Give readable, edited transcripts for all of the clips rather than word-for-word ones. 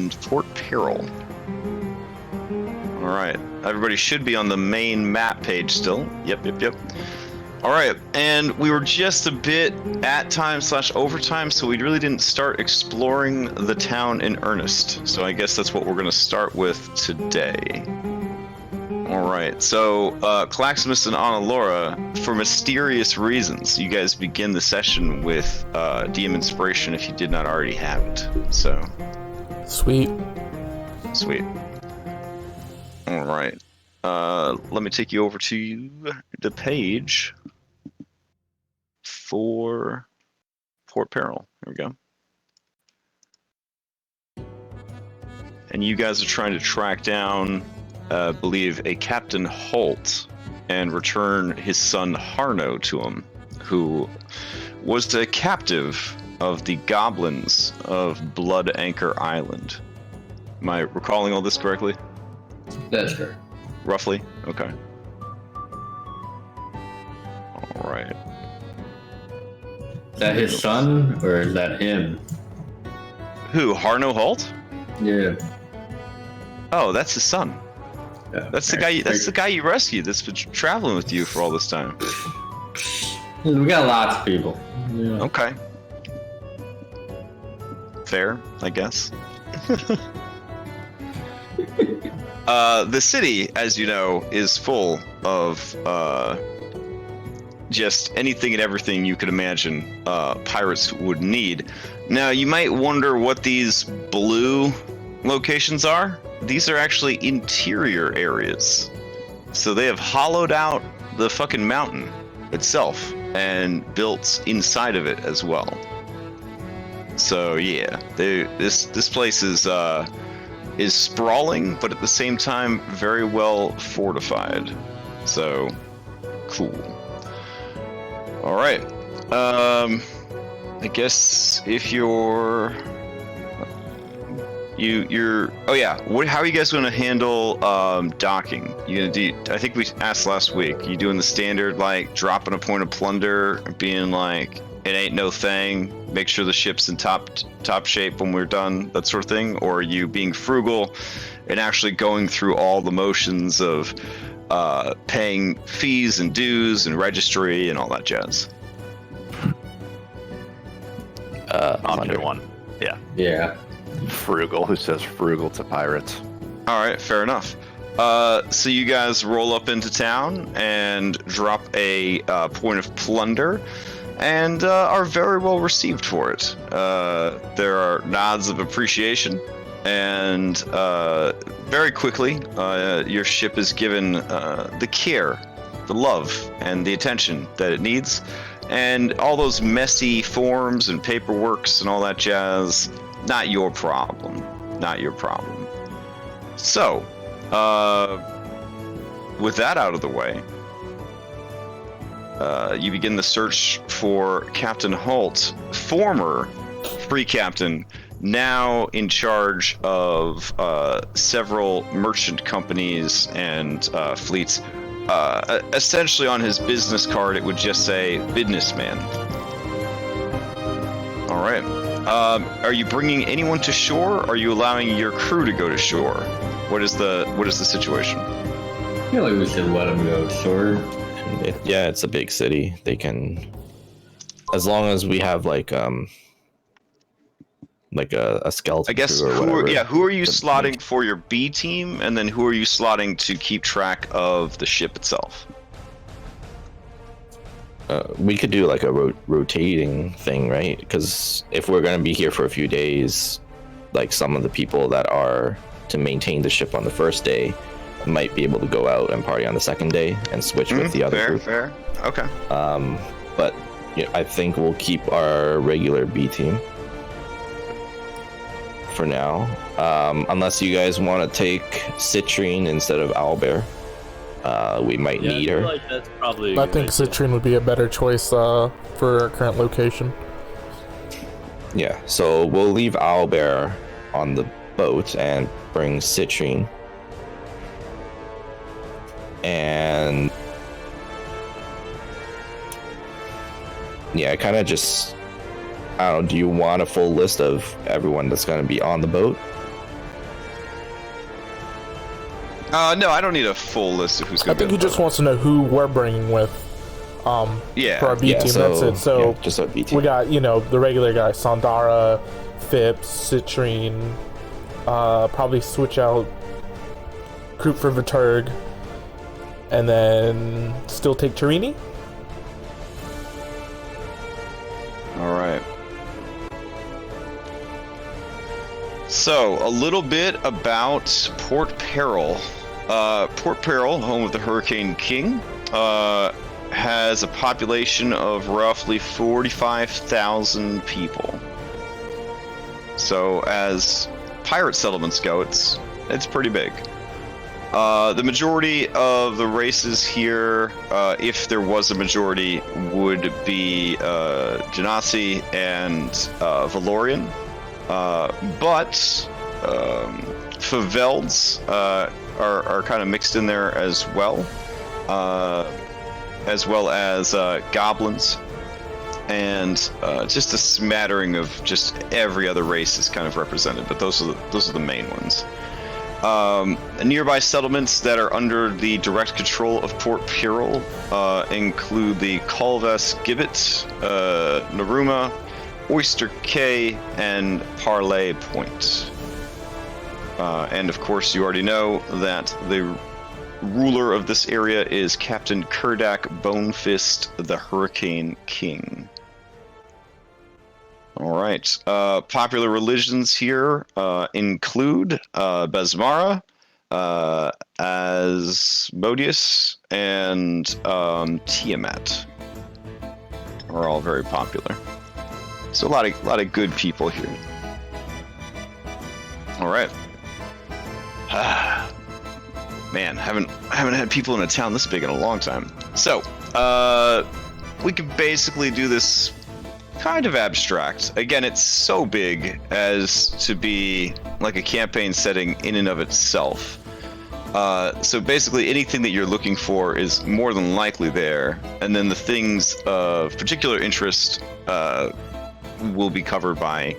Port Peril. Alright, everybody should be on the main map page still. Yep. Alright, and we were just a bit at time/overtime, so we really didn't start exploring the town in earnest. So I guess that's what we're going to start with today. Alright, so Claximus and Annalora, for mysterious reasons, you guys begin the session with DM Inspiration if you did not already have it. So. Sweet. Alright. Let me take you over to the page for Port Peril. Here we go. And you guys are trying to track down, I believe, a Captain Holt and return his son Harno to him, who was the captive of the goblins of Blood Anchor Island. Am I recalling all this correctly? That's correct. Roughly? Okay. Alright. Is that his son, or is that him? Who? Harno Holt? Yeah. Oh, that's his son. Yeah. That's the guy. That's the guy you rescued. That's been traveling with you for all this time. We got lots of people. Yeah. Okay. Fair, I guess. The city, as you know, is full of just anything and everything you could imagine pirates would need. Now, you might wonder what these blue locations are. These are actually interior areas. So they have hollowed out the fucking mountain itself and built inside of it as well. So yeah, this place is sprawling, but at the same time very well fortified. So cool. All right. I guess if you're oh yeah, how are you guys going to handle docking? You gonna do? I think we asked last week. You doing the standard like dropping a point of plunder, being like it ain't no thing, make sure the ship's in top shape when we're done, that sort of thing, or are you being frugal and actually going through all the motions of paying fees and dues and registry and all that jazz? Option one. Yeah. Frugal. Who says frugal to pirates? All right, fair enough. So you guys roll up into town and drop a point of plunder, and are very well received for it. There are nods of appreciation, and very quickly your ship is given the care, the love, and the attention that it needs, and all those messy forms and paperworks and all that jazz, not your problem. So, with that out of the way, you begin the search for Captain Holt, former free captain, now in charge of several merchant companies and fleets. Essentially on his business card it would just say businessman. All right. Are you bringing anyone to shore? Or are you allowing your crew to go to shore? What is the situation? I feel like we should let them go shore. Yeah, it's a big city. They can, as long as we have like a skeleton. I guess crew or whatever, who are you slotting for your B team, and then who are you slotting to keep track of the ship itself? We could do like a rotating thing, right? Because if we're going to be here for a few days, like some of the people that are to maintain the ship on the first day might be able to go out and party on the second day and switch with the other group. Fair. Okay. But yeah, I think we'll keep our regular B team for now, unless you guys want to take Citrine instead of Owlbear. We might need her. Like that's probably I think Citrine would be a better choice for our current location. Yeah, so we'll leave Owlbear on the boat and bring Citrine. And yeah, I kind of just, I don't know, do you want a full list of everyone that's going to be on the boat? No, I don't need a full list of who's I going to be. think he just wants to know who we're bringing with. Yeah. For our B team, that's it. So yeah, just our B team. we got the regular guys: Sandara, Phipps, Citrine. Probably switch out Croup for Viturg, and then still take Tarini. All right. So, a little bit about Port Peril. Port Peril, home of the Hurricane King, has a population of roughly 45,000 people. So, as pirate settlements go, it's pretty big. The majority of the races here, if there was a majority, would be Genasi and Valorian. But Favelds are kind of mixed in there as well as goblins, and just a smattering of just every other race is kind of represented. But those are the main ones. Nearby settlements that are under the direct control of Port Peril include the Colves Gibbet, Naruma, Oyster Cay, and Parlay Point. And of course, you already know that the ruler of this area is Captain Kurdak Bonefist, the Hurricane King. All right. Popular religions here include Besmara, Asmodeus, and Tiamat. Are all very popular. So a lot of good people here. All right. Man, haven't had people in a town this big in a long time. So, we could basically do this kind of abstract. Again, it's so big as to be like a campaign setting in and of itself. So basically anything that you're looking for is more than likely there, and then the things of particular interest will be covered by,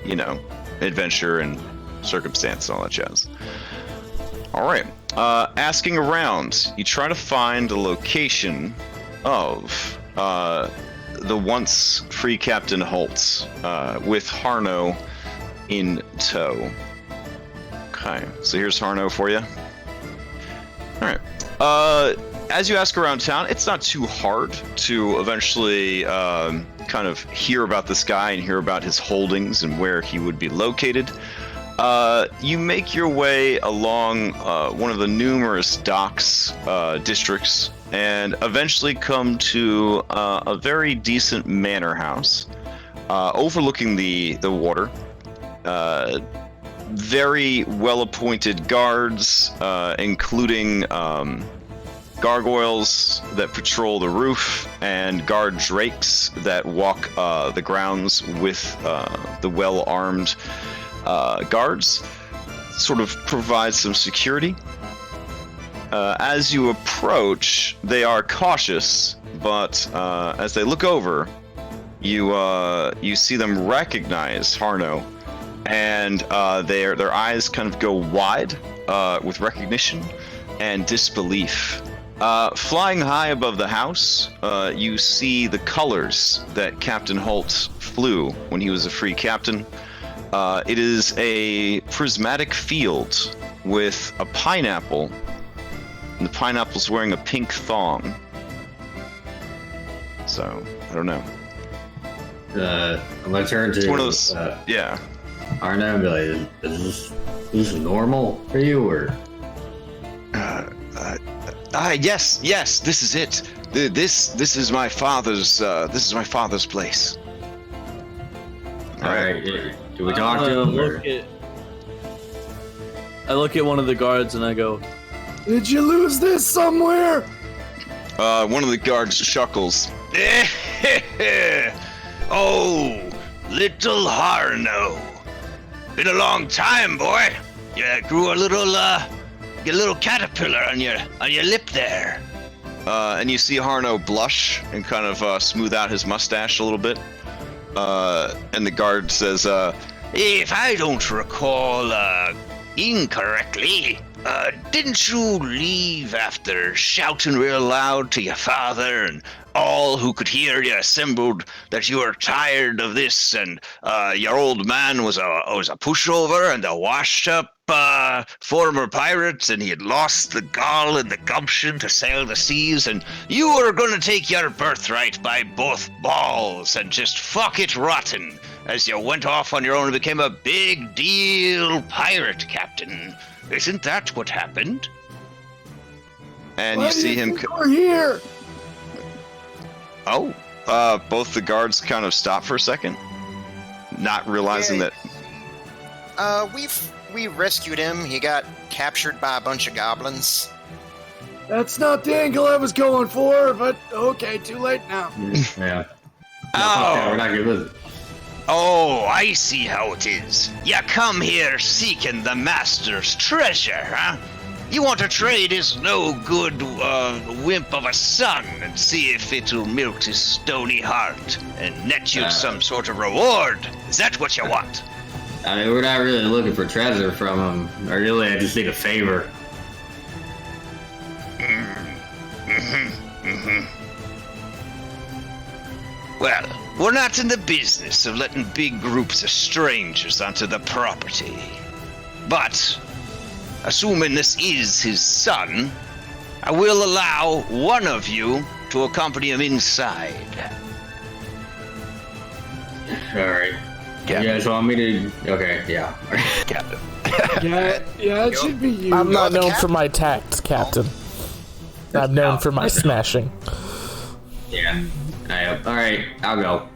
adventure and circumstance and all that jazz. All right. Asking around, you try to find the location of the once free Captain Holtz with Harno in tow. Okay, so here's Harno for you. All right. As you ask around town, it's not too hard to eventually kind of hear about this guy and hear about his holdings and where he would be located. You make your way along one of the numerous docks districts and eventually come to a very decent manor house overlooking the water. Very well-appointed guards, including gargoyles that patrol the roof and guard drakes that walk the grounds with the well-armed guards. Sort of provide some security. As you approach, they are cautious, but as they look over, you see them recognize Harno, and their eyes kind of go wide with recognition and disbelief. Flying high above the house, you see the colors that Captain Holt flew when he was a free captain. It is a prismatic field with a pineapple, and the pineapple's wearing a pink thong. So, I don't know. I'm gonna turn to It's one of those, yeah. Arno and be like, is this normal for you, or? Yes, this is it. This is my father's. This is my father's place. All right. Do we talk to him? Or? I look at one of the guards and I go, "Did you lose this somewhere?" One of the guards chuckles. Oh, little Harno. Been a long time, boy. You grew a little caterpillar on your lip there. And you see Harno blush and kind of smooth out his mustache a little bit. And the guard says, if I don't recall incorrectly, Didn't you leave after shouting real loud to your father and all who could hear you assembled that you were tired of this and your old man was a pushover and a washed-up former pirate and he had lost the gall and the gumption to sail the seas and you were going to take your birthright by both balls and just fuck it rotten as you went off on your own and became a big deal pirate captain. Isn't that what happened? And you see him. We're here. Oh, both the guards kind of stop for a second, not realizing that. We rescued him. He got captured by a bunch of goblins. That's not the angle I was going for, but okay, too late now. Yeah. Oh. We're not good with it. Oh, I see how it is. You come here seeking the master's treasure, huh? You want to trade his no-good wimp of a son and see if it'll melt his stony heart and net you some sort of reward. Is that what you want? I mean, we're not really looking for treasure from him. I just need a favor. Well, we're not in the business of letting big groups of strangers onto the property. But, assuming this is his son, I will allow one of you to accompany him inside. Alright. You guys want me to... Okay, yeah. Captain. Yeah, it should be you. I'm not known for my tact, Captain. I'm known for my smashing. Yeah. Alright, I'll go.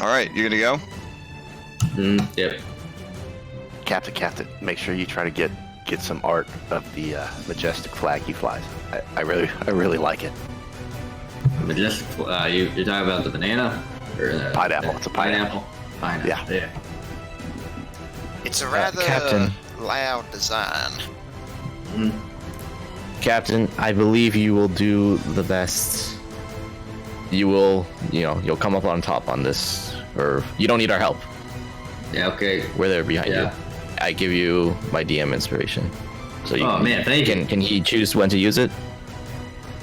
Alright, you're gonna go? Yep. Captain, make sure you try to get some art of the majestic flag he flies. I really like it. Majestic, you're talking about the banana? Or the Pineapple, it's a pineapple. Pineapple. Yeah. It's a rather Captain. loud design. Captain, I believe you will do the best. You will, you'll come up on top on this, or you don't need our help. Yeah, okay. We're there behind you. I give you my DM inspiration. So you thank you. Can he choose when to use it?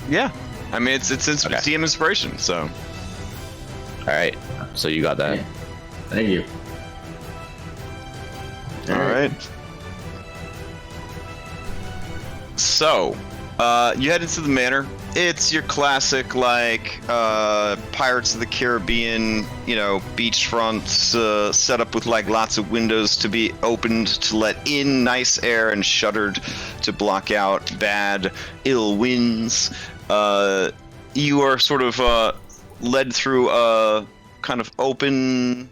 Yeah. I mean, it's DM inspiration, so. All right. So you got that. Yeah. Thank you. All right. So, you head into the manor. It's your classic, Pirates of the Caribbean, beachfront set up with lots of windows to be opened to let in nice air and shuttered to block out bad, ill winds. You are sort of led through a kind of open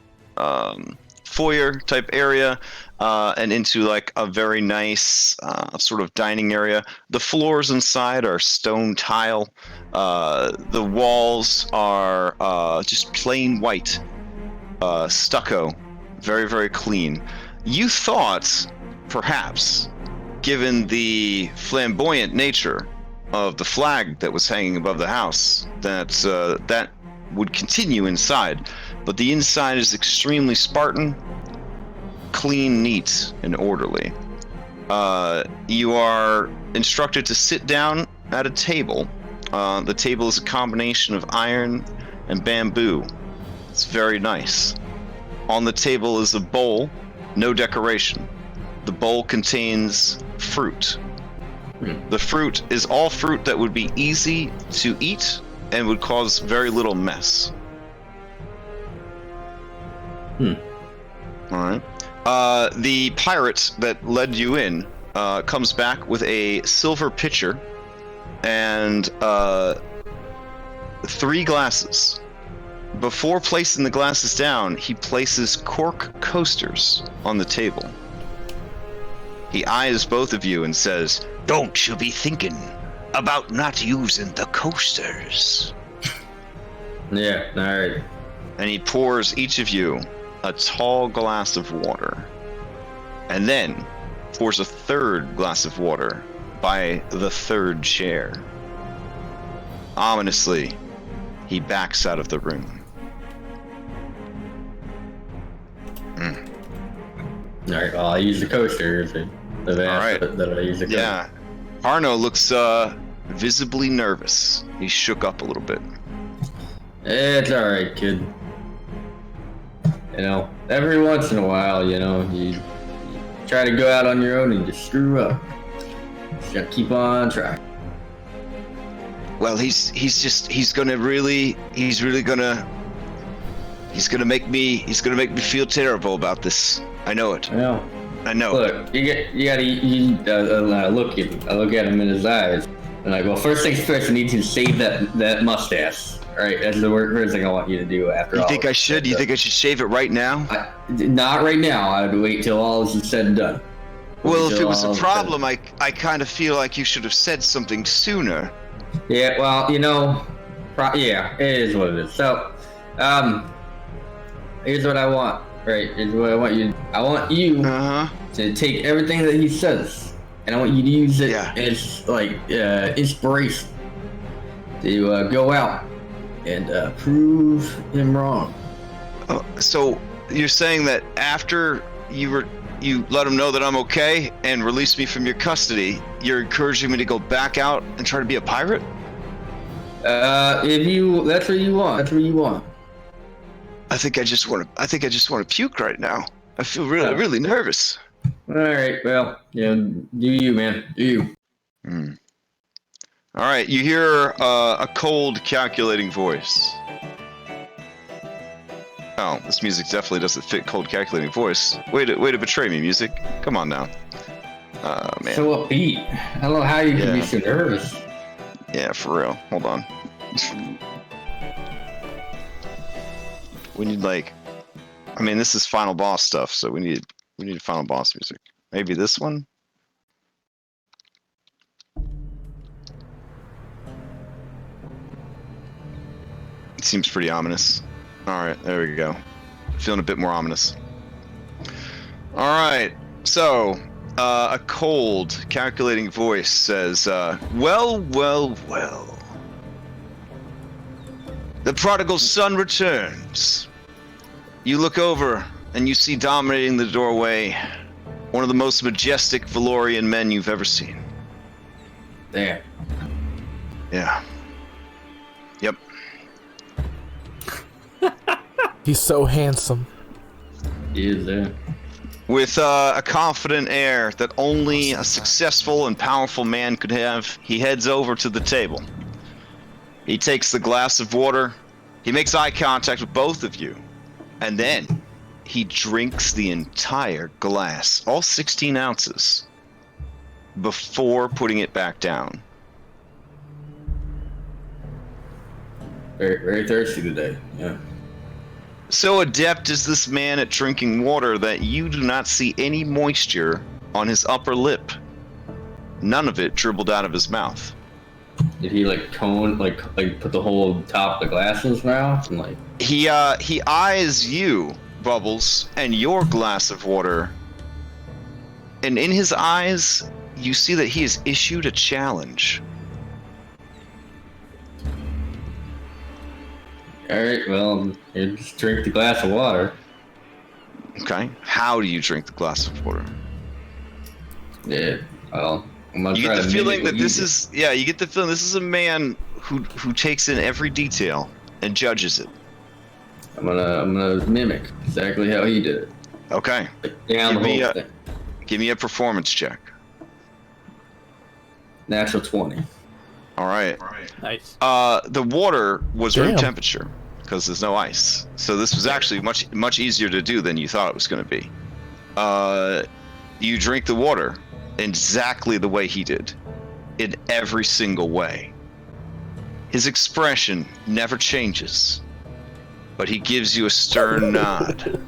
foyer type area and into a very nice sort of dining area. The floors inside are stone tile. The walls are just plain white stucco, very, very clean. You thought, perhaps, given the flamboyant nature of the flag that was hanging above the house, that would continue inside, but the inside is extremely Spartan, clean, neat, and orderly. You are instructed to sit down at a table. The table is a combination of iron and bamboo. It's very nice. On the table is a bowl, no decoration. The bowl contains fruit. The fruit is all fruit that would be easy to eat and would cause very little mess. All right. The pirate that led you in comes back with a silver pitcher and 3 glasses. Before placing the glasses down, he places cork coasters on the table. He eyes both of you and says, "Don't you be thinking about not using the coasters." Yeah, alright. And he pours each of you a tall glass of water. And then pours a 3rd glass of water by the 3rd chair. Ominously, he backs out of the room. Alright, well, I use the coaster. The vast Alright. that I use the coaster. Yeah. Arno looks visibly nervous. He's shook up a little bit. It's alright, kid. You know, every once in a while, you know, you try to go out on your own and you screw up. Just gotta keep on trying. Well, he's gonna make me feel terrible about this. I know it. Well, I know. look, you gotta look at him. I look at him in his eyes, and I go, first things first, I need you to save that mustache. All right, that's the first thing I want you to do after all. You think I should? You think I should shave it right now? Not right now. I'd wait till all is said and done. Well, if it was a problem, I kind of feel like you should have said something sooner. Yeah, well, you know, yeah, it is what it is. So, here's what I want. Right, here's what I want you. I want you to take everything that he says, and I want you to use it as like inspiration to go out and prove him wrong. So you're saying that after you let him know that I'm okay and release me from your custody, you're encouraging me to go back out and try to be a pirate? That's what you want. That's what you want. I think I just want to puke right now. I feel really nervous. All right, well, yeah, do you, man? Do you? All right, you hear a cold, calculating voice. Oh, this music definitely doesn't fit cold, calculating voice. Way to betray me, music. Come on now. Man. So upbeat. I don't know how you can be so nervous. Yeah, for real. Hold on. We need this is final boss stuff, so we need final boss music. Maybe this one? It seems pretty ominous. Alright, there we go. Feeling a bit more ominous. Alright, so, a cold, calculating voice says, well. The prodigal son returns. You look over, and you see dominating the doorway one of the most majestic Valorian men you've ever seen. There. Yeah. Yep. He's so handsome. He is there. With a confident air that only a successful and powerful man could have, he heads over to the table. He takes the glass of water, he makes eye contact with both of you, and then he drinks the entire glass, all 16 ounces, before putting it back down. Very, very thirsty today, yeah. So adept is this man at drinking water that you do not see any moisture on his upper lip. None of it dribbled out of his mouth. Did he like put the whole top of the glass in his mouth and like? He eyes you, Bubbles, and your glass of water, and in his eyes, you see that he has issued a challenge. All right, well, you just drink the glass of water. Okay, how do you drink the glass of water? Yeah, well, I'm gonna You try get the to feeling mimic that what this you is, you get the feeling this is a man who takes in every detail and judges it. did. I'm gonna mimic exactly how he did it. Okay, Like, down the whole thing. give me a performance check. Natural 20. All right. Nice. The water was room Damn. temperature because there's no ice, so this was actually much easier to do than you thought it was going to be. You drink the water exactly the way he did, in every single way. His expression never changes, but he gives you a stern nod,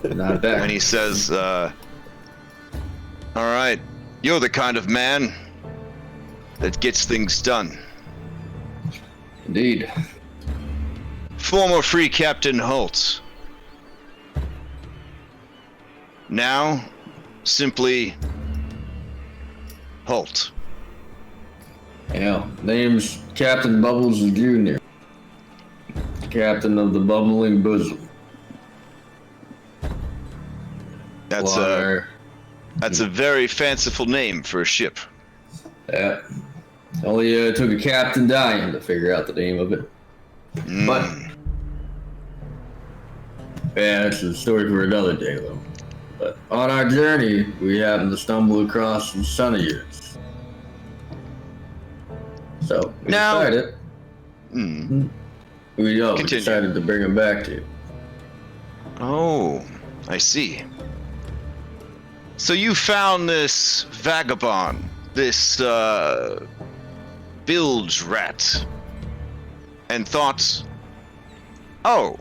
Not bad. and he says, "All right, you're the kind of man that gets things done." Indeed. Former Free Captain Holt. Now, simply Holt. Yeah, name's Captain Bubbles Jr. Captain of the Bubbling Bosom. That's a very fanciful name for a ship. Yeah. Only took a captain dying to figure out the name of it. But yeah, that's a story for another day, though. But on our journey, we happened to stumble across some son of yours. So we decided. We decided to bring him back to you. Oh, I see. So you found this vagabond, this bilge rat, and thought, oh,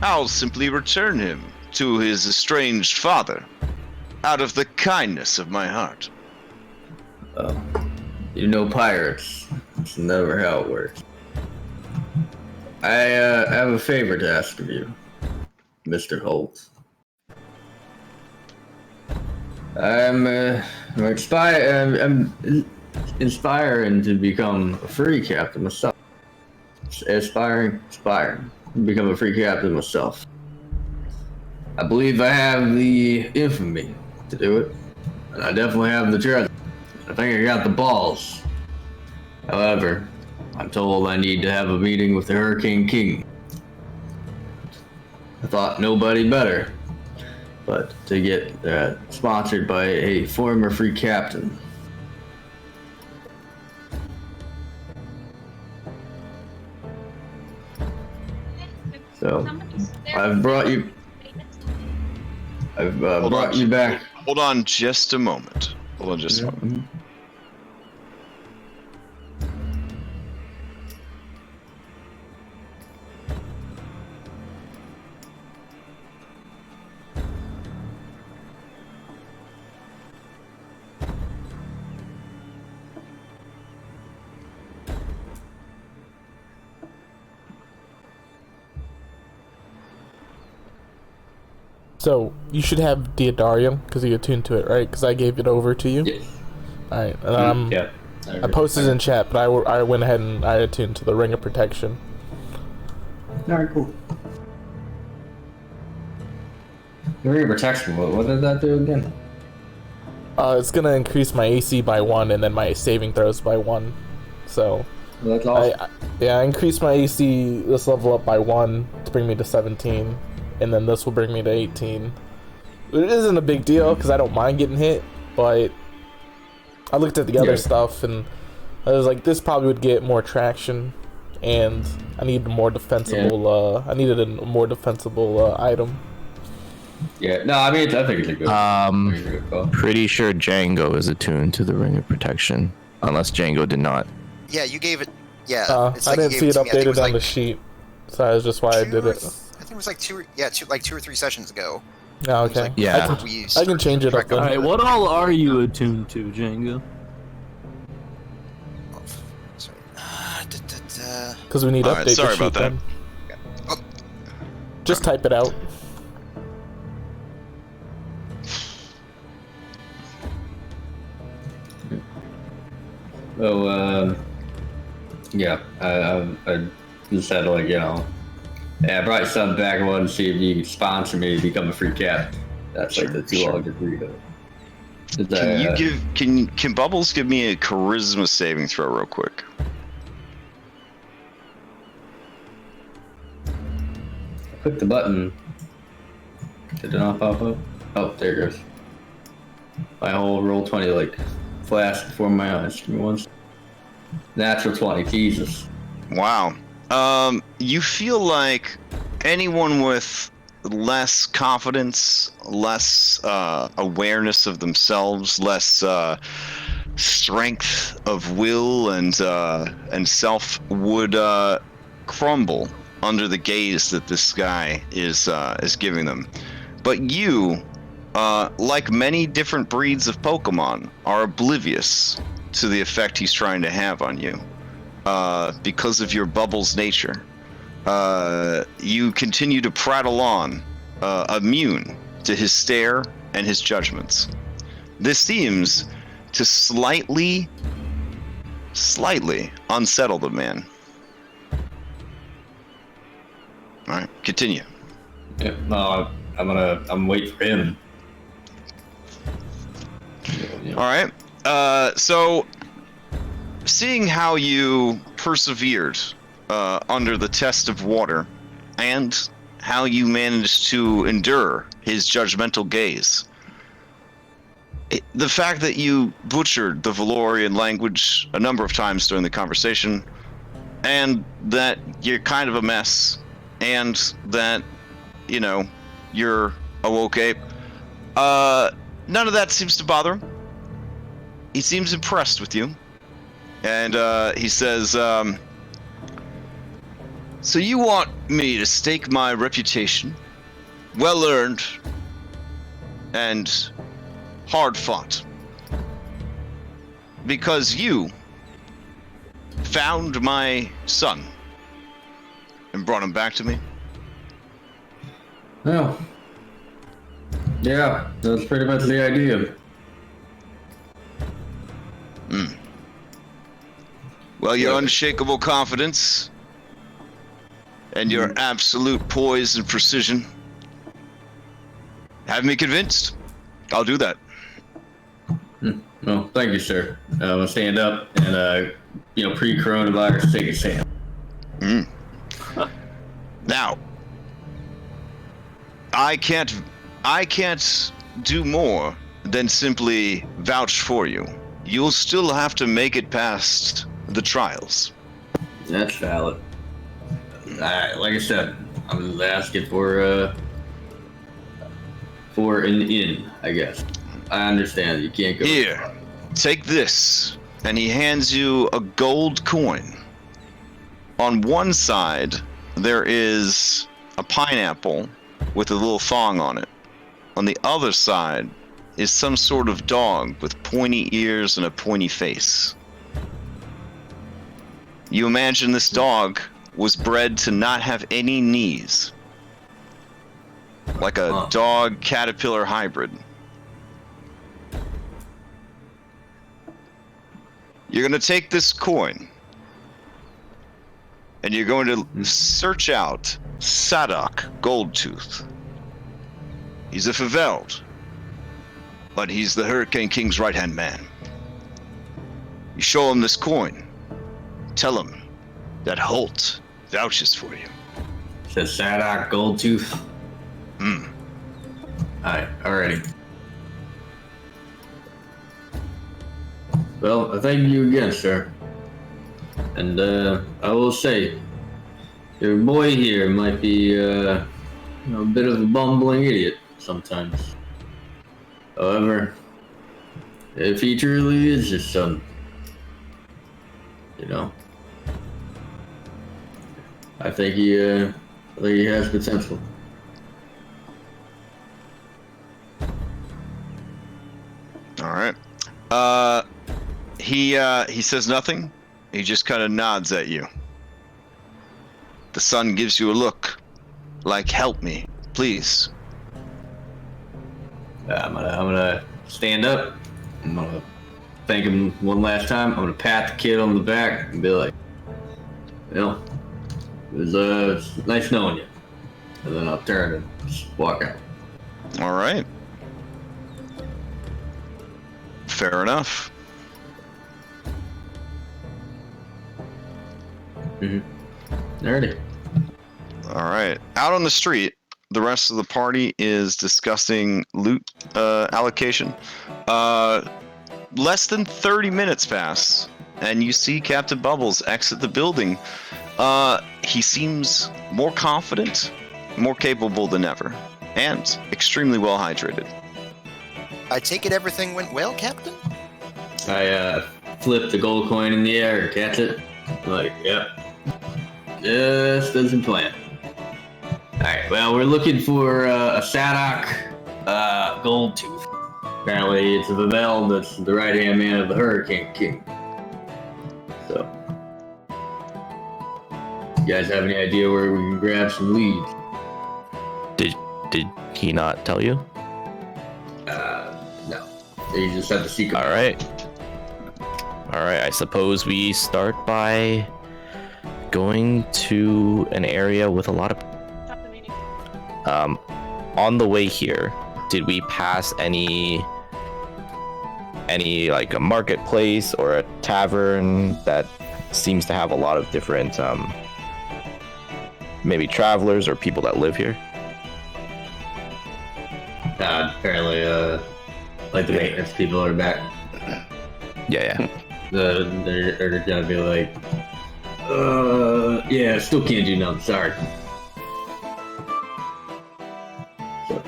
I'll simply return him to his estranged father, out of the kindness of my heart. You know pirates. It's never how it works. I have a favor to ask of you, Mr. Holt. I'm inspiring to become a free captain myself. Aspiring to become a free captain myself. I believe I have the infamy to do it, and I definitely have the treasure. I think I got the balls. However, I'm told I need to have a meeting with the Hurricane King. I thought nobody better, but to get sponsored by a former free captain. So, I've brought you back. Hold on just a moment. So, you should have Deodarium, because you attuned to it, right? Because I gave it over to you? Yes. Alright, and I posted in chat, but I went ahead and I attuned to the Ring of Protection. Alright, cool. The Ring of Protection, what did that do again? It's gonna increase my AC by 1 and then my saving throws by 1. So, that's awesome. I increased my AC this level up by 1 to bring me to 17. And then this will bring me to 18. It isn't a big deal because I don't mind getting hit, but I looked at the other stuff and I was like, this probably would get more traction, and I need a more defensible. I needed a more defensible item. Yeah, no, I mean, I think it's a good. Call. Pretty sure Django is attuned to the Ring of Protection, unless Django did not. Yeah, you gave it. Yeah, I didn't see it updated on the sheet, so that's just why I did it. I think it was like two or three sessions ago. Oh, okay. Like, yeah. I can change it up then. Alright, what all are you attuned to, Django? Because we need to update the sheet. Sorry about that. Oh. Just type it out. Oh, yeah, I just had to, like, you know, I brought something back. I wanted to see if you could sponsor me to become a free captain. That's like the two I'll just read it. Can Bubbles give me a charisma saving throw real quick? I clicked the button. Did it not pop up? Oh, there it goes. My whole Roll20 like flashed before my eyes. Give me one second. Natural 20, Jesus. Wow. You feel like anyone with less confidence, less awareness of themselves, less strength of will and self would crumble under the gaze that this guy is giving them. But you, like many different breeds of Pokemon, are oblivious to the effect he's trying to have on you. Because of your Bubbles nature. You continue to prattle on, immune to his stare and his judgments. This seems to slightly unsettle the man. Alright, continue. Yeah, no, I'm waiting for him Yeah. All right. So, seeing how you persevered under the test of water, and how you managed to endure his judgmental gaze, the fact that you butchered the Valorian language a number of times during the conversation, and that you're kind of a mess, and that, you know, you're a woke ape, none of that seems to bother him. He seems impressed with you. And he says, so you want me to stake my reputation, well earned and hard fought, because you found my son and brought him back to me? Well, yeah, that's pretty much the idea. Well, your unshakable confidence and your absolute poise and precision have me convinced. I'll do that. Well, thank you, sir. I'm gonna stand up and, pre-coronavirus, take his hand. Now, I can't do more than simply vouch for you. You'll still have to make it past the trials. That's valid. Alright, like I said, I'm just asking for an in, I guess. I understand you can't go. Here, take this. And he hands you a gold coin. On one side, there is a pineapple with a little thong on it. On the other side is some sort of dog with pointy ears and a pointy face. You imagine this dog was bred to not have any knees. Like a dog caterpillar hybrid. You're going to take this coin and you're going to search out Sadok Goldtooth. He's a Faveld, but he's the Hurricane King's right-hand man. You show him this coin. Tell him that Holt vouches for you. Says Sadok Goldtooth. Alright, alrighty. Well, I thank you again, sir. And I will say, your boy here might be a bit of a bumbling idiot sometimes. However, if he truly is your son, I think he has potential. All right. He says nothing. He just kind of nods at you. The son gives you a look, like, help me, please. I'm gonna stand up. I'm gonna thank him one last time. I'm gonna pat the kid on the back and be like, it was nice knowing you. And then I'll turn and just walk out. All right. Fair enough. Alrighty. All right. Out on the street, the rest of the party is discussing loot allocation. Less than 30 minutes pass, and you see Captain Bubbles exit the building. He seems more confident, more capable than ever, and extremely well hydrated. I take it everything went well, Captain? I flip the gold coin in the air, catch it. Like, yep. Just as in plan. Alright, well, we're looking for a Sadok Goldtooth. Apparently, it's a Vale that's the right-hand man of the Hurricane King. So, you guys have any idea where we can grab some leads? Did he not tell you? No. You just have to seek. All right. I suppose we start by going to an area with a lot of. On the way here, did we pass any any like a marketplace or a tavern that seems to have a lot of different maybe travelers or people that live here? Apparently, like the maintenance people are back. Yeah. They're gonna be like, yeah, still can't do nothing. Sorry. So,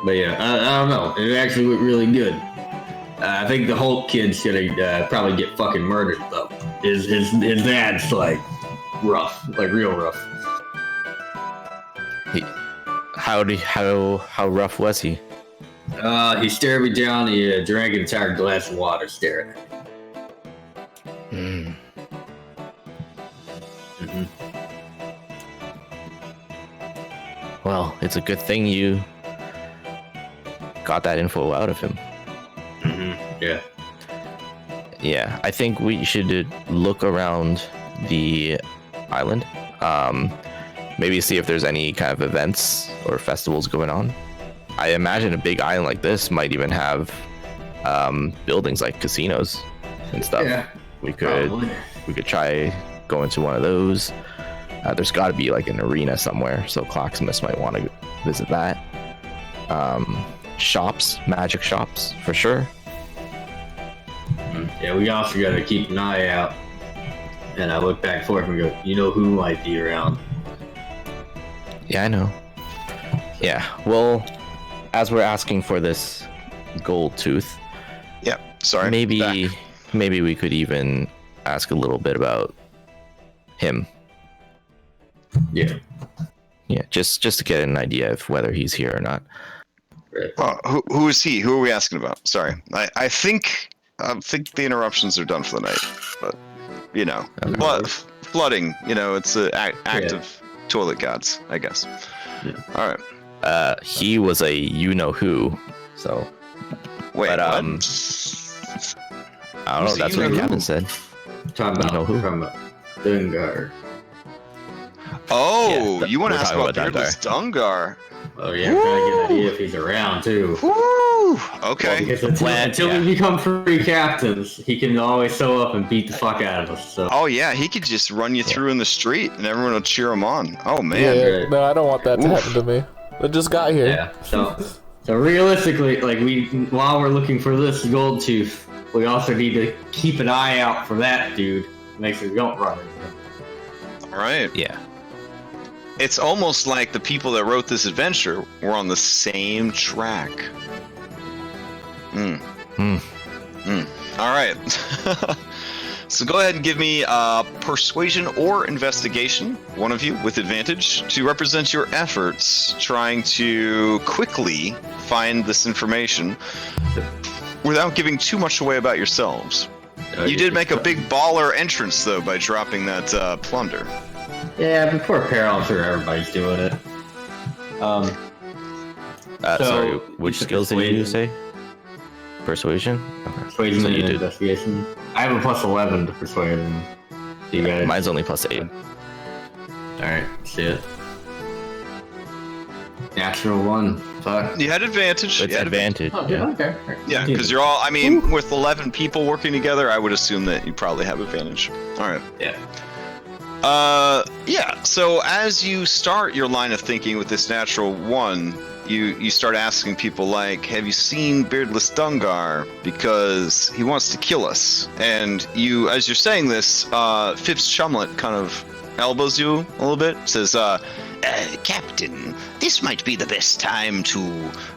but yeah, I don't know. It actually looked really good. I think the Hulk kid's gonna probably get fucking murdered though. His dad's like rough, like real rough. How rough was he? He stared me down. He drank an entire glass of water staring at me. Well, it's a good thing you got that info out of him. Yeah. Yeah, I think we should look around the island. Maybe see if there's any kind of events or festivals going on. I imagine a big island like this might even have buildings like casinos and stuff. Yeah, we could try going to one of those. There's got to be like an arena somewhere, so Clocksmiths might want to visit that. Shops, magic shops for sure. Yeah, we also got to keep an eye out. And I look back and forth and go, you know who might be around? Yeah, I know. Yeah, well, as we're asking for this gold tooth, sorry. maybe we could even ask a little bit about him. Yeah. Yeah, just to get an idea of whether he's here or not. Who is he? Who are we asking about? Sorry, I think the interruptions are done for the night, but you know, flooding. You know, it's an act of toilet gods, I guess. Yeah. All right. He was a you know who, so. Wait, but I don't know. That's what Captain said. Talking about You know who? from Dungar. Oh, Yeah, you want to we're ask talking about about Beardless Dungar? Oh yeah, I'm trying to get an idea if he's around too. Woo! Okay. Because until we become free captains, he can always show up and beat the fuck out of us. So. Oh yeah, he could just run you through in the street, and everyone will cheer him on. Oh man. Yeah, no, I don't want that to happen to me. I just got here. Yeah. So realistically, like while we're looking for this gold tooth, we also need to keep an eye out for that dude. Make sure we don't run into him. All right. Yeah. It's almost like the people that wrote this adventure were on the same track. All right. So go ahead and give me persuasion or investigation, one of you with advantage, to represent your efforts trying to quickly find this information without giving too much away about yourselves. You did make a big baller entrance, though, by dropping that plunder. Yeah, but Port Peril, I'm sure everybody's doing it. Sorry, which skills did you say? Persuasion? Okay. Persuasion So and you did. investigation. I have a plus 11 to persuasion. So you guys. Mine's only plus 8. Alright, see it. Natural 1. Fuck. You had advantage. It's You had advantage. Oh, yeah. okay. Yeah, because you're all, I mean, with 11 people working together, I would assume that you probably have advantage. All right. Yeah. Yeah, so as you start your line of thinking with this natural 1, you start asking people like, have you seen Beardless Dungar? Because he wants to kill us. And you, as you're saying this, Phipps Chumlet kind of elbows you a little bit, says, Captain, this might be the best time to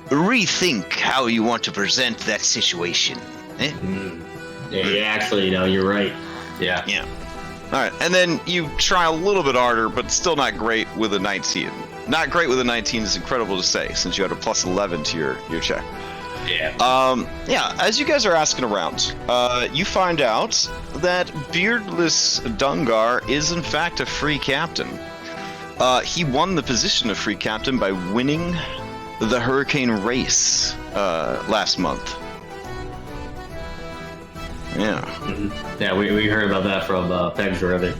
rethink how you want to present that situation. Eh? Yeah, actually, you're right. Yeah. Yeah. All right, and then you try a little bit harder, but still not great with a 19. Not great with a 19 is incredible to say, since you had a plus 11 to your check. Yeah. Yeah, as you guys are asking around, you find out that Beardless Dungar is in fact a free captain. He won the position of free captain by winning the Hurricane Race last month. Yeah. Mm-hmm. Yeah, we heard about that from Pegs already.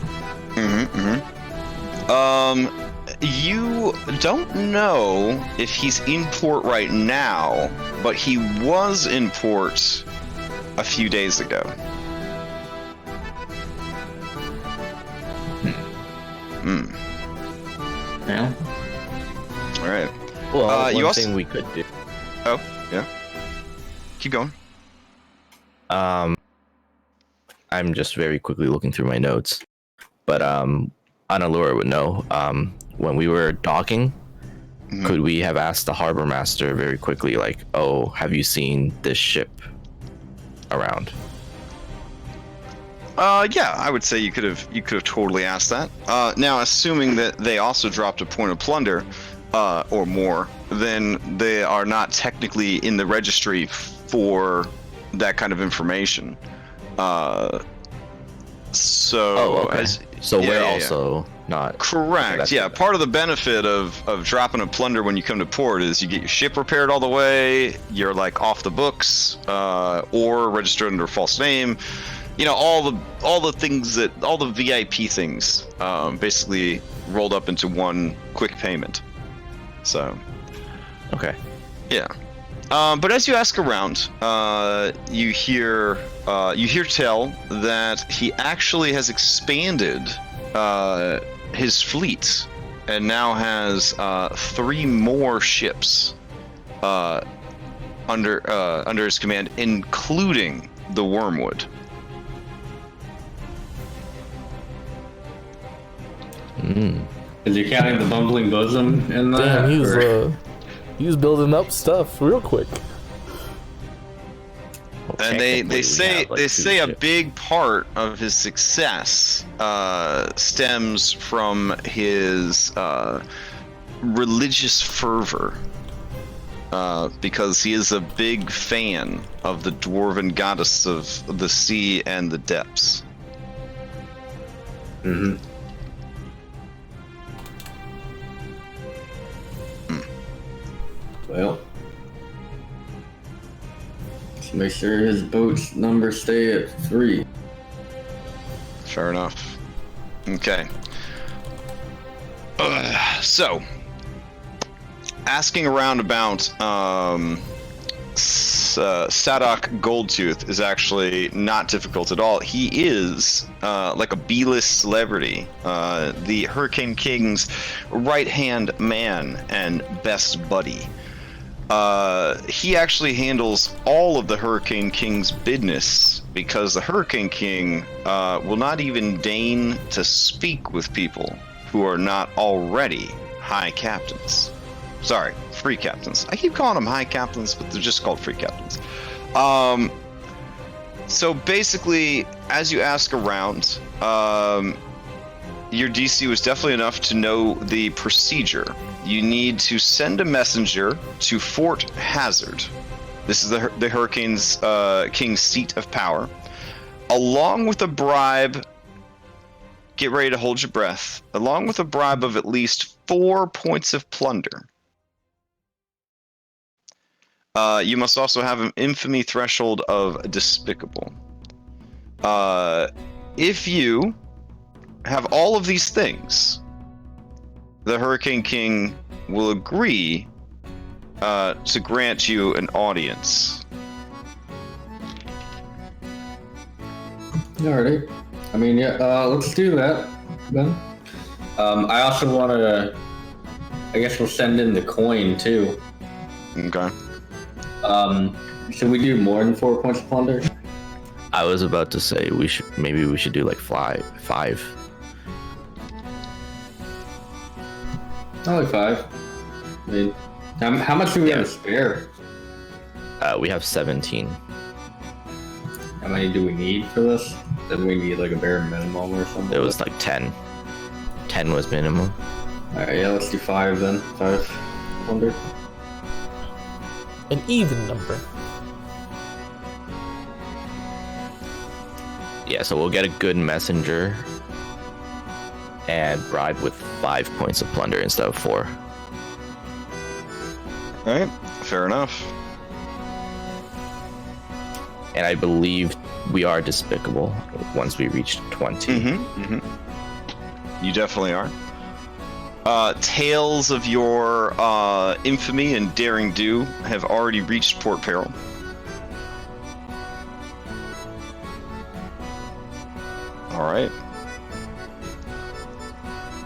You don't know if he's in port right now, but he was in port a few days ago. Yeah. All right. Well, you one also... thing we could do. Oh, yeah. Keep going. I'm just very quickly looking through my notes, but Annalura would know. When we were docking, could we have asked the harbor master very quickly, like, "Oh, have you seen this ship around?" Yeah, I would say you could have totally asked that. Now, assuming that they also dropped a point of plunder, or more, then they are not technically in the registry for that kind of information. We're also not correct. Okay, yeah, part of the benefit of dropping a plunder when you come to port is you get your ship repaired all the way. You're like off the books, or registered under a false name. You know, all the things all the VIP things, basically rolled up into one quick payment. So, okay, yeah. But as you ask around, you hear tell that he actually has expanded his fleet and now has 3 more ships under his command, including the Wormwood. Is he counting the bumbling bosom in that? Damn, he's building up stuff real quick. And they say a big part of his success stems from his religious fervor, because he is a big fan of the dwarven goddess of the sea and the depths. Mm-hmm. Well, let's make sure his boat's numbers stay at 3. Fair enough. Okay. So, asking around about Sadok Goldtooth is actually not difficult at all. He is like a B-list celebrity, the Hurricane King's right-hand man and best buddy. He actually handles all of the Hurricane King's business because the Hurricane King will not even deign to speak with people who are not already high captains. Sorry, free captains. I keep calling them high captains, but they're just called free captains. So basically, as you ask around, your DC was definitely enough to know the procedure. You need to send a messenger to Fort Hazard. This is the Hurricane's King's seat of power, along with a bribe. Get ready to hold your breath. Along with a bribe of at least 4 points of plunder. You must also have an infamy threshold of despicable. If you have all of these things, the Hurricane King will agree to grant you an audience. Alrighty. I mean, yeah, let's do that then. I also want to, I guess we'll send in the coin too. Okay. Should we do more than 4 points of plunder? I was about to say we should do like 5. Only 5. I mean, how much do we have to spare? We have 17. How many do we need for this? Then we need like a bare minimum or something. It was like 10. 10 was minimum. Alright, yeah, let's do 5 then. 5 plunder. An even number. Yeah, so we'll get a good messenger and bribe with 5 points of plunder instead of 4. Alright, fair enough. And I believe we are despicable once we reach 20. You definitely are. Tales of your infamy and daring do have already reached Port Peril. All right.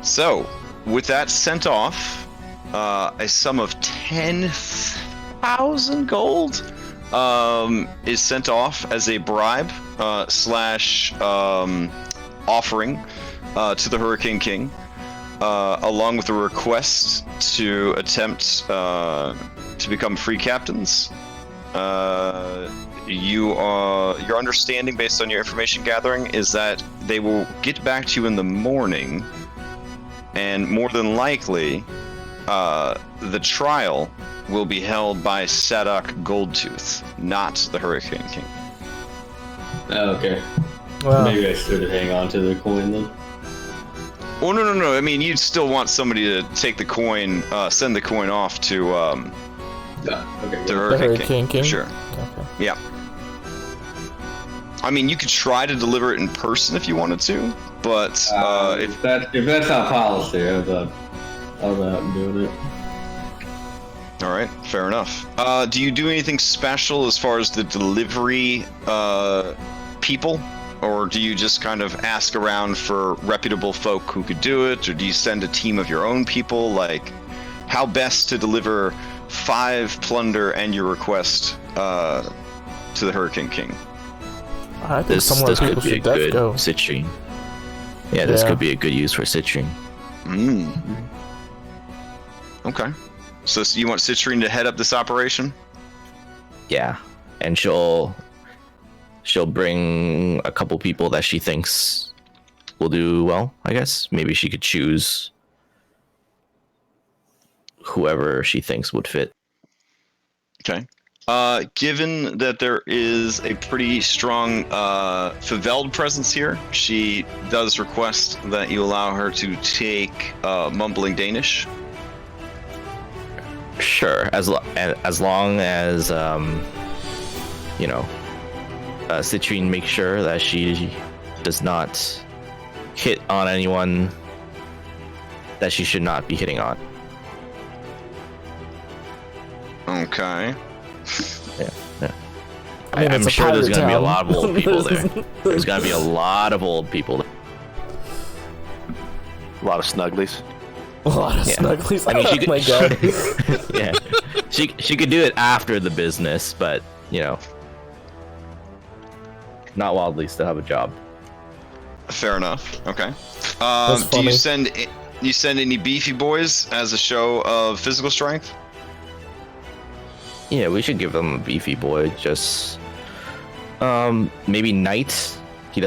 So, with that sent off, a sum of 10,000 gold is sent off as a bribe slash offering to the Hurricane King, along with a request to attempt to become free captains. Your understanding, based on your information gathering, is that they will get back to you in the morning, and more than likely, the trial will be held by Sadok Goldtooth, not the Hurricane King. Oh, okay. Well, Maybe I should hang on to the coin then. Well, no. I mean, you'd still want somebody to take the coin, send the coin off to Okay. the Hurricane King. Sure. Okay. Yeah. I mean, you could try to deliver it in person if you wanted to, but if that's our policy, I'll be doing it. All right, fair enough. Do you do anything special as far as the delivery people, or do you just kind of ask around for reputable folk who could do it, or do you send a team of your own people? Like, how best to deliver 5 plunder and your request to the Hurricane King? I think This somewhere could people be a should good go. citrine. Yeah, this Yeah. could be a good use for citrine. Okay. So you want Citrine to head up this operation? Yeah, and she'll bring a couple people that she thinks will do well, I guess. Maybe she could choose whoever she thinks would fit. Okay. Given that there is a pretty strong Faveld presence here, she does request that you allow her to take Mumbling Danish. Sure, as long as Citrine makes sure that she does not hit on anyone that she should not be hitting on. Okay. Yeah. I mean, I'm it's a sure there's pirate going to be a town. lot of old people there. There's going to be a lot of old people there. A lot of snugglies. A lot of Yeah. snugglies. I mean, she Oh my god. yeah, she could do it after the business, but not while they still have a job. Fair enough. Okay. That's Do you funny. send any beefy boys as a show of physical strength? Yeah, we should give them a beefy boy. Just maybe Knight. We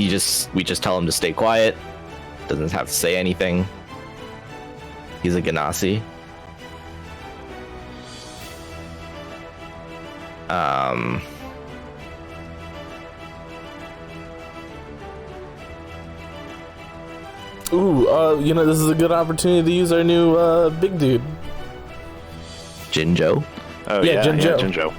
just tell him to stay quiet. Doesn't have to say anything. He's a Ganassi. Ooh, this is a good opportunity to use our new big dude. Jinjo. Oh Yeah, yeah, Jinjo. Jinjo.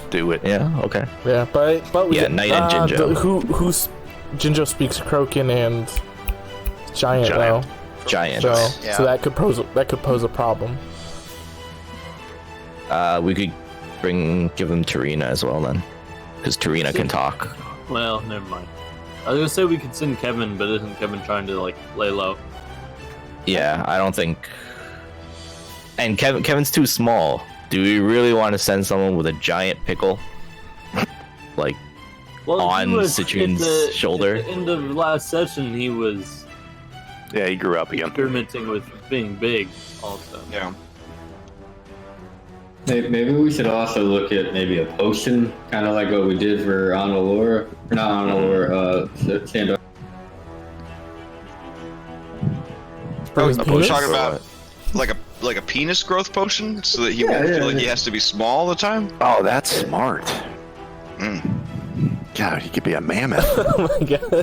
Do it. Yeah. Okay. Yeah, but we Yeah, Knight and Jinjo. Who's Jinjo speaks Croakian and Giant Giant. though. Giant. So, Yeah. so that could pose a problem. We could give them Tarina as well then, because Tarina can talk. Well, never mind. I was gonna say we could send Kevin, but isn't Kevin trying to lay low? Yeah, I don't think. And Kevin's too small. Do we really want to send someone with a giant pickle, like Well, on he was Citrine's shoulder? At the end of last session, he was Yeah, he grew up again. experimenting with being big. Also, Yeah. Maybe we should also look at maybe a potion, kind of like what we did for Annalore. Not Annalore, Sandor. For his We're penis? talking about like a penis growth potion, so that he won't feel like he has to be small all the time. Oh, that's smart. Mm. God, he could be a mammoth. Oh my god.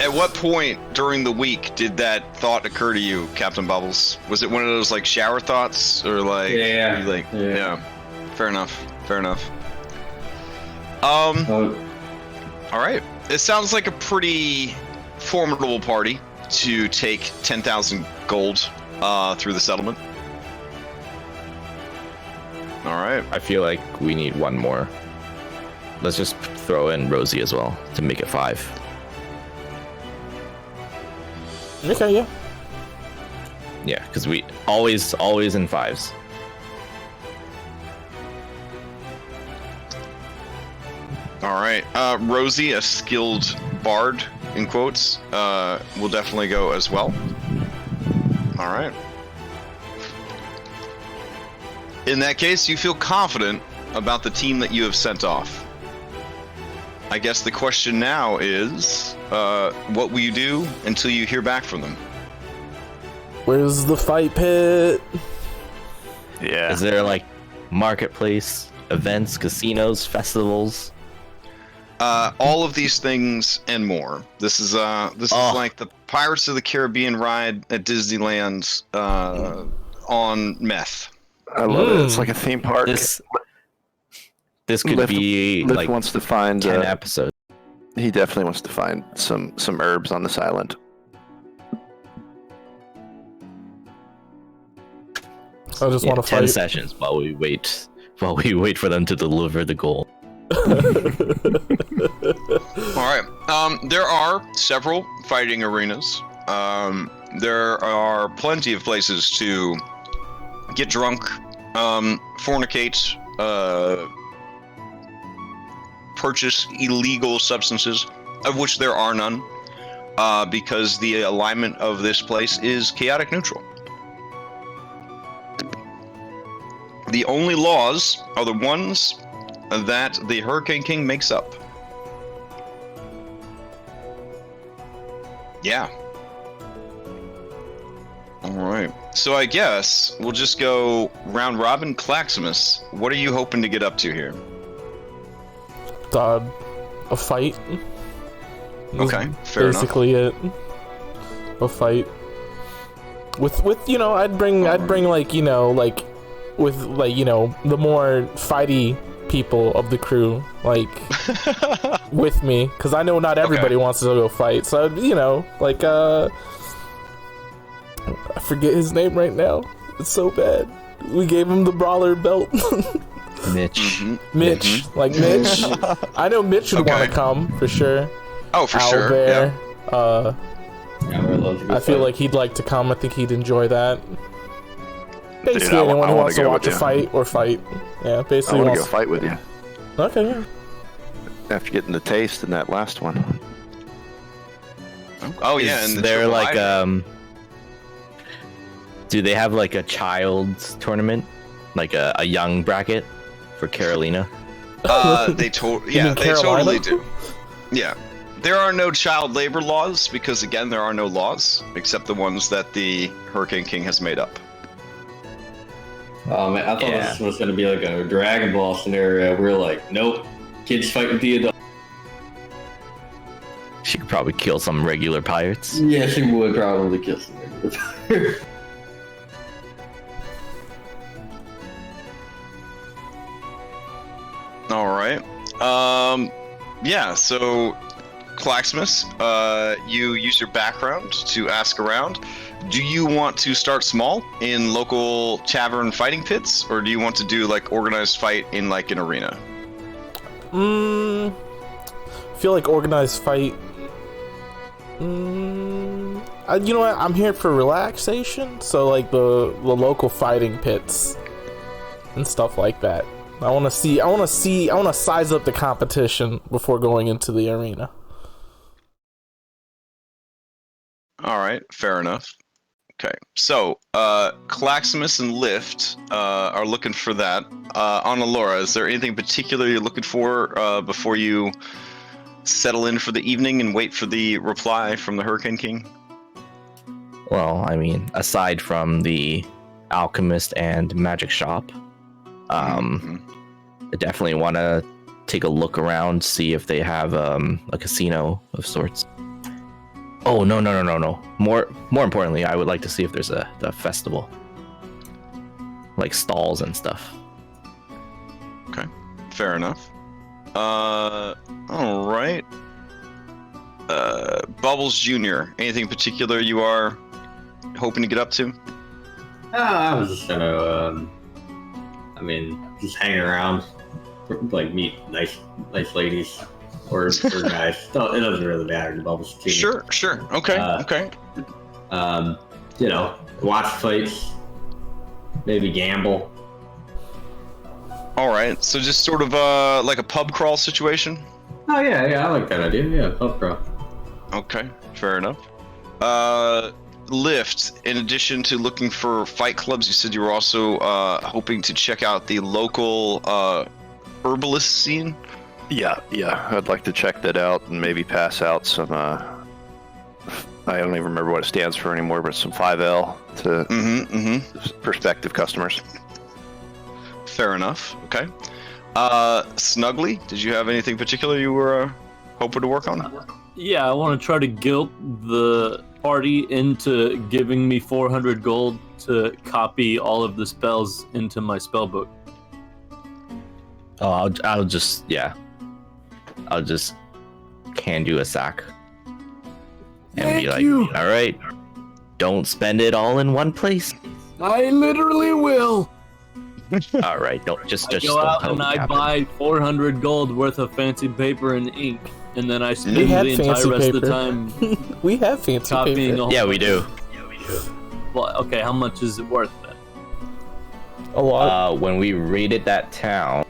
At what point during the week did that thought occur to you, Captain Bubbles? Was it one of those like shower thoughts, or like Yeah. yeah. Fair enough. Oh, All right. It sounds like a pretty formidable party. to take 10,000 gold through the settlement. All right. I feel like we need one more. Let's just throw in Rosie as well to make it 5. Okay, yeah. Yeah, because we always in 5s. All right. Rosie, a skilled bard, in quotes, will definitely go as well. All right. In that case, you feel confident about the team that you have sent off. I guess the question now is, what will you do until you hear back from them? Where's the fight pit? Yeah. Is there like marketplace, events, casinos, festivals? All of these things and more. This is like the Pirates of the Caribbean ride at Disneyland on meth. I love it. It's like a theme park. This could Lift, be Lift like wants to find 10 episodes. He definitely wants to find some herbs on this island. I just want to 10 fight. sessions while we wait for them to deliver the goal. All right. There are several fighting arenas. There are plenty of places to get drunk, fornicate, purchase illegal substances, of which there are none, because the alignment of this place is chaotic neutral. The only laws are the ones that the Hurricane King makes up. Yeah. Alright. So I guess we'll just go round robin. Claximus, what are you hoping to get up to here? A fight. Okay, fair basically enough. A fight. With I'd bring like with the more fighty people of the crew with me, because I know not everybody wants to go fight. So I forget his name right now. It's so bad. We gave him the brawler belt. Mitch. Mitch. I know Mitch would want to come for sure. Oh, for sure. Yeah. I feel like he'd like to come. I think he'd enjoy that. Basically, Dude, anyone who wants to go watch a with fight or fight. Yeah, basically. I want to go fight with you. Okay, yeah. After getting the taste in that last one. Oh yeah, and and they're like do they have like a child's tournament, like a young bracket for Carolina? They totally do. Yeah. There are no child labor laws because, again, there are no laws except the ones that the Hurricane King has made up. Oh man, I thought this was gonna be like a Dragon Ball scenario. We're like, nope, kids fight with the adults. She could probably kill some regular pirates. Yeah, she would probably kill some regular pirates. All right. Yeah. So, Claxmus, you use your background to ask around. Do you want to start small in local tavern fighting pits, or do you want to do like organized fight in like an arena? I feel like organized fight. You know what? I'm here for relaxation, so like the local fighting pits and stuff like that. I want to size up the competition before going into the arena. All right, fair enough. Okay, so Claximus and Lift are looking for that. On Alora, is there anything particular you're looking for before you settle in for the evening and wait for the reply from the Hurricane King? Well, I mean, aside from the alchemist and magic shop, I definitely want to take a look around, see if they have a casino of sorts. Oh, no. More importantly, I would like to see if there's a festival. Like stalls and stuff. Okay, fair enough. All right. Bubble Bubbles Jr., anything in particular you are hoping to get up to? I was just gonna, just hang around, like meet nice ladies or guys. It doesn't really matter. The Bubbles Jr. Sure. Okay. Watch fights, maybe gamble. All right, so just sort of like a pub crawl situation? Oh, yeah, I like that idea. Yeah, pub crawl. Okay, fair enough. Lift, in addition to looking for fight clubs, you said you were also hoping to check out the local herbalist scene? Yeah, I'd like to check that out and maybe pass out some, I don't even remember what it stands for anymore, but some 5L to prospective customers. Fair enough. Okay. Snuggly, did you have anything particular you were hoping to work on? Yeah, I want to try to guilt the party into giving me 400 gold to copy all of the spells into my spellbook. Oh, I'll just hand you a sack and be like, all right, don't spend it all in one place. I literally will. All right, don't just go out and I buy 400 gold worth of fancy paper and ink, and then I spend the entire rest of the time. We have fancy copying paper. Yeah, we do. Well, okay, how much is it worth then? A lot. When we raided that town,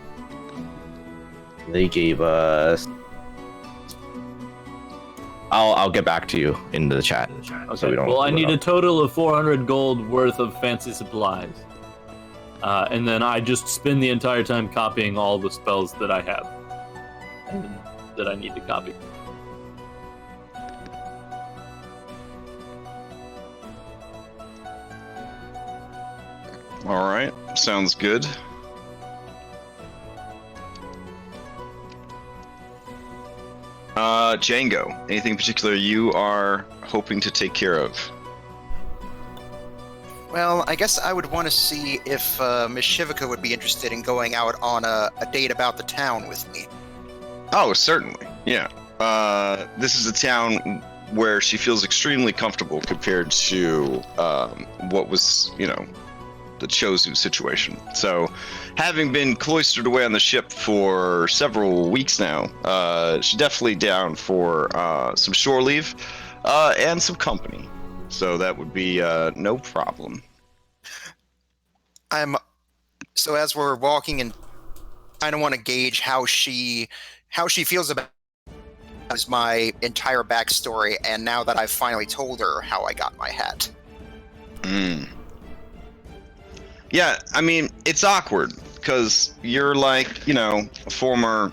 they gave us. I'll get back to you in the chat. Okay. So we don't I need a total of 400 gold worth of fancy supplies. And then I just spend the entire time copying all the spells that I have that I need to copy. All right, sounds good. Django, anything in particular you are hoping to take care of? Well, I guess I would want to see if Miss Shivika would be interested in going out on a date about the town with me. Oh, certainly. Yeah. This is a town where she feels extremely comfortable compared to what was, the Chozu situation. So, having been cloistered away on the ship for several weeks now, she's definitely down for some shore leave and some company. So that would be no problem. So as we're walking, and I don't want to gauge how she feels about my entire backstory, and now that I've finally told her how I got my hat. Yeah, I mean, it's awkward because you're like, a former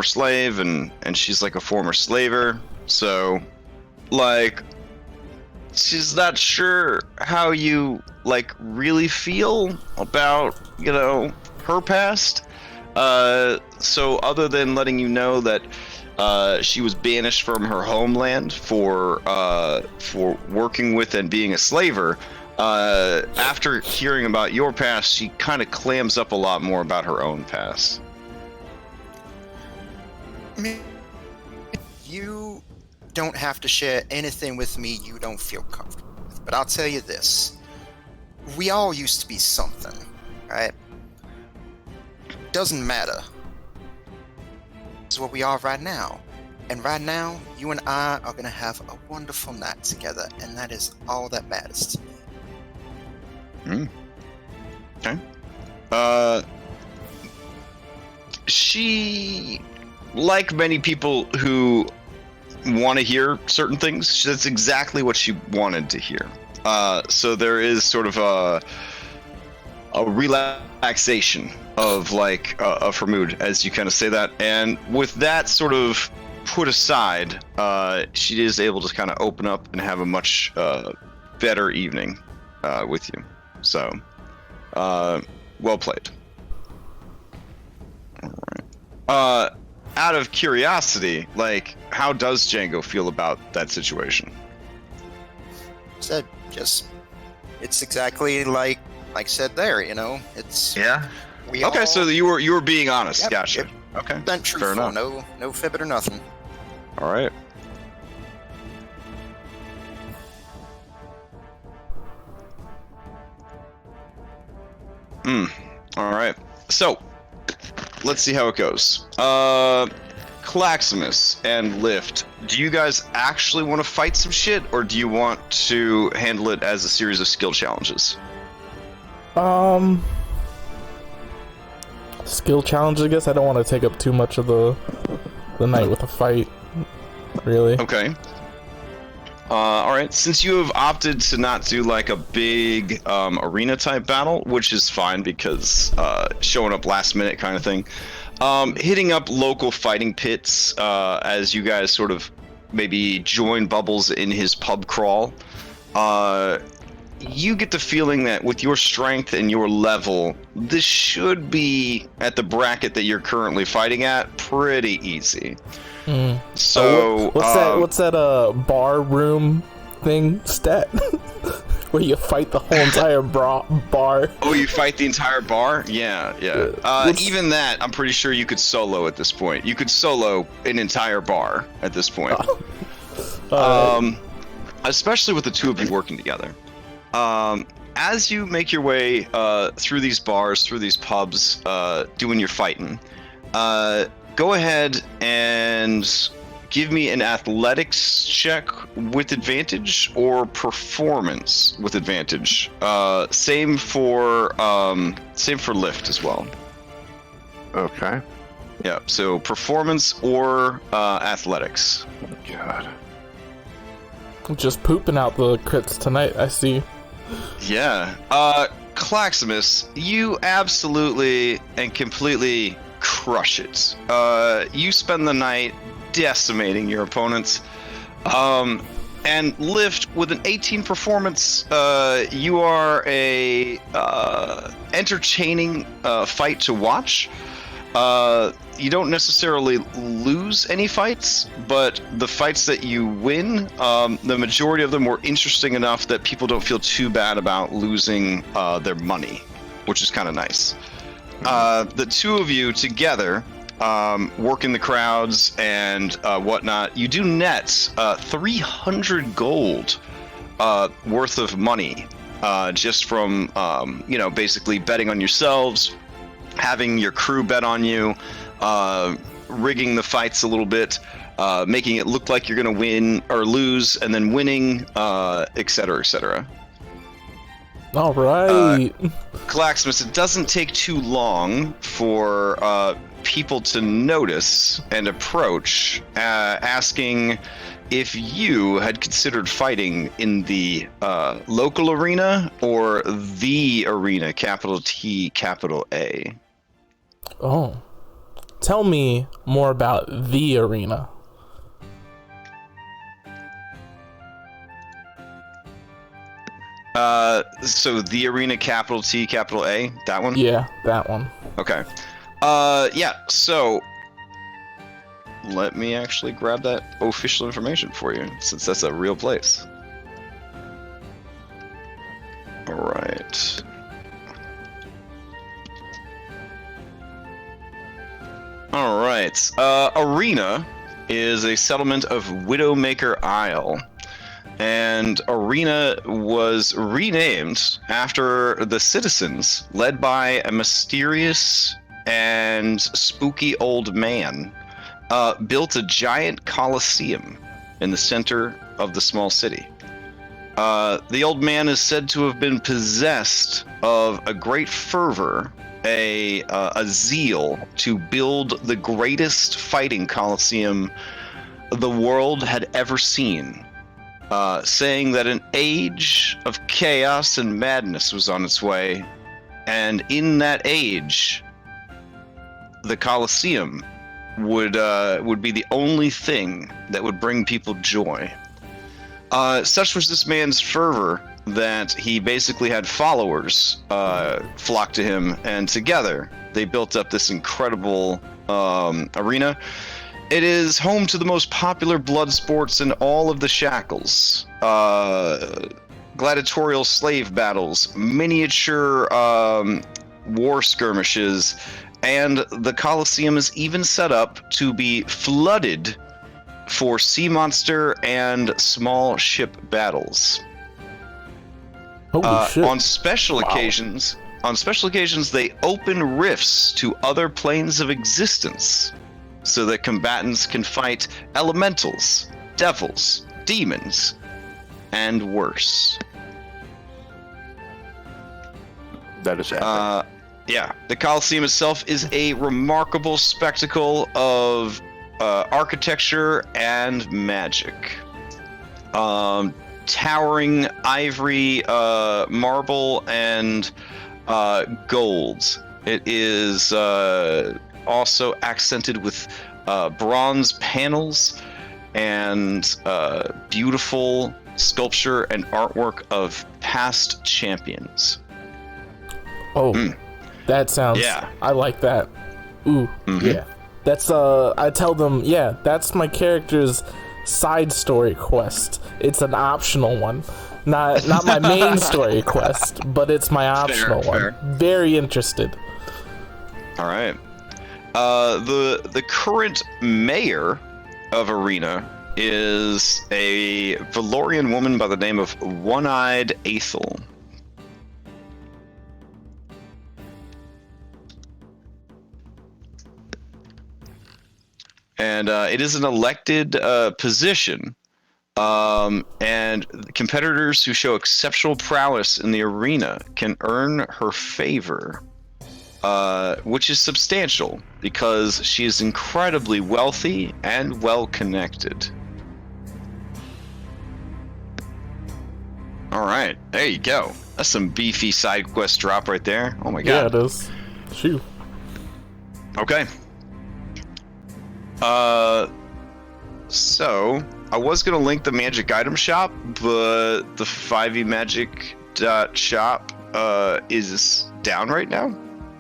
slave, and she's like a former slaver. So, like, she's not sure how you really feel about her past. So other than letting you know that she was banished from her homeland for working with and being a slaver, after hearing about your past, she kind of clams up a lot more about her own past. You don't have to share anything with me you don't feel comfortable with, but I'll tell you this. We all used to be something, right? Doesn't matter. It's what we are right now. And right now, you and I are going to have a wonderful night together, and that is all that matters to me. Okay. She, like many people who want to hear certain things, that's exactly what she wanted to hear. So there is sort of a relaxation of of her mood as you kind of say that, and with that sort of put aside, she is able to kind of open up and have a much better evening with you. So, well played. All right. Out of curiosity, how does Django feel about that situation? Said it's exactly like said there, it's Okay, so you were being honest. Yep, Gotcha. Yep. Okay, Been truthful, fair enough. no fibbing or nothing. All right. All right. So, let's see how it goes. Claximus and Lift, do you guys actually want to fight some shit, or do you want to handle it as a series of skill challenges? Skill challenge, I guess. I don't want to take up too much of the night with a fight, really. Okay. All right. Since you have opted to not do like a big arena type battle, which is fine because showing up last minute kind of thing, hitting up local fighting pits as you guys sort of maybe join Bubbles in his pub crawl. You get the feeling that with your strength and your level, this should be at the bracket that you're currently fighting at pretty easy. So what's that bar room thing stat where you fight the whole entire bar? Oh, you fight the entire bar? Yeah. Even that, I'm pretty sure you could solo at this point. You could solo an entire bar at this point. Especially with the two of you working together. As you make your way through these bars, through these pubs, doing your fighting, go ahead and give me an athletics check with advantage or performance with advantage. Same for Lift as well. Okay. Yeah. So performance or athletics. God. Just pooping out the crits tonight, I see. Yeah. Claximus, you absolutely and completely crush it. You spend the night decimating your opponents. And Lift, with an 18 performance, you are a entertaining fight to watch. You don't necessarily lose any fights, but the fights that you win, the majority of them were interesting enough that people don't feel too bad about losing their money, which is kind of nice. The two of you together, work in the crowds and whatnot, you do net 300 gold worth of money just from, basically betting on yourselves, having your crew bet on you, rigging the fights a little bit, making it look like you're going to win or lose, and then winning, etc., etc. All right. Claximus, it doesn't take too long for people to notice and approach, asking if you had considered fighting in the local arena or the arena, capital T, capital A. Oh. Tell me more about the arena. So the arena, capital T, capital A, that one? Yeah, that one. Okay. Yeah, so let me actually grab that official information for you, since that's a real place. All right. All right. Arena is a settlement of Widowmaker Isle. And Arena was renamed after the citizens, led by a mysterious and spooky old man, built a giant coliseum in the center of the small city. The old man is said to have been possessed of a great fervor, a zeal to build the greatest fighting coliseum the world had ever seen. Saying that an age of chaos and madness was on its way, and in that age, the Colosseum would be the only thing that would bring people joy. Such was this man's fervor that he basically had followers flock to him, and together they built up this incredible arena. It is home to the most popular blood sports in all of the Shackles. Gladiatorial slave battles, miniature war skirmishes, and the Colosseum is even set up to be flooded for sea monster and small ship battles. Holy shit. On special occasions, on special occasions, they open rifts to other planes of existence so that combatants can fight elementals, devils, demons, and worse. That is epic. Yeah, the Colosseum itself is a remarkable spectacle of architecture and magic. Towering ivory, marble, and gold. It is also accented with bronze panels and beautiful sculpture and artwork of past champions. Oh, that sounds. Yeah. I like that. Ooh, yeah. That's I tell them, yeah, that's my character's side story quest. It's an optional one, not my main story quest, but it's my optional one. Very interested. All right. The current mayor of Arena is a Valorian woman by the name of One-Eyed Aethel. And it is an elected position, and competitors who show exceptional prowess in the arena can earn her favor, which is substantial because she is incredibly wealthy and well-connected. All right, there you go. That's some beefy side quest drop right there. Oh my god. Yeah, it is. Shoo. Okay. So I was gonna link the magic item shop, but the 5e-magic.shop is down right now,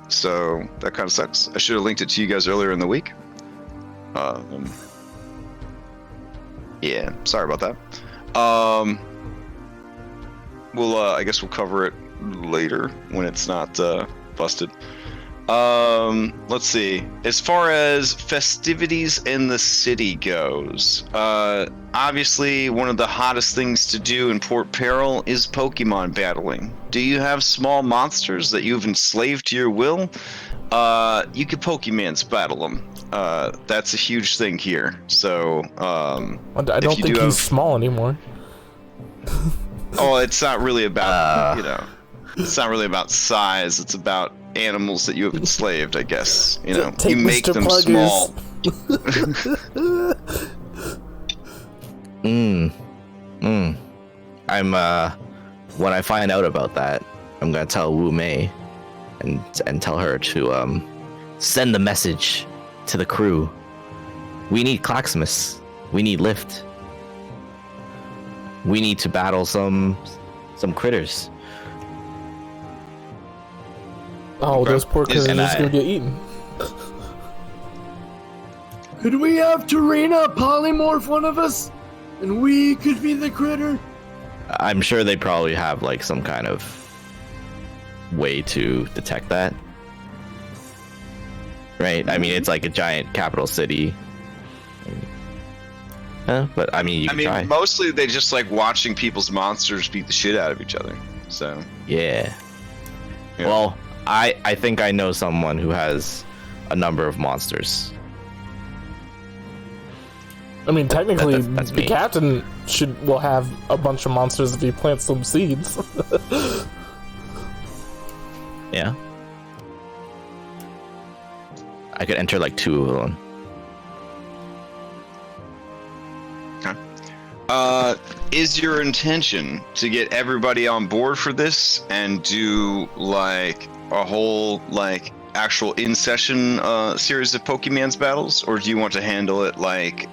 so that kind of sucks. I should have linked it to you guys earlier in the week. Yeah, sorry about that. I guess we'll cover it later when it's not busted. Let's see. As far as festivities in the city goes, obviously one of the hottest things to do in Port Peril is Pokemon battling. Do you have small monsters that you've enslaved to your will? You could Pokemans battle them. That's a huge thing here. So, I don't think he's small anymore. Oh, it's not really about, it's not really about size. It's about animals that you have enslaved, I guess. You know, you make Mr. them Pluggers. small. I'm when I find out about that, I'm gonna tell Wu Mei and tell her to send the message to the crew. We need Claxmus. We need lift. We need to battle some critters. Oh, those poor critters are just gonna get eaten. Could we have Tarina polymorph one of us? And we could be the critter? I'm sure they probably have like some kind of way to detect that. Right? I mean, it's like a giant capital city. But I mean, you can try. Mostly they just like watching people's monsters beat the shit out of each other. So yeah. Well, I think I know someone who has a number of monsters. I mean, technically, that's the me. captain will have a bunch of monsters if he plants some seeds. Yeah. I could enter like 2 of them. Is your intention to get everybody on board for this and do like a whole like actual in-session series of Pokemans battles, or do you want to handle it like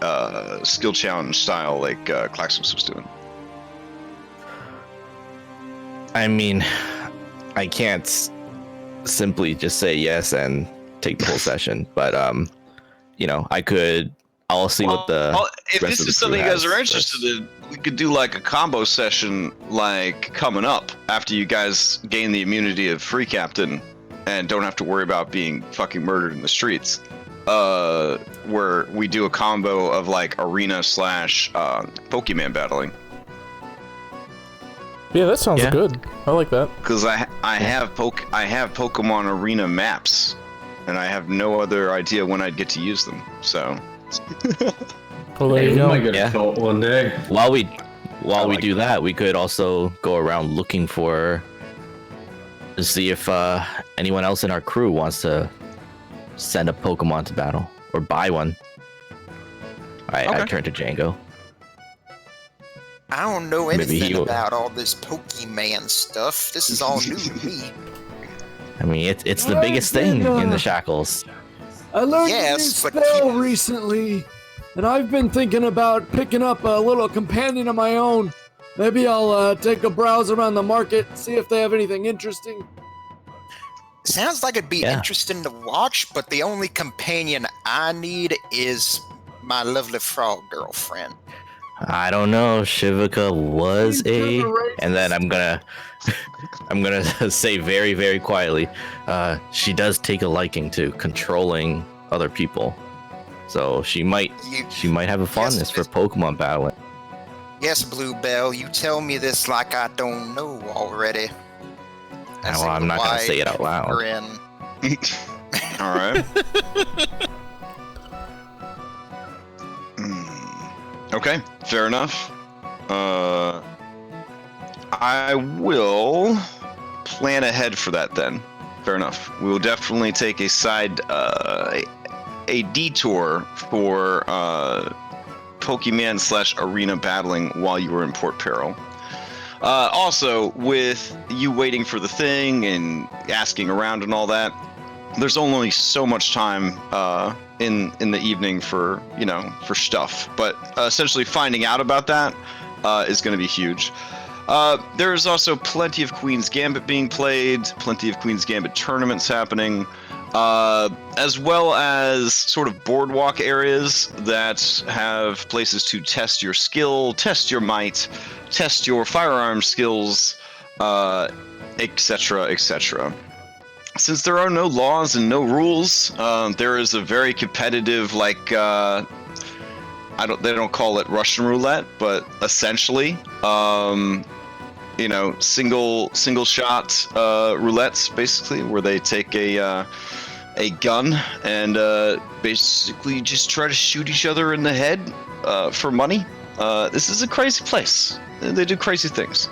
skill challenge style like Claxmus was doing? I mean, I can't simply just say yes and take the whole session, but I'll see what the if rest this of the is something you crew guys has are interested in, we could do like a combo session like coming up after you guys gain the immunity of Free Captain and don't have to worry about being fucking murdered in the streets, where we do a combo of like arena / Pokemon battling. Yeah, that sounds good. I like that. Because I have Pokemon Arena maps, and I have no other idea when I'd get to use them. So. Well, there you We go. might get a cult one day. While we do that, we could also go around looking to see if anyone else in our crew wants to send a Pokemon to battle or buy one. I turn to Django. I don't know Maybe anything about all this Pokemon stuff. This is all new to me. I mean, it's the biggest thing in the Shackles. I learned Yes, a new but spell recently, and I've been thinking about picking up a little companion of my own. Maybe I'll take a browse around the market, see if they have anything interesting. Sounds like it'd be interesting to watch, but the only companion I need is my lovely frog girlfriend. I don't know. Shivaka was and then I'm gonna say very, very quietly, she does take a liking to controlling other people, so she might have a fondness for Pokemon battling. Yes, Bluebell, you tell me this like I don't know already. Well, I'm not gonna say it out loud. All right. Okay, fair enough. I will plan ahead for that then. Fair enough. We will definitely take a detour for Pokemon/arena battling while you were in Port Peril. Also, with you waiting for the thing and asking around and all that, there's only so much time in the evening for stuff. But essentially, finding out about that is going to be huge. There is also plenty of Queen's Gambit being played, plenty of Queen's Gambit tournaments happening, as well as sort of boardwalk areas that have places to test your skill, test your might, test your firearms skills, etc., etc. Since there are no laws and no rules, there is a very competitive, they don't call it Russian roulette, but essentially, single shot roulettes, basically, where they take a gun and basically just try to shoot each other in the head for money. This is a crazy place. They do crazy things.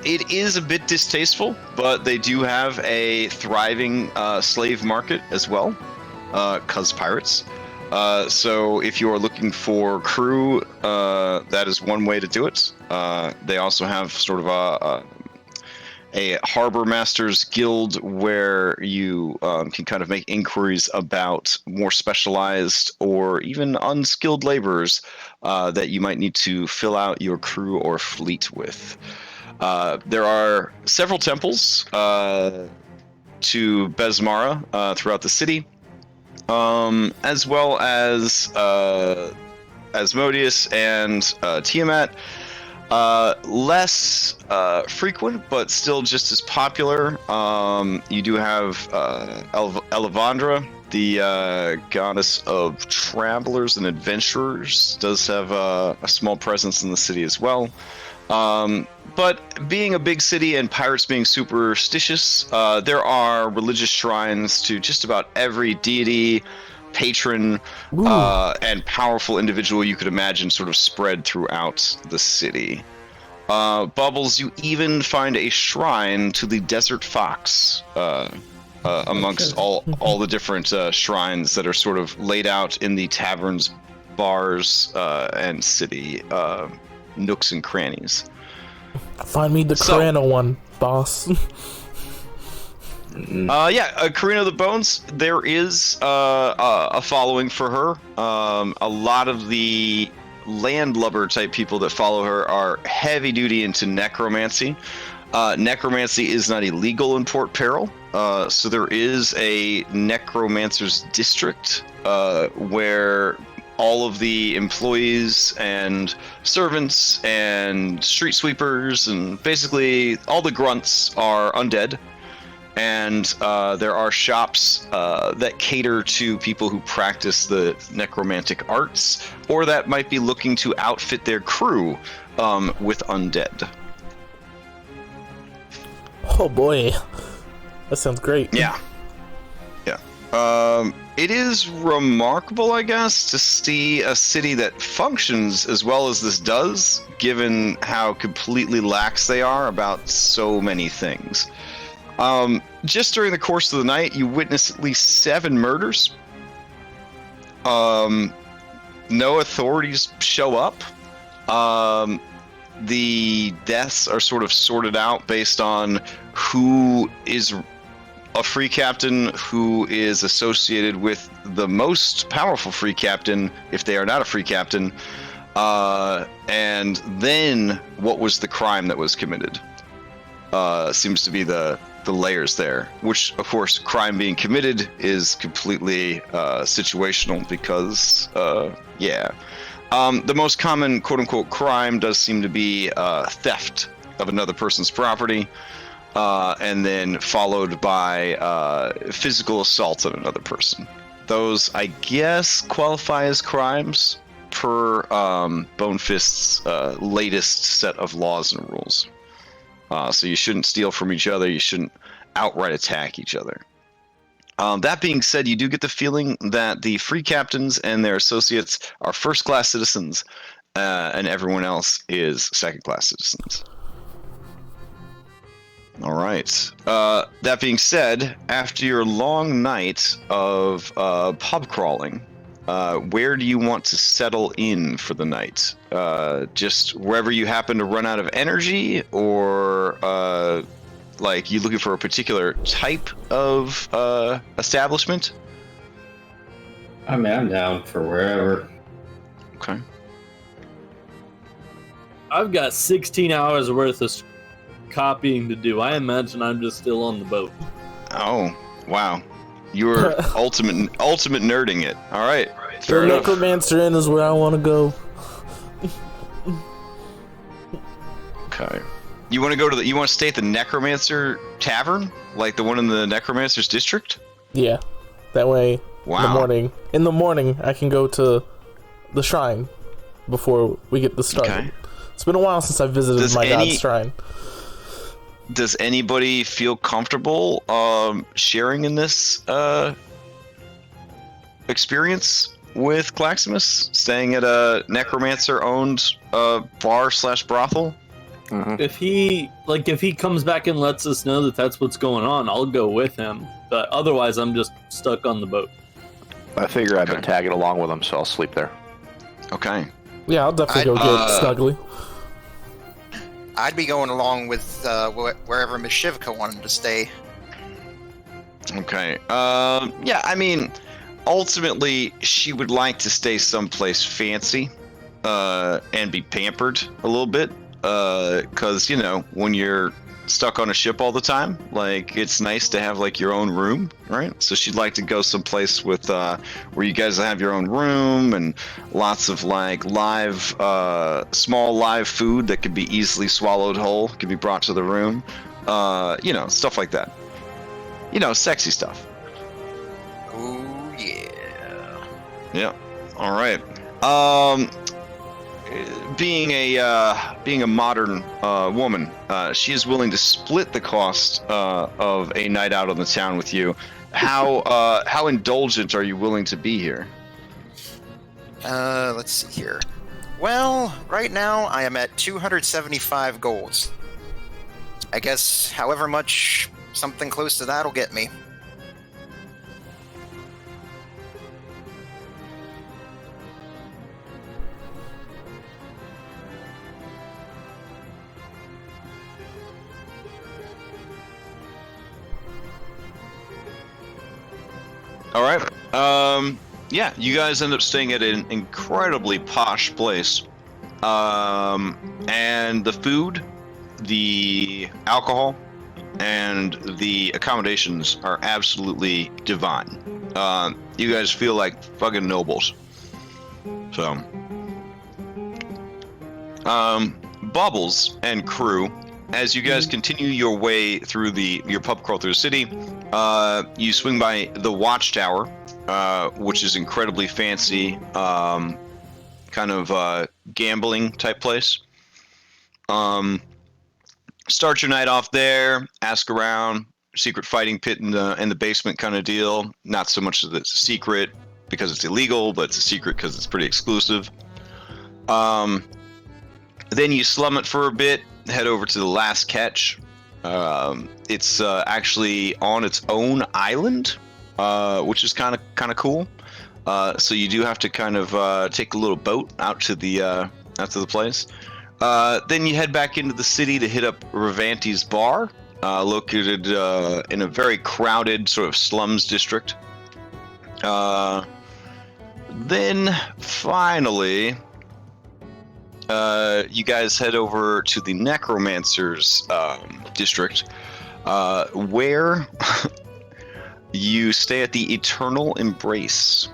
It is a bit distasteful, but they do have a thriving slave market as well, 'cause pirates. So if you are looking for crew, that is one way to do it. They also have sort of a harbor masters guild where you can kind of make inquiries about more specialized or even unskilled laborers that you might need to fill out your crew or fleet with. There are several temples to Besmara throughout the city, as well as Asmodeus and Tiamat. Less frequent, but still just as popular. You do have Elevandra, the goddess of travelers and adventurers, does have a small presence in the city as well. But being a big city and pirates being superstitious, there are religious shrines to just about every deity, patron, and powerful individual you could imagine, sort of spread throughout the city. Bubbles, you even find a shrine to the Desert Fox amongst all the different shrines that are sort of laid out in the taverns, bars, and city nooks and crannies. Find me the Karana one, boss. Karina of the Bones, there is a following for her. A lot of the landlubber type people that follow her are heavy duty into necromancy. Necromancy is not illegal in Port Peril, so there is a necromancer's district where all of the employees and servants and street sweepers and basically all the grunts are undead. And there are shops that cater to people who practice the necromantic arts, or that might be looking to outfit their crew with undead. Oh boy, that sounds great. Yeah. It is remarkable, I guess, to see a city that functions as well as this does, given how completely lax they are about so many things. Just during the course of the night, you witness at least 7 murders. No authorities show up. The deaths are sort of sorted out based on who is a free captain, who is associated with the most powerful free captain, if they are not a free captain, and then what was the crime that was committed. Seems to be the layers there, which, of course, crime being committed is completely situational because, the most common quote-unquote crime does seem to be theft of another person's property, and then followed by physical assault on another person. Those, I guess, qualify as crimes per Bonefist's latest set of laws and rules. So you shouldn't steal from each other. You shouldn't outright attack each other. That being said, you do get the feeling that the free captains and their associates are first-class citizens, and everyone else is second-class citizens. All right. That being said, after your long night of pub crawling, where do you want to settle in for the night? Just wherever you happen to run out of energy, or like you looking for a particular type of establishment? I mean, I'm down for wherever. Okay. I've got 16 hours worth of copying to do. I imagine I'm just still on the boat. Oh, wow. You're ultimate nerding it. All right. The Necromancer Inn is where I want to go. Okay. You want to go to you want to stay at the Necromancer Tavern, like the one in the Necromancer's District? Yeah. That way, wow. in the morning, I can go to the shrine before we get started. Okay. It's been a while since I visited god's shrine. Does anybody feel comfortable sharing in this experience with Claximus, staying at a necromancer-owned bar/brothel? Mm-hmm. If he comes back and lets us know that that's what's going on, I'll go with him. But otherwise, I'm just stuck on the boat. I figure I've been tagging along with him, so I'll sleep there. Okay. Yeah, I'll definitely go get Snuggly. I'd be going along with wherever Miss Shivka wanted to stay. Okay. Yeah, I mean, ultimately, she would like to stay someplace fancy and be pampered a little bit. Because, when you're stuck on a ship all the time, like, it's nice to have, like, your own room, right? So she'd like to go someplace with where you guys have your own room and lots of, like, small live food that could be easily swallowed whole, could be brought to the room. Stuff like that. Sexy stuff. Ooh, yeah. Yeah. All right. Being a modern woman, she is willing to split the cost of a night out on the town with you. How indulgent are you willing to be here? Let's see here. Well, right now I am at 275 golds. I guess however much something close to that'll get me. All right. Yeah, you guys end up staying at an incredibly posh place. And the food, the alcohol, and the accommodations are absolutely divine. You guys feel like fucking nobles. So, Bubbles and crew, as you guys continue your way through your pub crawl through the city, you swing by the Watchtower, which is incredibly fancy, kind of gambling type place. Start your night off there, ask around, secret fighting pit in the basement kind of deal. Not so much that it's a secret because it's illegal, but it's a secret because it's pretty exclusive. Then you slum it for a bit, head over to the Last Catch. It's actually on its own island, which is kind of cool. So you do have to kind of take a little boat out to the place. Then you head back into the city to hit up Ravanti's bar, located in a very crowded sort of slums district. Then finally, you guys head over to the Necromancer's district, where you stay at the Eternal Embrace.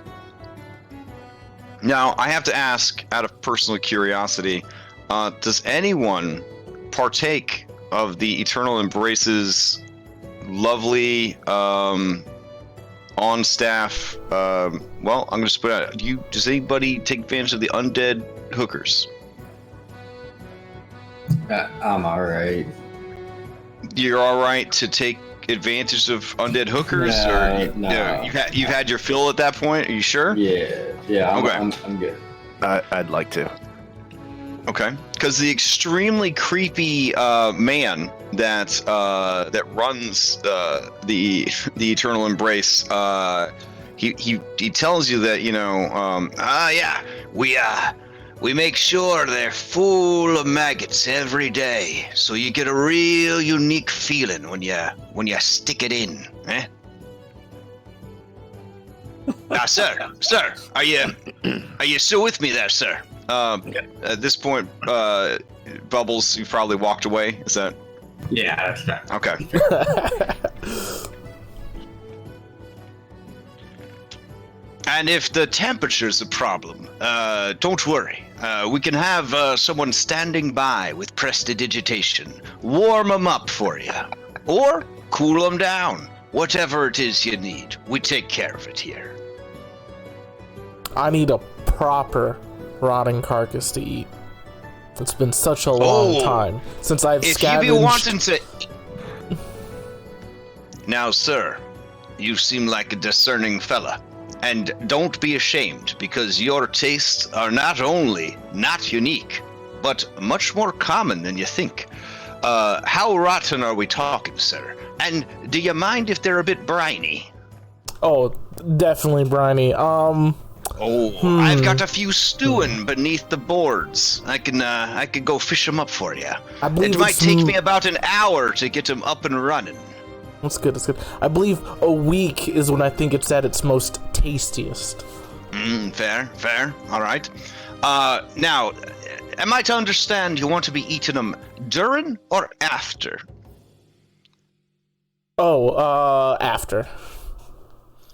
Now, I have to ask, out of personal curiosity, does anyone partake of the Eternal Embrace's lovely on-staff? Well, I'm going to put out. Does anybody take advantage of the undead hookers? I'm all right. You're all right to take advantage of undead hookers, No. You've had your fill at that point. Are you sure? Yeah. I'm good. I'd like to. Okay, because the extremely creepy man that runs the Eternal Embrace, he tells you that we make sure they're full of maggots every day, so you get a real unique feeling when you stick it in, eh? Sir, are you still with me there, sir? At this point, Bubbles, you probably walked away. Is that? Yeah, that's right. Okay. And if the temperature's a problem, don't worry. We can have someone standing by with prestidigitation, warm them up for you, or cool them down. Whatever it is you need, we take care of it here. I need a proper rotting carcass to eat. It's been such a long time since I've scavenged. If you be wanting to... Now, sir, you seem like a discerning fella. And don't be ashamed, because your tastes are not only not unique, but much more common than you think. How rotten are we talking, sir? And do you mind if they're a bit briny? Oh, definitely briny. I've got a few stewing beneath the boards. I could go fish them up for you. It might take me about an hour to get them up and running. That's good, that's good. I believe a week is when I think it's at its most tastiest. Fair. All right. Now, am I to understand you want to be eating them during or after? After.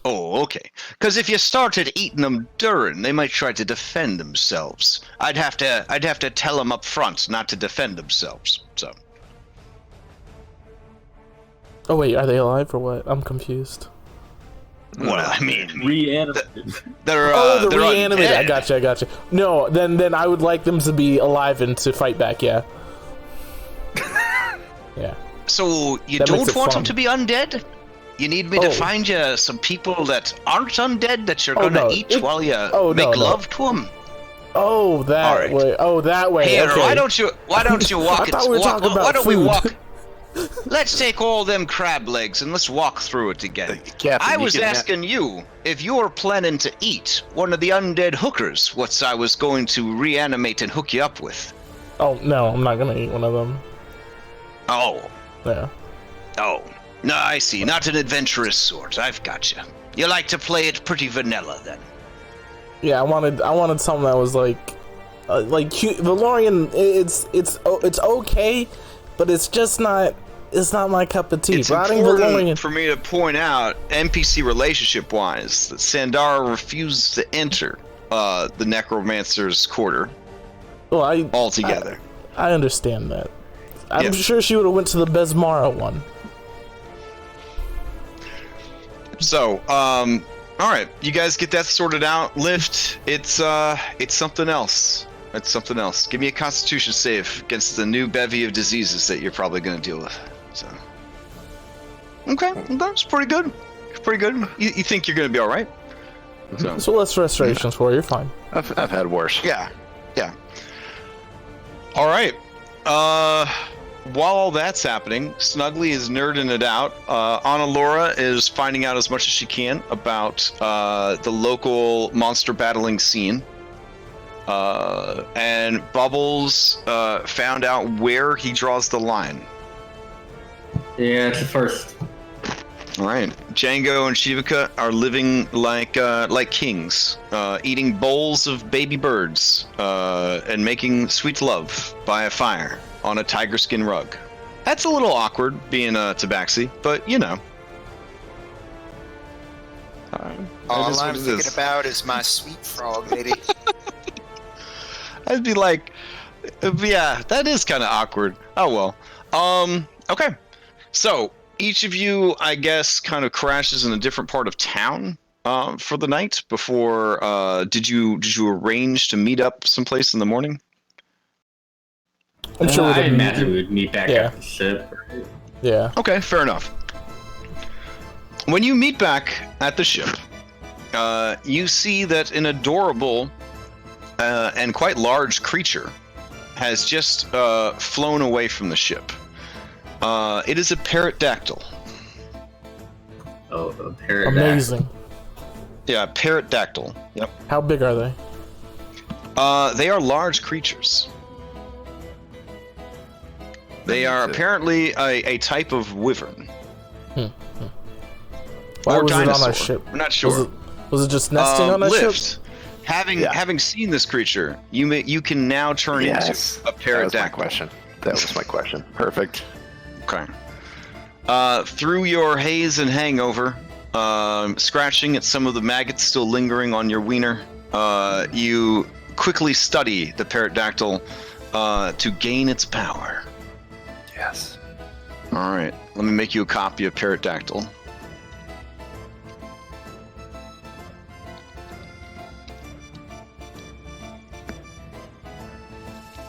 Oh, okay. Because if you started eating them during, they might try to defend themselves. I'd have to tell them up front not to defend themselves. So. Oh wait, are they alive or what? I'm confused. Well, I mean, reanimated. They're reanimated. undead. I gotcha. No, then I would like them to be alive and to fight back. Yeah. Yeah. So you That makes don't it want fun. them to be undead? You need me to find you some people that aren't undead that you're gonna eat while you make love to them? Oh, that way. Oh, that way. Here, okay. why don't you walk? I thought we were talking about why don't we food. walk? Let's take all them crab legs and let's walk through it again. Captain, I was asking you if you were planning to eat one of the undead hookers, what I was going to reanimate and hook you up with. Oh, no, I'm not gonna eat one of them. Oh. Yeah. Oh. No, I see. Not an adventurous sort. I've got you. You like to play it pretty vanilla, then. Yeah, I wanted something that was like Valorian. It's okay, but it's just not. It's not my cup of tea. It's Rotting important Valorian. for me to point out, NPC relationship-wise, that Sandara refused to enter the Necromancer's quarter Well, altogether. I understand that. I'm sure she would have went to the Besmara one. So, all right, you guys get that sorted out. Lift, it's something else. It's something else. Give me a Constitution save against the new bevy of diseases that you're probably going to deal with. So, okay, that's pretty good. Pretty good. You think you're going to be all right? So less restorations for you. You're fine. I've had worse. Yeah. All right. While all that's happening, Snuggly is nerding it out. Anna Laura is finding out as much as she can about the local monster battling scene. And Bubbles found out where he draws the line. Yeah, it's the first. All right. Django and Shivaka are living like kings, eating bowls of baby birds and making sweet love by a fire on a tiger skin rug. That's a little awkward being a tabaxi, but you know. All I'm thinking about is my sweet frog lady. I'd be like, yeah, that is kind of awkward. Oh well. Okay. So each of you, I guess, kind of crashes in a different part of town for the night. Before, did you arrange to meet up someplace in the morning? I'm sure I imagine we would meet back at the ship. Right? Yeah. Okay, fair enough. When you meet back at the ship, you see that an adorable and quite large creature has just flown away from the ship. It is a parrotdactyl. Oh, a parrotdactyl. Amazing. Yeah, parrotdactyl. Yep. How big are they? They are large creatures. They are apparently a type of wyvern. Why or was dinosaur. it on our ship? We're not sure. Was it just nesting on our ship? Having seen this creature, you can now turn into a parrotdactyl. That was my question. Perfect. Okay. Through your haze and hangover, scratching at some of the maggots still lingering on your wiener, you quickly study the parrotdactyl to gain its power. Yes. All right. Let me make you a copy of parrotdactyl.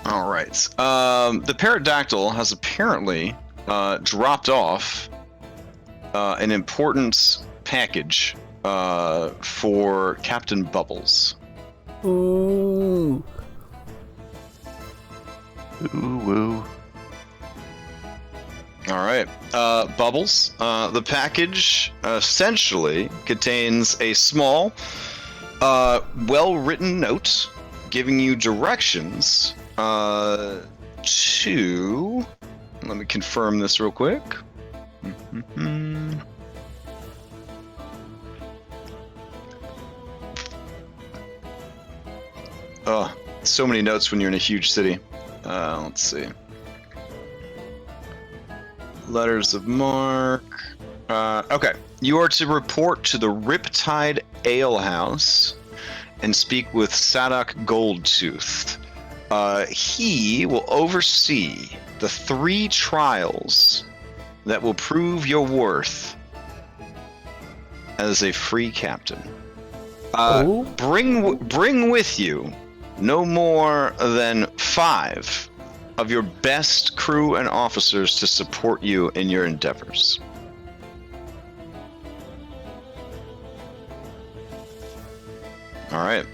All right. The parrotdactyl has apparently dropped off an important package for Captain Bubbles. Ooh. Ooh, woo. All right. Bubbles. The package essentially contains a small, well-written note giving you directions to... Let me confirm this real quick. Oh, so many notes when you're in a huge city. Let's see. Letters of mark. Okay. You are to report to the Riptide Ale House and speak with Sadak Goldtooth. He will oversee the 3 trials that will prove your worth as a free captain. Bring with you no more than 5 of your best crew and officers to support you in your endeavors. All right.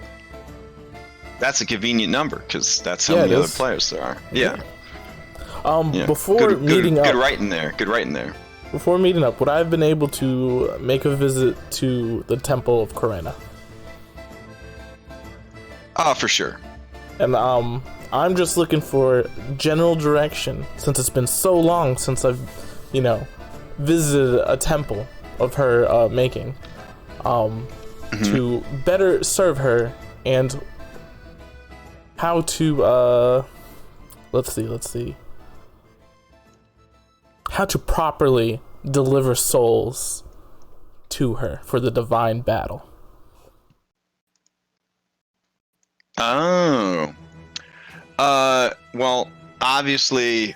That's a convenient number because that's how many other players there are. Yeah. Before meeting up. Good writing there. Before meeting up, would I have been able to make a visit to the Temple of Corena? For sure. And I'm just looking for general direction since it's been so long since I've, visited a temple of her making, to better serve her and how to let's see. How to properly deliver souls to her for the divine battle. Oh. Well, obviously,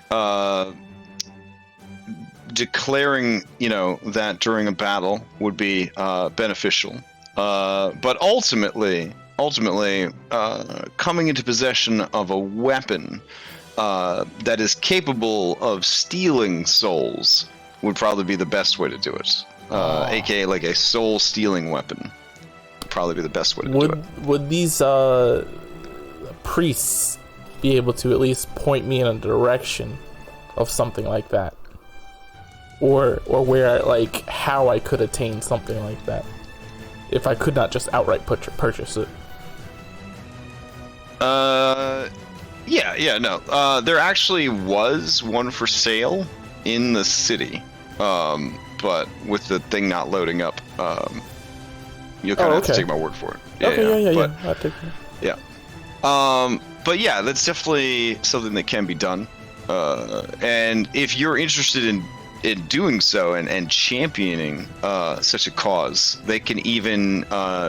declaring, that during a battle would be beneficial. But ultimately, coming into possession of a weapon that is capable of stealing souls would probably be the best way to do it. AKA like a soul-stealing weapon would probably be the best way to do it. Would these priests be able to at least point me in a direction of something like that? Or where, like, how I could attain something like that, if I could not just outright purchase it. There actually was one for sale in the city, but with the thing not loading up, you'll kind of have to take my word for it. Yeah. I'll take it. Yeah. But yeah, that's definitely something that can be done. And if you're interested in doing so and championing such a cause, they can even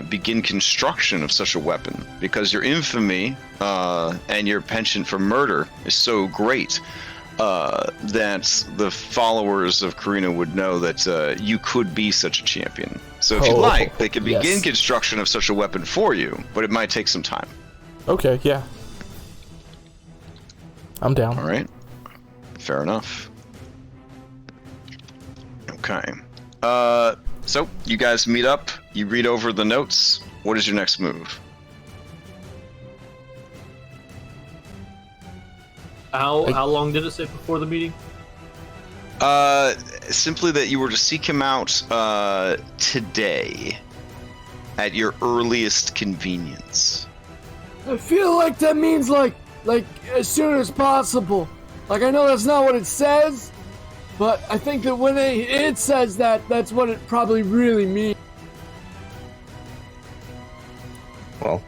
begin construction of such a weapon, because your infamy and your penchant for murder is so great that the followers of Karina would know that you could be such a champion. So if you'd like, they could begin construction of such a weapon for you, but it might take some time. Okay, yeah. I'm down. All right. Fair enough. Okay. So you guys meet up, you read over the notes. What is your next move? How long did it say before the meeting? Simply that you were to seek him out today at your earliest convenience. I feel like that means like as soon as possible. Like, I know that's not what it says, but I think that when it says that, that's what it probably really means. Well,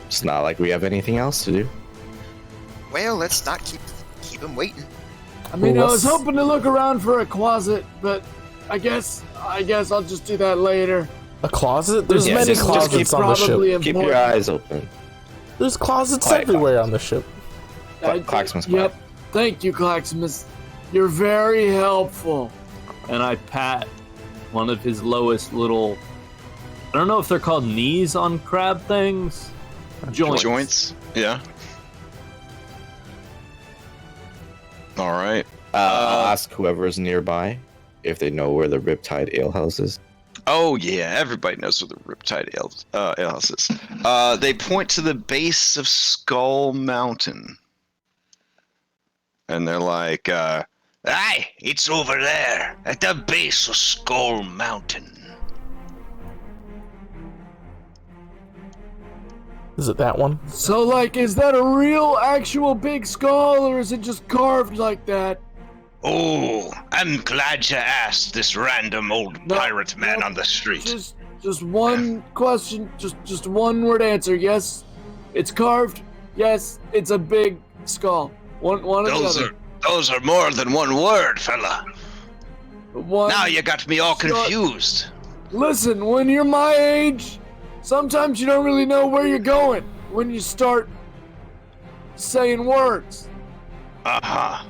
it's not like we have anything else to do. Well, let's not keep him waiting. I mean, I was hoping to look around for a closet, but I guess I'll just do that later. A closet? There's many closets on the ship. Keep your eyes open. There's closets everywhere on the ship. Claxmas. Yep. Thank you, Claxmas. You're very helpful. And I pat one of his lowest little, I don't know if they're called knees on crab things. Joints? Yeah. All right. I'll ask whoever's nearby if they know where the Riptide Alehouse is. Oh yeah, everybody knows where the Riptide Alehouse is. They point to the base of Skull Mountain, and they're like, "Aye, it's over there at the base of Skull Mountain." Is it that one? So, like, is that a real, actual big skull, or is it just carved like that? Oh, I'm glad you asked, this random old pirate man on the street. Just one question, just one word answer. Yes, it's carved. Yes, it's a big skull. One or the other. Those are more than one word, fella. Now you got me all confused. Listen, when you're my age, sometimes you don't really know where you're going when you start saying words. Uh-huh.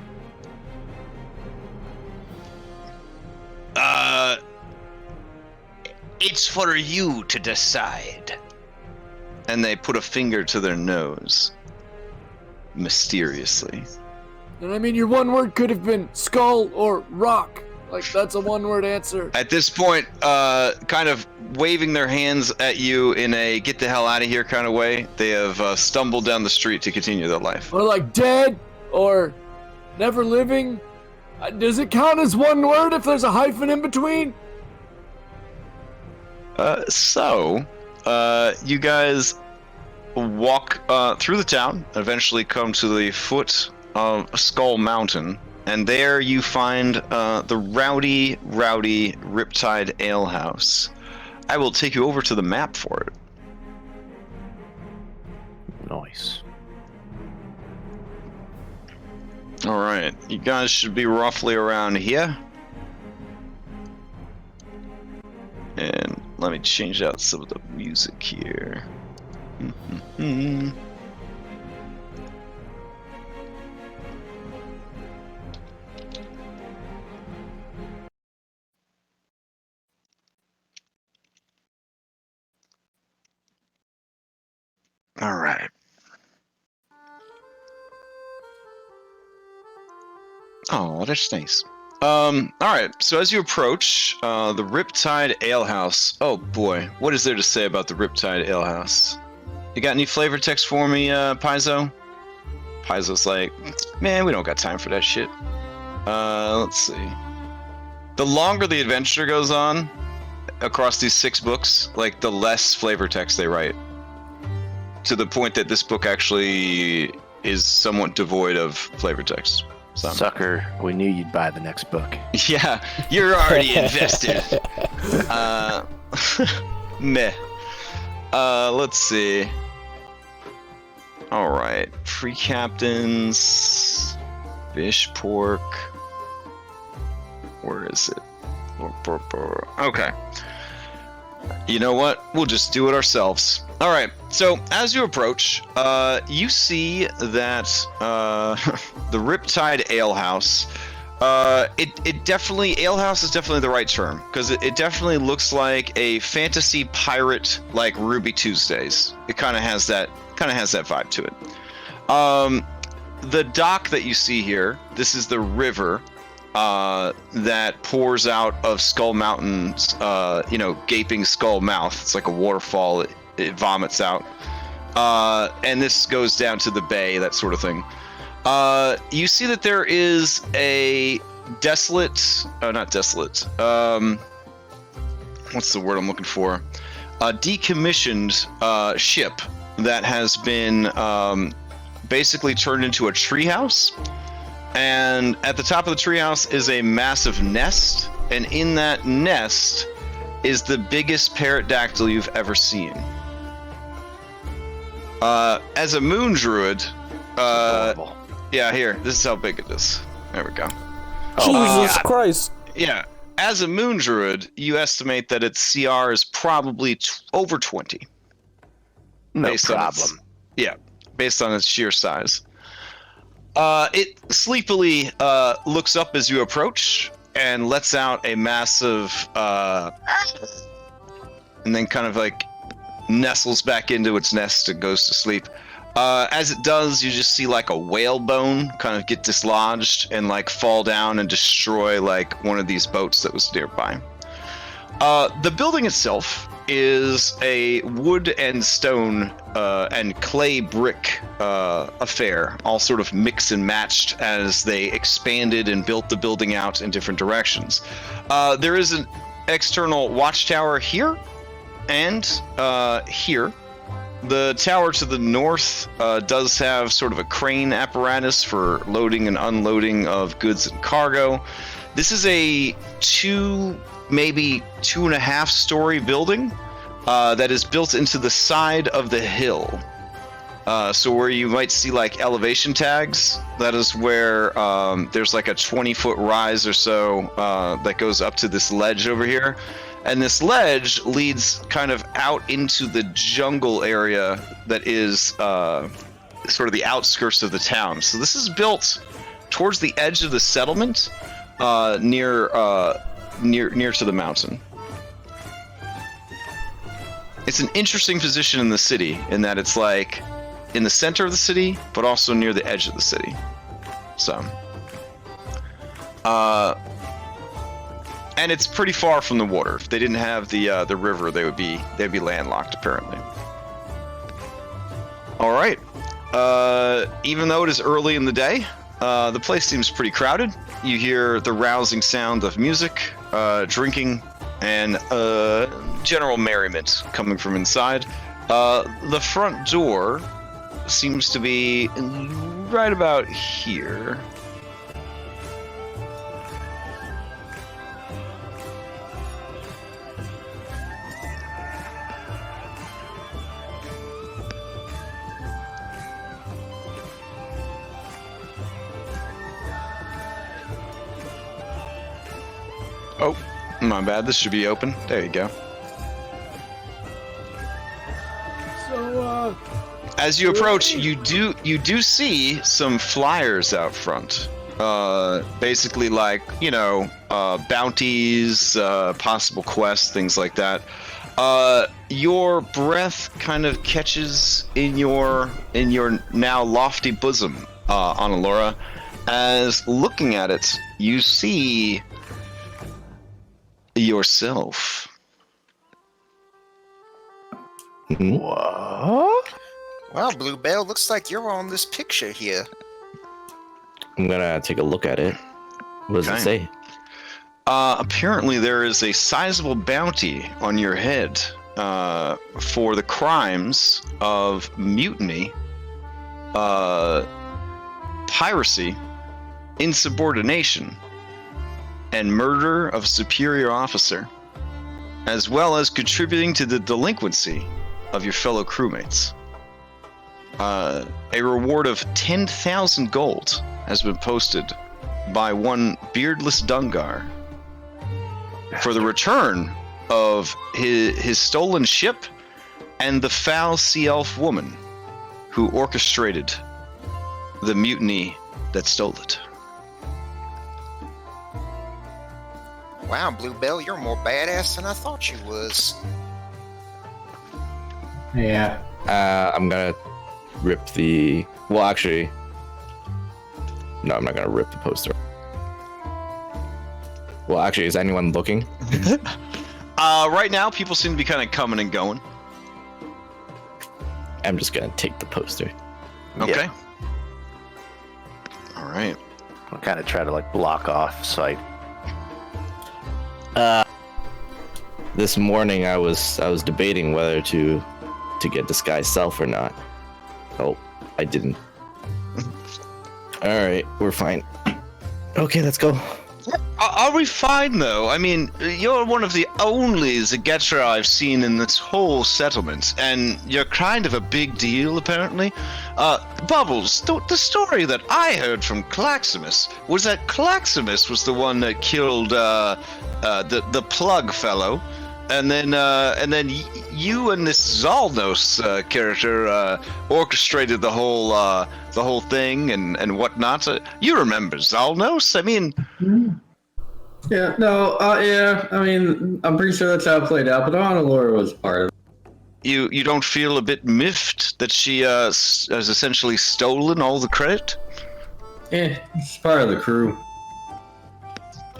It's for you to decide. And they put a finger to their nose. Mysteriously. And I mean, your one word could have been skull or rock. Like, that's a one-word answer. At this point, kind of waving their hands at you in a get the hell out of here kind of way, they have stumbled down the street to continue their life. Or like dead, or never living. Does it count as one word if there's a hyphen in between? You guys walk through the town, eventually come to the foot of Skull Mountain, and there you find the rowdy Riptide Alehouse. I will take you over to the map for it. Nice. All right, you guys should be roughly around here. And let me change out some of the music here. Oh, that's nice. All right. So as you approach the Riptide Alehouse, oh boy, what is there to say about the Riptide Alehouse? You got any flavor text for me, Paizo? Paizo's like, man, we don't got time for that shit. Let's see. The longer the adventure goes on across these 6 books, like the less flavor text they write. To the point that this book actually is somewhat devoid of flavor text. So. Sucker, we knew you'd buy the next book. Yeah, you're already invested. Meh. Let's see. All right, free captains, fish, pork. Where is it? Okay. You know what? We'll just do it ourselves. All right. So as you approach, you see that the Riptide Alehouse. It definitely Alehouse is definitely the right term because it definitely looks like a fantasy pirate like Ruby Tuesdays. It kind of has that vibe to it. The dock that you see here, this is the river that pours out of Skull Mountain's, gaping skull mouth. It's like a waterfall. It vomits out. And this goes down to the bay, that sort of thing. You see that there is a not desolate. What's the word I'm looking for? A decommissioned ship that has been basically turned into a treehouse. And at the top of the treehouse is a massive nest, and in that nest is the biggest pterodactyl you've ever seen. As a moon druid, yeah, here, this is how big it is. There we go. Jesus Christ. Yeah, as a moon druid, you estimate that its CR is probably over 20. No problem. Based on its sheer size. It sleepily looks up as you approach and lets out a massive, and then kind of like nestles back into its nest and goes to sleep. As it does, you just see like a whalebone kind of get dislodged and like fall down and destroy like one of these boats that was nearby. The building itself is a wood and stone and clay brick affair, all sort of mixed and matched as they expanded and built the building out in different directions. There is an external watchtower here and here. The tower to the north does have sort of a crane apparatus for loading and unloading of goods and cargo. This is a maybe 2.5 story building that is built into the side of the hill. So where you might see like elevation tags, that is where there's like a 20-foot rise or so that goes up to this ledge over here. And this ledge leads kind of out into the jungle area that is sort of the outskirts of the town. So this is built towards the edge of the settlement, near to the mountain. It's an interesting position in the city in that it's like in the center of the city, but also near the edge of the city. So, and it's pretty far from the water. If they didn't have the river, they'd be landlocked apparently. All right. Even though it is early in the day, the place seems pretty crowded. You hear the rousing sound of music, drinking, and general merriment coming from inside. The front door seems to be right about here. Oh, my bad. This should be open. There you go. So, as you approach, you do see some flyers out front. Basically, like bounties, possible quests, things like that. Your breath kind of catches in your now lofty bosom, Annalora, as looking at it, you see yourself. What? Well, Bluebell, looks like you're on this picture here. I'm gonna take a look at it. What does it say? Apparently there is a sizable bounty on your head for the crimes of mutiny, piracy, insubordination, and murder of a superior officer, as well as contributing to the delinquency of your fellow crewmates. A reward of 10,000 gold has been posted by one beardless Dungar for the return of his stolen ship and the foul sea elf woman who orchestrated the mutiny that stole it. Wow, Bluebell, you're more badass than I thought you was. Yeah. I'm gonna rip the. Well, actually, no, I'm not gonna rip the poster. Well, actually, is anyone looking? Right now, people seem to be kind of coming and going. I'm just gonna take the poster. Okay. Yeah. All right. I'll kind of try to like block off sight. This morning, I was debating whether to get disguised self or not. Oh, I didn't. All right, we're fine. Okay, let's go. Are we fine, though? I mean, you're one of the only Zagetra I've seen in this whole settlement, and you're kind of a big deal, apparently. Bubbles, the story that I heard from Claximus was that Claximus was the one that killed the plug fellow, and then you and this Zalnos character orchestrated the whole thing and whatnot. You remember Zalnos? I mean. Yeah, no, yeah, I mean, I'm pretty sure that's how it played out, but Laura was part of it. You don't feel a bit miffed that she has essentially stolen all the credit? Yeah, it's part of the crew.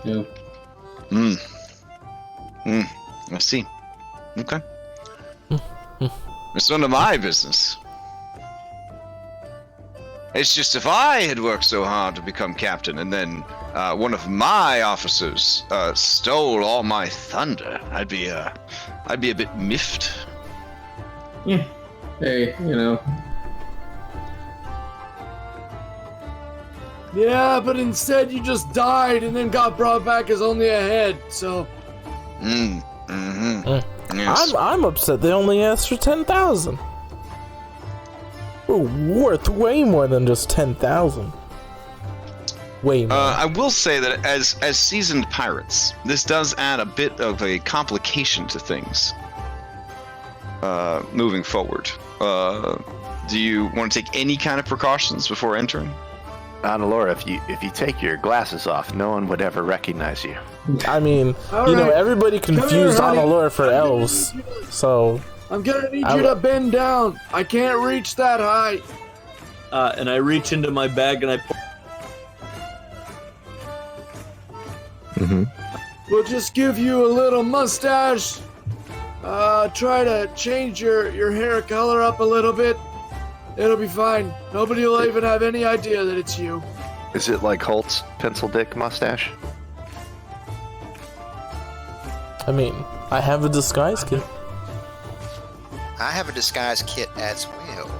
Yeah. I see. Okay. It's none of my business. It's just if I had worked so hard to become captain and then one of my officers stole all my thunder, I'd be a bit miffed. Yeah. Hey, you know. Yeah, but instead you just died and then got brought back as only a head, so... Yes. I'm upset they only asked for 10,000. We're worth way more than just 10,000. Way more. I will say that as seasoned pirates, this does add a bit of a complication to things. Moving forward. Do you want to take any kind of precautions before entering? Laura, if you take your glasses off, no one would ever recognize you. I mean, All you know, right. everybody confused Annalure for elves, so... I'm gonna need you to bend down. I can't reach that high. And I reach into my bag and I We'll just give you a little mustache. Try to change your hair color up a little bit. It'll be fine. Nobody will even have any idea that it's you. Is it like Holt's pencil dick mustache? I mean, I have a disguise kit. I have a disguise kit as well.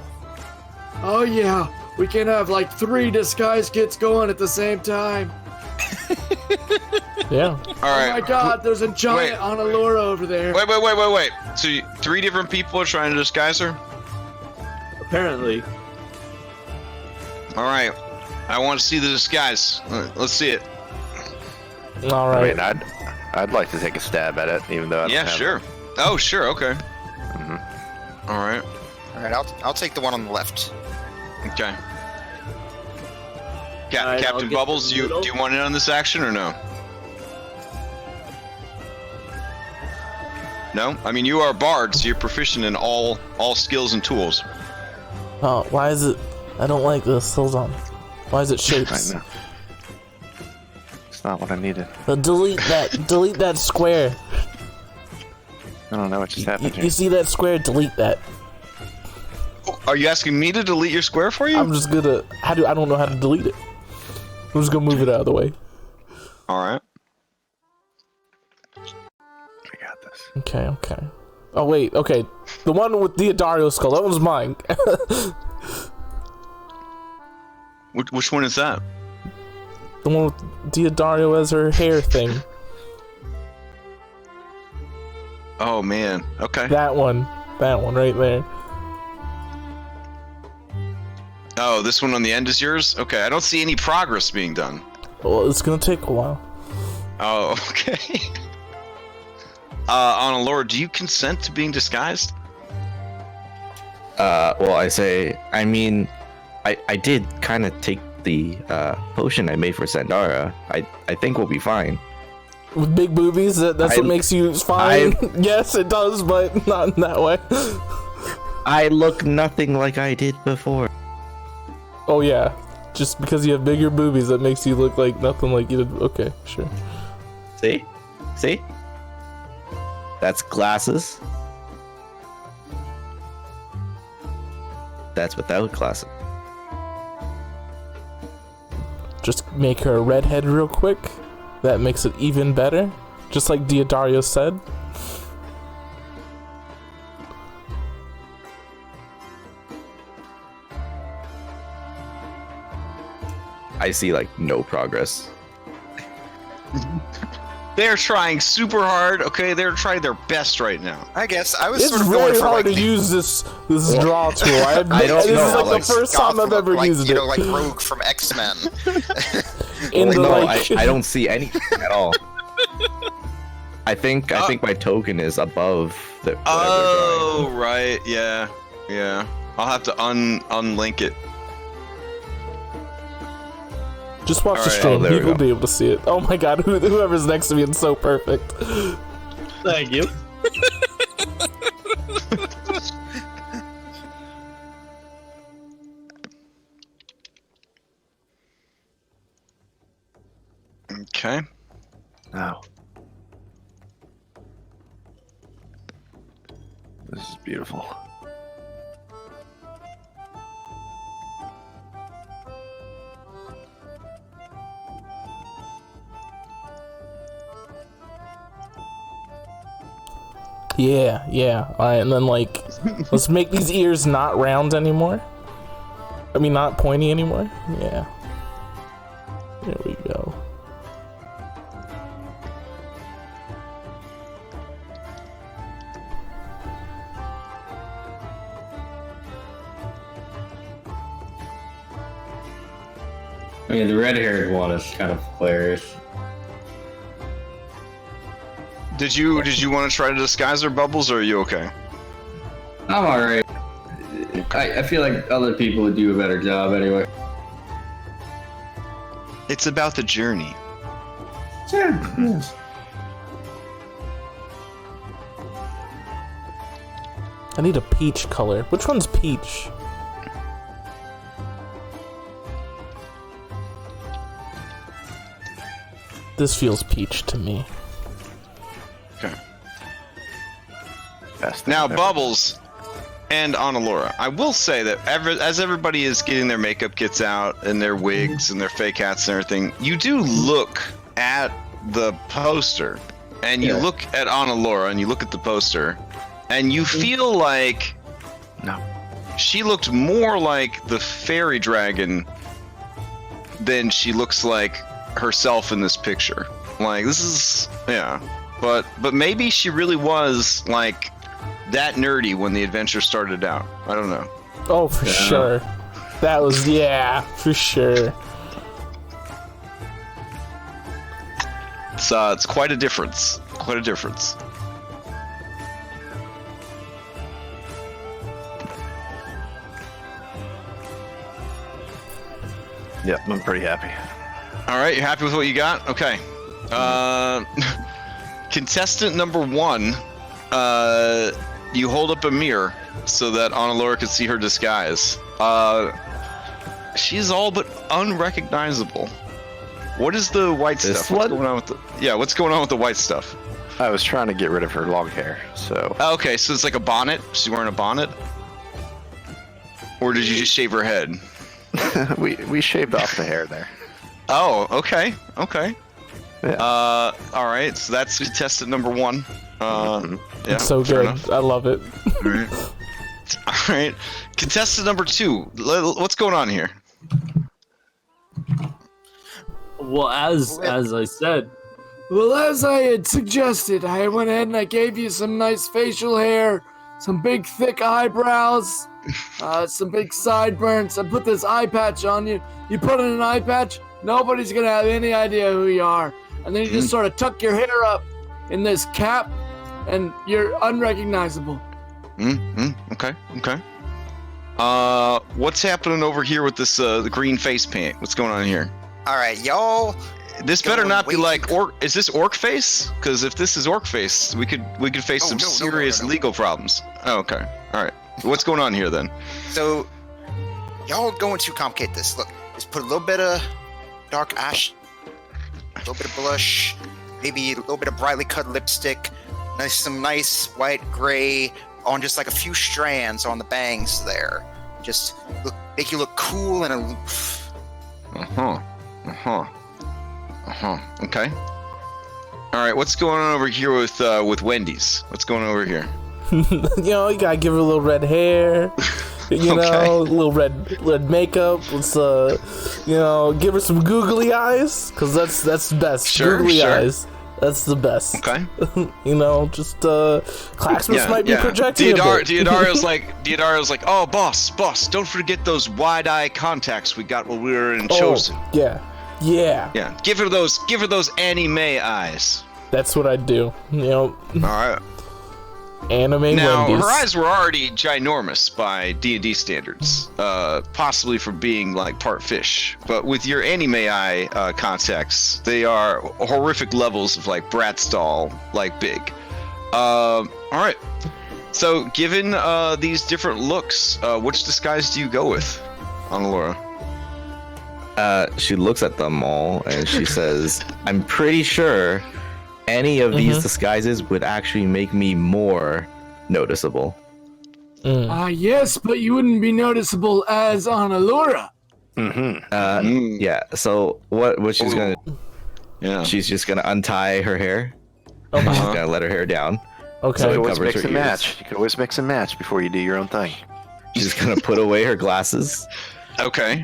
Oh yeah, we can have like 3 disguise kits going at the same time. Yeah. All right. Oh my god, there's a giant Annalure over there. Wait. So 3 different people are trying to disguise her? apparently. All right. I want to see the disguise. Let's see it. All right. I mean, I'd like to take a stab at it, even though I don't Yeah, have sure. Oh, sure. Okay. Mm-hmm. All right. All right, I'll take the one on the left. Okay. All right, I'll Captain get Bubbles, the do middle. you want in on this action or no? No? I mean, you are a bard, so you're proficient in all skills and tools. Oh, why is it? I don't like this. Hold on. Why is it shapes? I know. It's not what I needed. Delete that. Delete that square. I don't know what just happened here. You see that square? Delete that. Are you asking me to delete your square for you? I'm just gonna. I don't know how to delete it. I'm just gonna move it out of the way. All right. I got this. Okay. Oh wait. Okay. The one with Diodario skull. That one's mine. Which one is that? The one with Diodario as her hair thing. Oh man. Okay. That one right there. Oh, this one on the end is yours? Okay, I don't see any progress being done. Well, it's gonna take a while. Oh, okay. Anna Laura, do you consent to being disguised? Well, I mean, I did kind of take the potion I made for Sandara. I think we'll be fine. With big boobies, that's what makes you fine. Yes, it does, but not in that way. I look nothing like I did before. Oh yeah, just because you have bigger boobies, that makes you look like nothing like you did. Okay, sure. See? That's glasses. That's without glasses. Just make her a redhead real quick. That makes it even better. Just like Diodario said. I see like no progress. They're trying super hard, okay? They're trying their best right now. I guess I was It's sort of going very for hard like to use this draw tool. I don't this know, is like Alex. the first time I've ever used you it. know, like Rogue from X-Men. In the, No, like, I don't see anything at all. I think my token is above the. Oh, right, yeah. I'll have to unlink it. just watch the Alright. stream. there we He will go. be able to see it. Oh my god, whoever's next to me is so perfect. Thank you. Okay. No. This is beautiful. Yeah. Alright, and then like, let's make these ears not round anymore. I mean, not pointy anymore. Yeah. There we go. I mean, the red-haired one is kind of hilarious. Did you want to try to disguise her, Bubbles, or are you okay? I'm alright. I feel like other people would do a better job anyway. It's about the journey. Sure. Yes. I need a peach color. Which one's peach? This feels peach to me. Okay. Best thing Now, ever. Bubbles and Anna Laura, I will say that as everybody is getting their makeup kits out and their wigs and their fake hats and everything, you do look at the poster and you look at Anna Laura and you look at the poster and you feel like she looked more like the fairy dragon than she looks like herself in this picture. Like, this is, but maybe she really was like that nerdy when the adventure started out. I don't know. Oh, for sure. That was, for sure. It's quite a difference. Quite a difference. Yep, I'm pretty happy. All right, you happy with what you got? Okay. Contestant number 1, you hold up a mirror so that Anna Laura can see her disguise. She's all but unrecognizable. What is the white stuff? What's going on with what's going on with the white stuff? I was trying to get rid of her long hair, so... Okay, so it's like a bonnet? She's wearing a bonnet? Or did you just shave her head? we shaved off the hair there. Oh, okay. Yeah. Alright, so that's contestant number 1. Yeah, It's so good. enough. I love it. Alright. Contestant number 2. What's going on here? Well, as I said, Well, as I had suggested, I went ahead and I gave you some nice facial hair, some big thick eyebrows, some big sideburns. I put this eye patch on you. You put in an eye patch, nobody's gonna have any idea who you are. And then you just sort of tuck your hair up in this cap, and you're unrecognizable. Okay. What's happening over here with this the green face paint? What's going on here? All right, y'all. This better not be like orc. Is this orc face? Because if this is orc face, we could face some serious legal problems. Oh, okay. All right. What's going on here then? So, y'all going to complicate this. Look, just put a little bit of dark ash, a little bit of blush, maybe a little bit of brightly cut lipstick, some nice white gray on just like a few strands on the bangs there. Just make you look cool and aloof. Okay. All right. What's going on over here with Wendy's? What's going on over here? You gotta give her a little red hair. You know, a little red makeup. Let's give her some googly eyes, cause that's the best. Googly eyes. That's the best. Okay. Claxmus might be projecting a bit. Diodario's like, oh, boss, don't forget those wide-eye contacts we got when we were in Chosen. Yeah. Give her those anime eyes. That's what I'd do. All right. Anime now, Wendy's. Her eyes were already ginormous by D&D standards, possibly for being like part fish. But with your anime eye contacts, they are horrific levels of like Bratz doll, like big. All right. So, given these different looks, which disguise do you go with, Annalora? She looks at them all and she says, I'm pretty sure any of these disguises would actually make me more noticeable. Yes, but you wouldn't be noticeable as Annalora. Yeah, so what she's gonna... Yeah. She's just gonna untie her hair. She's gonna let her hair down. Okay. So You it can always covers mix her and ears. match. You can always mix and match before you do your own thing. She's gonna put away her glasses. Okay.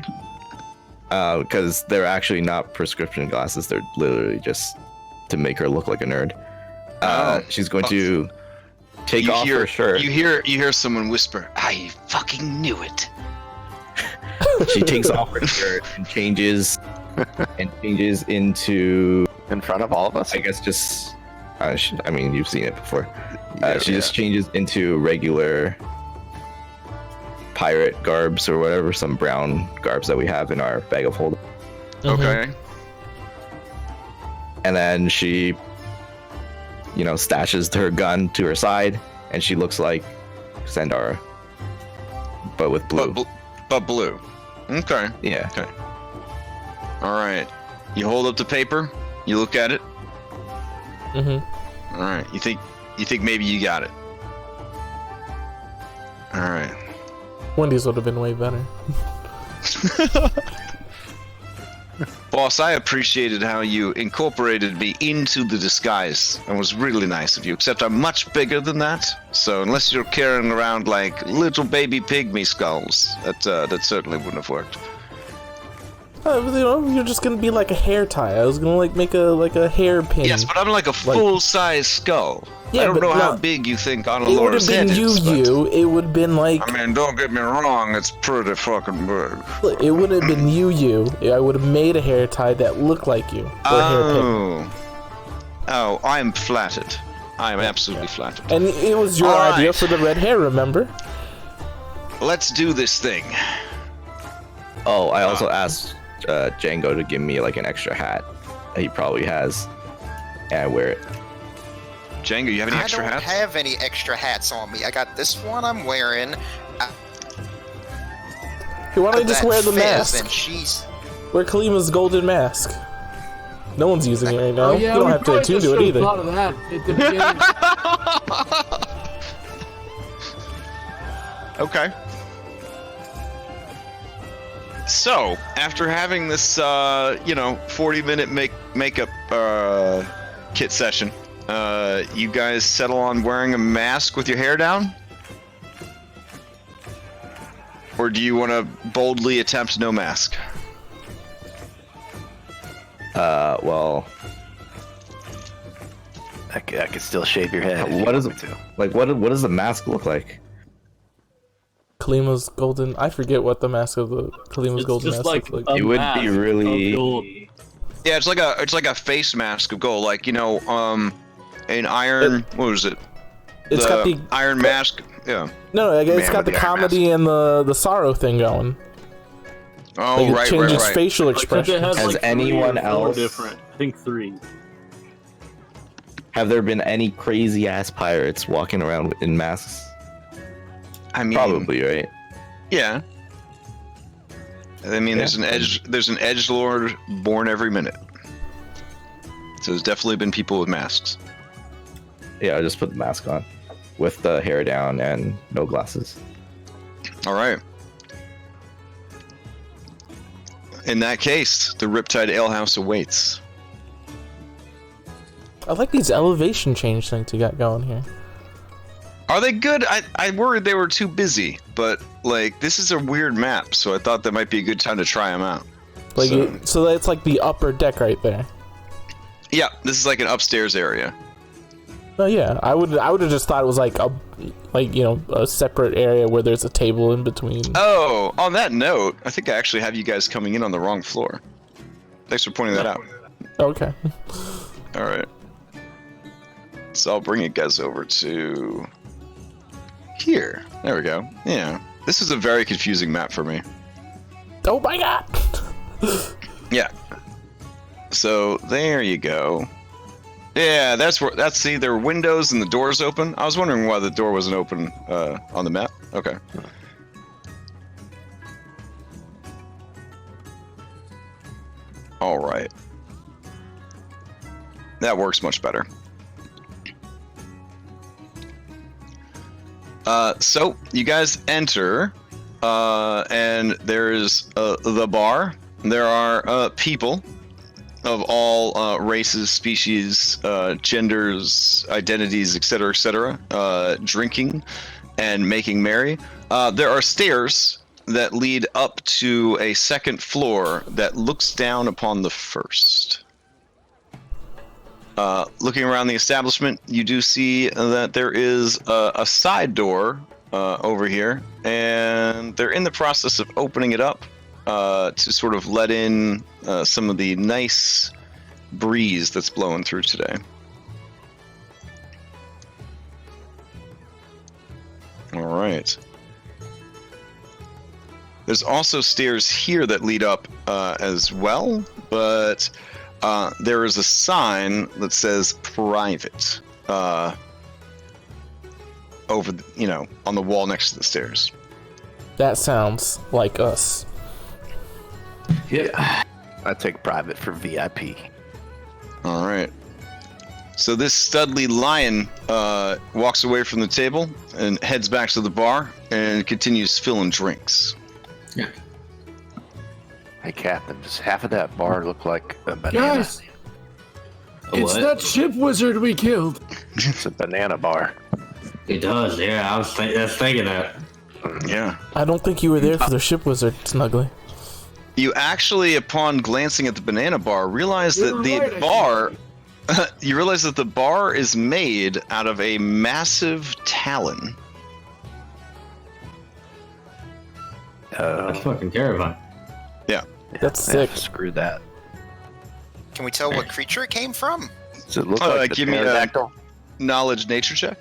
Because they're actually not prescription glasses. They're literally just to make her look like a nerd. She's going to take off her shirt. You hear someone whisper, I fucking knew it. She takes off her shirt and changes into... In front of all of us? I guess just... I mean, you've seen it before. She just changes into regular pirate garbs or whatever, some brown garbs that we have in our bag of holding. Okay. And then she, stashes her gun to her side, and she looks like Sandara, but with blue. But blue. Okay. Yeah. Okay. All right. You hold up the paper. You look at it. All right. You think maybe you got it. All right. Wendy's would have been way better. Boss, I appreciated how you incorporated me into the disguise. It was really nice of you, except I'm much bigger than that. So unless you're carrying around like little baby pygmy skulls, that certainly wouldn't have worked. You're just gonna be like a hair tie. I was gonna make a hairpin. Yes, but I'm like a full-size skull. Yeah, I don't know how not- big you think It would have Annalora's been head is. you. It would have been like. I mean, don't get me wrong, it's pretty fucking big. It would have been you. I would have made a hair tie that looked like you. Or a hairpin. Oh, I'm flattered. I am absolutely flattered. And it was your All idea right. for the red hair, remember? Let's do this thing. Oh, I also asked Django to give me like an extra hat that he probably has, and I wear it. Django, you have any extra I don't hats? have any extra hats on me. I got this one I'm wearing. Why don't you just that wear the fizz, mask? And she's... Wear Kalima's golden mask. No one's using it right now. Oh, yeah, you don't we have to probably attune just to it should've either. thought of that at the beginning. Okay. So, after having this, 40-minute makeup kit session, you guys settle on wearing a mask with your hair down? Or do you want to boldly attempt no mask? Well, I could still shave your head. what does the mask look like? Kalima's golden. I forget what the mask of the Kalima's golden just mask like looks like. It would be really. Yeah, it's like a face mask of gold, like an iron. What was it? It's got the iron mask. Yeah. No, it's Man got with the the iron comedy and the sorrow thing going. Oh, Like, right, it changes right. facial Except it expression. has Has like anyone 3 or 4 else- different? I think 3. Have there been any crazy ass pirates walking around in masks? I mean, Probably, right? Yeah. I mean, there's an edgelord born every minute. So there's definitely been people with masks. Yeah, I just put the mask on, with the hair down and no glasses. All right. In that case, the Riptide Alehouse awaits. I like these elevation change things you got going here. Are they good? I worried they were too busy, but this is a weird map, so I thought that might be a good time to try them out. So that's like the upper deck right there. Yeah, this is like an upstairs area. Oh yeah, I would have just thought it was like a separate area where there's a table in between. Oh, on that note, I think I actually have you guys coming in on the wrong floor. Thanks for pointing that out. Okay. All right. So I'll bring you guys over to here. There we go. Yeah. This is a very confusing map for me. Oh my god. Yeah. So there you go. Yeah, that's see, there are windows and the door's open. I was wondering why the door wasn't open on the map. Okay. All right. That works much better. So you guys enter, and there's the bar. There are people of all races, species, genders, identities, etc., drinking and making merry. There are stairs that lead up to a second floor that looks down upon the first. Looking around the establishment, you do see that there is a side door over here, and they're in the process of opening it up to sort of let in some of the nice breeze that's blowing through today. All right. There's also stairs here that lead up as well, but there is a sign that says private over, on the wall next to the stairs. That sounds like us. Yeah. I take private for VIP. All right. So this studly lion walks away from the table and heads back to the bar and continues filling drinks. Yeah. Hey, Captain, does half of that bar look like a banana? Guys, it's that ship wizard we killed. It's a banana bar. It does, yeah. I was thinking that. Yeah. I don't think you were there for the ship wizard, Snuggly. You actually, upon glancing at the banana bar, realize that You're right, the bar... you realize that the bar is made out of a massive talon. That's fucking terrifying. Yeah. That's sick. Screw that. Can we tell what creature it came from? Does it look like the give me a pterodactyl? knowledge nature check.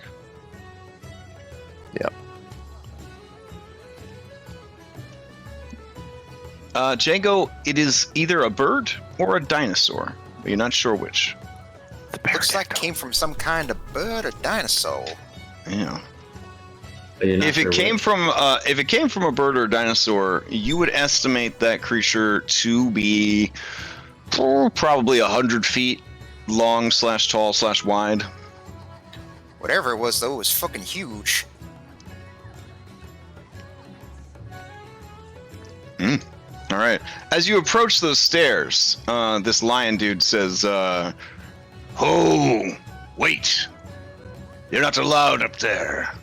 Yep. Django, it is either a bird or a dinosaur, but you're not sure which. Looks like it came from some kind of bird or dinosaur. Yeah. If it came from a bird or a dinosaur, you would estimate that creature to be probably 100 feet long / tall / wide. Whatever it was, though, it was fucking huge. All right. As you approach those stairs, this lion dude says, "Oh, wait! You're not allowed up there.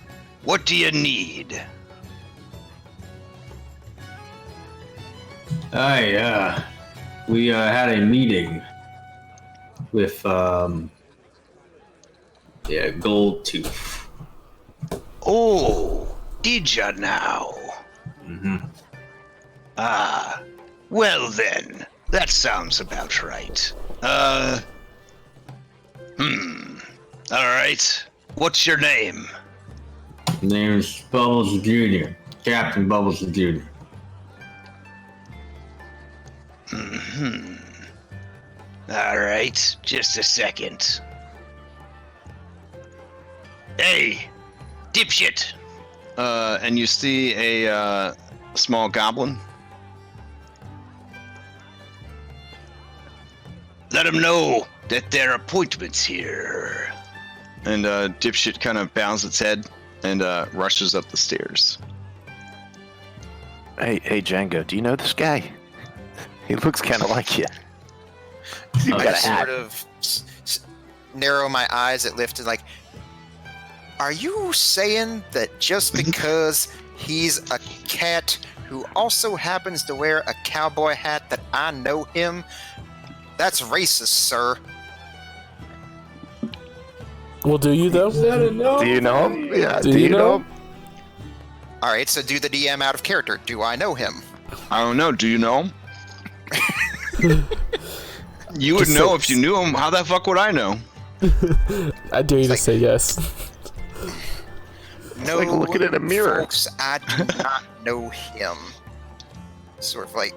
What do you need?" We had a meeting with Gold Tooth. Oh, did ya now? Mm-hmm. Ah, well then, that sounds about right. All right. What's your name? Name's Bubbles Jr. Captain Bubbles Jr. All right, just a second. Hey, dipshit! And you see a small goblin. Let him know that there are appointments here. And dipshit kind of bows its head and rushes up the stairs. Hey, Django, do you know this guy? He looks kind of like you. I sort of narrow my eyes at Lift and like, are you saying that just because he's a cat who also happens to wear a cowboy hat that I know him? That's racist, sir. Well, do you though? Do you know him? Yeah. Do you know him? All right, so do the DM out of character. Do I know him? I don't know. Do you know him? You would know if you knew him. How the fuck would I know? I dare you to say yes. No, like looking in a mirror. Folks, I do not know him. Sort of like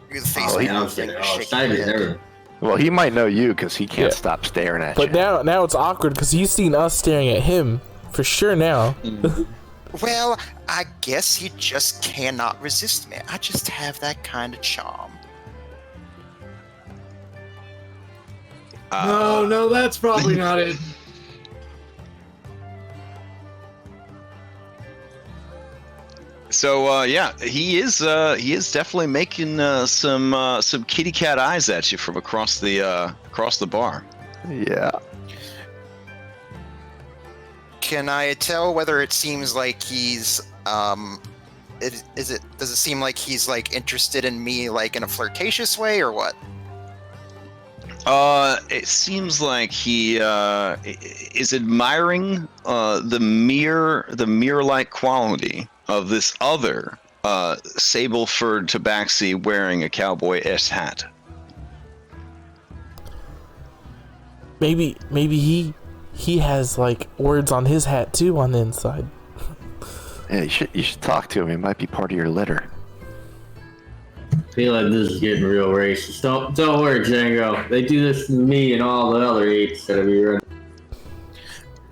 you're the face. Well, he might know you because he can't stop staring at you. But now it's awkward because he's seen us staring at him for sure now. Well, I guess he just cannot resist me. I just have that kind of charm. No, that's probably not it. So he is definitely making some kitty cat eyes at you from across the bar. Yeah. Can I tell whether it seems like he's does it seem like he's like interested in me like in a flirtatious way or what? It seems like he is admiring the mirror-like quality of this other sable-furred tabaxi wearing a cowboy-esque hat. Maybe he has like words on his hat too on the inside. Yeah, you should talk to him. He might be part of your litter. I feel like this is getting real racist. Don't worry, Django. They do this to me and all the other apes that we run.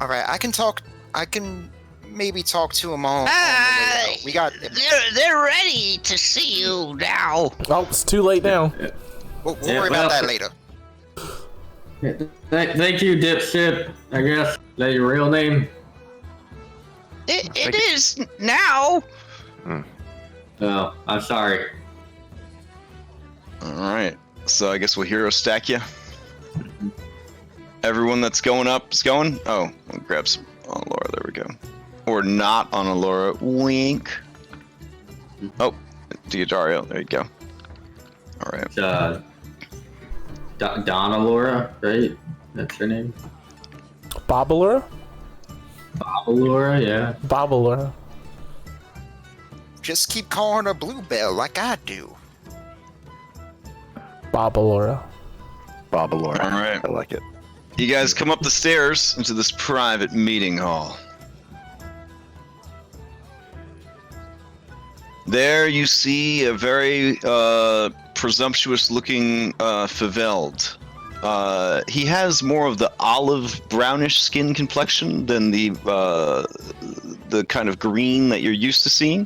All right, I can maybe talk to him on the way out. We got. They're ready to see you now. Oh, it's too late now. We'll worry about that later. Thank you, Dipshit. I guess is that your real name? It is now. Oh, I'm sorry. All right, so I guess we'll hero stack you. Everyone that's going up is going. Oh, we'll grab some on Laura. There we go. Or not on Laura. Wink. Oh, Diodario. There you go. All right. Donna Laura, right? That's her name. Bobalura? Bobalura, yeah. Bobalura. Just keep calling her Bluebell like I do. Bobalura. All right. I like it. You guys come up the stairs into this private meeting hall. There you see a very presumptuous-looking Faveld He has more of the olive brownish skin complexion than the kind of green that you're used to seeing.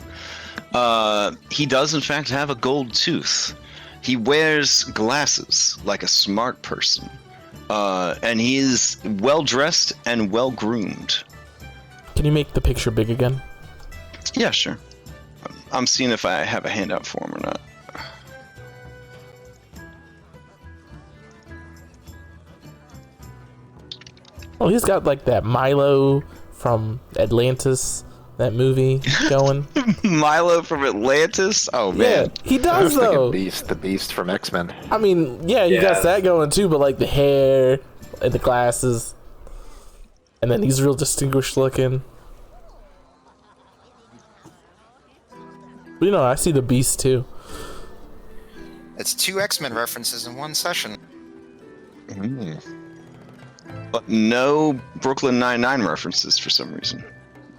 He does in fact have a gold tooth. He wears glasses like a smart person. And he is well dressed and well groomed. Can you make the picture big again? Yeah, sure. I'm seeing if I have a handout for him or not. Oh, he's got like that Milo from Atlantis, that movie going. Milo from Atlantis? Oh man. Yeah, he does though. The Beast from X-Men. I mean, yeah, he got that going too, but like the hair and the glasses. And then he's real distinguished looking. But you know, I see the Beast too. It's 2 X-Men references in one session. But no Brooklyn Nine-Nine references for some reason.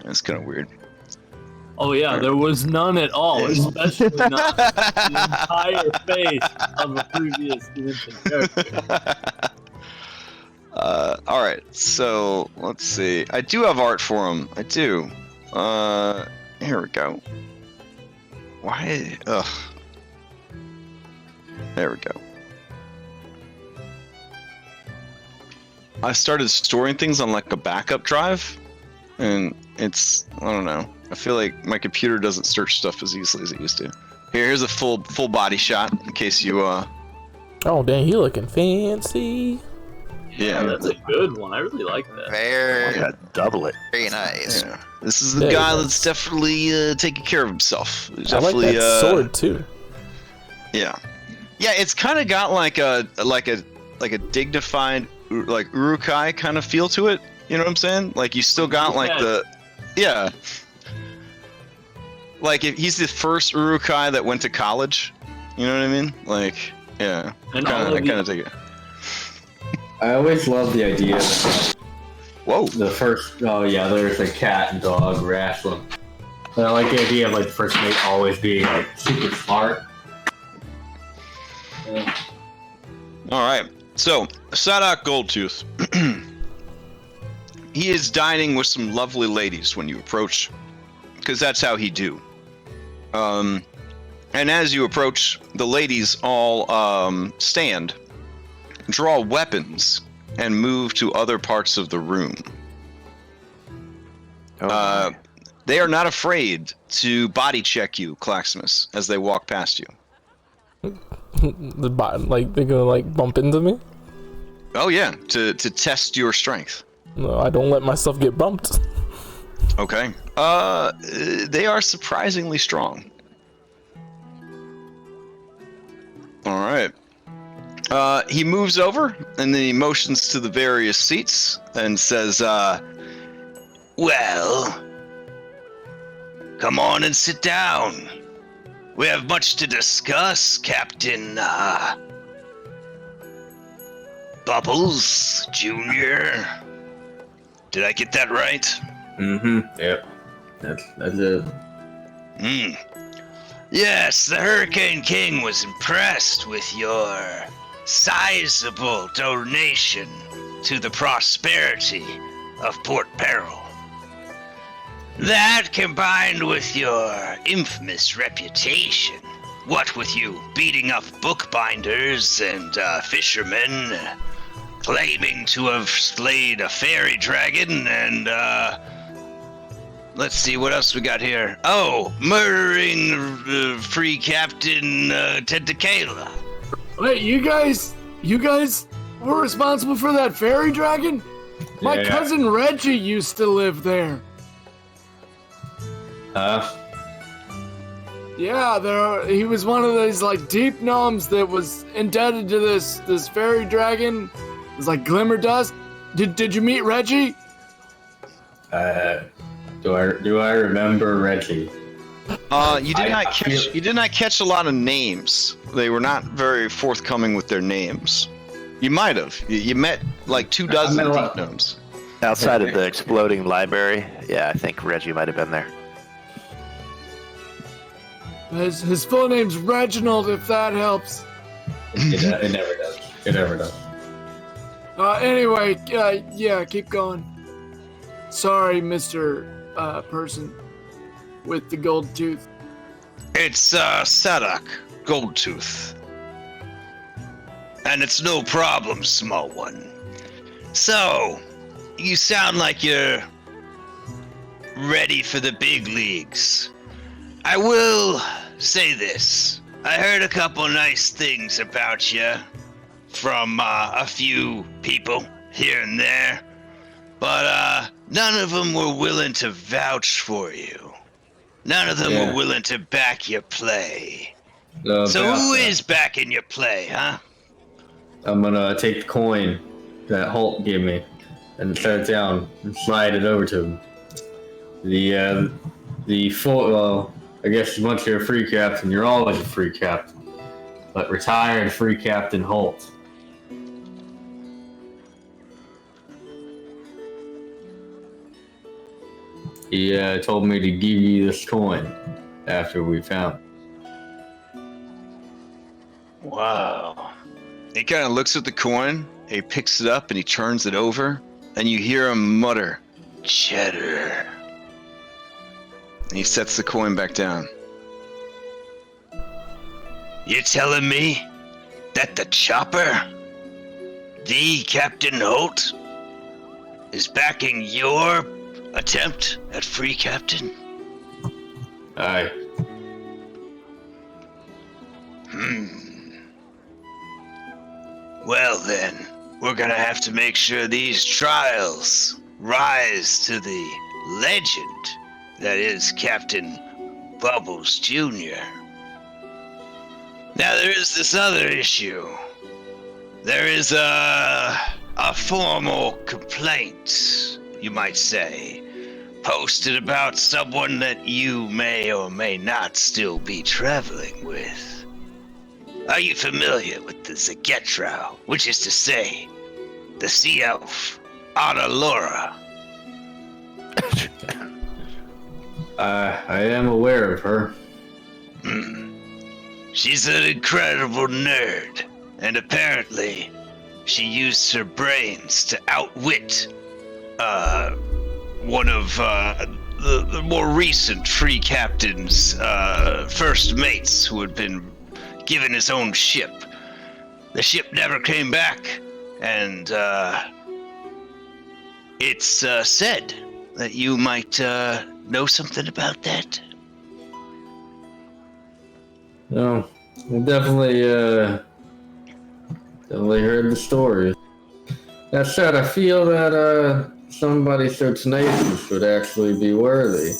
That's kind of weird. Oh yeah, there was none at all, especially not the entire face of a previous character. All right, so let's see. I do have art for him. I do. Here we go. Why? Ugh. There we go. I started storing things on like a backup drive, and it's, I don't know. I feel like my computer doesn't search stuff as easily as it used to. Here's a full body shot in case you Oh dang, he looking fancy. Yeah, that's a good one. I really like that. Very, double it. very nice. Yeah. This is the guy that's definitely taking care of himself. He's I like definitely, that sword too. Yeah, yeah. It's kind of got like a dignified like Urukai kind of feel to it. You know what I'm saying? Like you still got like like if he's the first Urukai that went to college. You know what I mean? Like yeah. I kind of take it. I always love the idea. Whoa. The first, there's a cat and dog wrestling. But I like the idea of like the first mate always being like super smart. Yeah. All right. So Sadak Goldtooth. He is dining with some lovely ladies when you approach, because that's how he do. And as you approach, the ladies all stand, draw weapons, and move to other parts of the room. They are not afraid to body check you, Claxmus, as they walk past you. Like they're gonna like bump into me? Oh yeah, to test your strength. No, I don't let myself get bumped. Okay. They are surprisingly strong. All right. He moves over and then he motions to the various seats and says, well, come on and sit down. We have much to discuss, Captain, Bubbles Jr. Did I get that right? Mm-hmm. Yep. That's it. Yes, the Hurricane King was impressed with your sizable donation to the prosperity of Port Peril. That combined with your infamous reputation, what with you beating up bookbinders and fishermen, claiming to have slayed a fairy dragon, and let's see what else we got here. Oh, murdering free Captain Tentacala. Wait, you guys were responsible for that fairy dragon? My cousin Reggie used to live there. Yeah, he was one of those like deep gnomes that was indebted to this fairy dragon. It was like glimmer dust. Did you meet Reggie? Do I remember Reggie? You did not catch a lot of names. They were not very forthcoming with their names. You might have. You met like 24 deep gnomes. Outside of the exploding library, yeah, I think Reggie might have been there. His full name's Reginald, if that helps. It never does. It never does. Anyway, yeah, keep going. Sorry, Mr. Person with the gold tooth. It's, Sadak, Goldtooth. And it's no problem, small one. So, you sound like you're ready for the big leagues. I will say this. I heard a couple nice things about you from a few people here and there, but none of them were willing to vouch for you. None of them were willing to back your play. So who is backing your play, huh? I'm gonna take the coin that Holt gave me and set it down and slide it over to him. I guess once you're a free captain, you're always a free captain. But retired free captain Holt. He told me to give you this coin after we found it. Wow. He kind of looks at the coin, he picks it up and he turns it over, and you hear him mutter, "Cheddar." And he sets the coin back down. You're telling me that the chopper, the Captain Holt, is backing your attempt at free captain? Aye. Well then, we're gonna have to make sure these trials rise to the legend that is Captain Bubbles Jr. Now there is this other issue. There is a formal complaint, you might say, posted about someone that you may or may not still be traveling with. Are you familiar with the Zagetrau, which is to say, the sea elf, Adalora? I am aware of her. She's an incredible nerd, and apparently she used her brains to outwit one of the more recent free captain's first mates who had been given his own ship. The ship never came back, and it's said that you might know something about that. No, I definitely heard the story. That said, I feel that somebody so tenacious would actually be worthy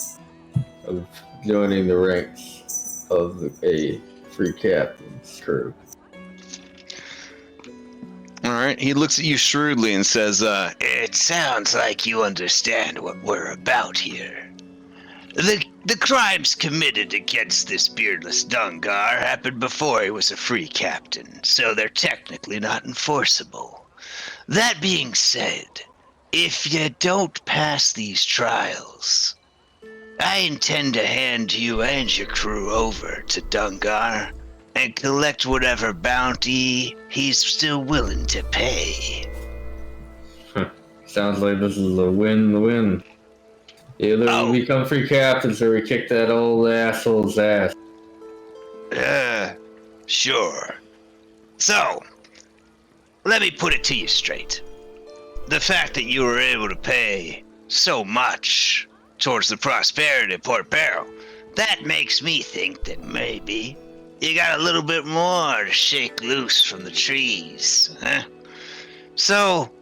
of joining the ranks of a free captain's crew. All right, he looks at you shrewdly and says, It sounds like you understand what we're about here. The crimes committed against this beardless Dungar happened before he was a free captain, so they're technically not enforceable. That being said, if you don't pass these trials, I intend to hand you and your crew over to Dungar and collect whatever bounty he's still willing to pay. Sounds like this is a win-win. Either we become free captains or we kick that old asshole's ass. Sure. So, let me put it to you straight. The fact that you were able to pay so much towards the prosperity of Port Peril, that makes me think that maybe you got a little bit more to shake loose from the trees, huh? So,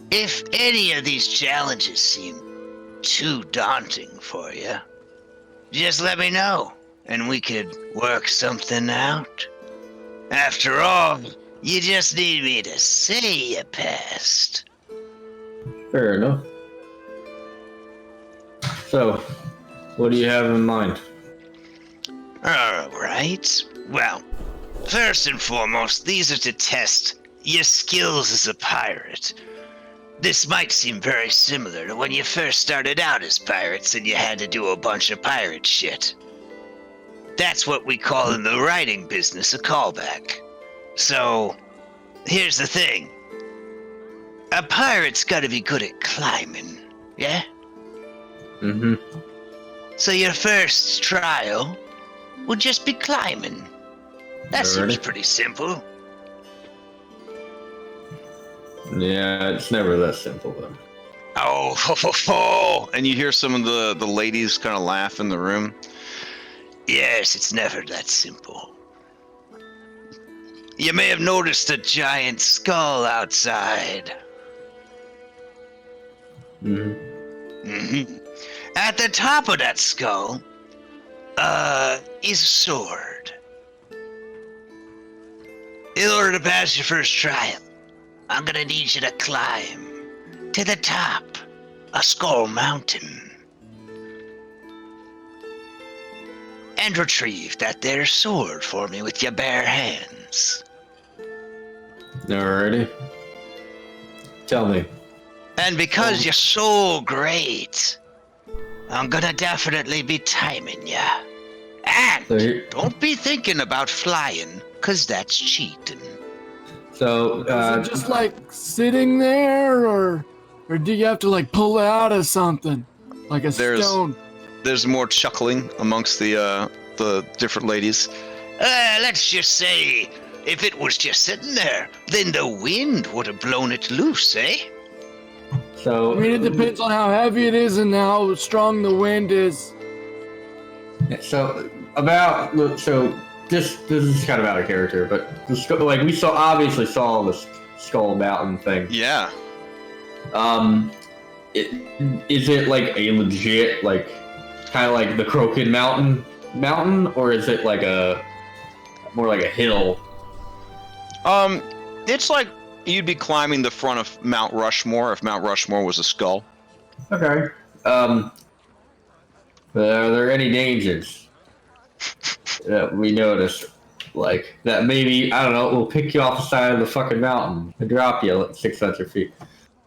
if any of these challenges seem too daunting for you, just let me know, and we could work something out. After all, you just need me to say you passed. Fair enough. So, what do you have in mind? Alright. Well, first and foremost, these are to test your skills as a pirate. This might seem very similar to when you first started out as pirates and you had to do a bunch of pirate shit. That's what we call in the writing business a callback. So, here's the thing. a pirate's gotta be good at climbing, yeah? Mm-hmm. So your first trial will just be climbing. That seems pretty simple. Yeah, it's never that simple, though. Oh, and you hear some of the ladies kind of laugh in the room. Yes, it's never that simple. You may have noticed a giant skull outside. Mm-hmm. At the top of that skull, is a sword. In order to pass your first trial, I'm gonna need you to climb to the top of Skull Mountain and retrieve that there sword for me with your bare hands. Alrighty. Tell me. And because you're so great, I'm gonna definitely be timing ya. And don't be thinking about flying, cause that's cheating. So, is it just like sitting there, or do you have to like pull it out of something, like a stone? There's more chuckling amongst the different ladies. Let's just say, if it was just sitting there, then the wind would have blown it loose, eh? So I mean, it depends on how heavy it is and how strong the wind is. So this is kind of out of character, but we obviously saw the Skull Mountain thing. Yeah. Is it like a legit, like, kind of like the Crooked Mountain, or is it like more like a hill? It's like you'd be climbing the front of Mount Rushmore if Mount Rushmore was a skull. Okay. Are there any dangers that we noticed? Like, that maybe, I don't know, we'll pick you off the side of the fucking mountain and drop you at 600 feet.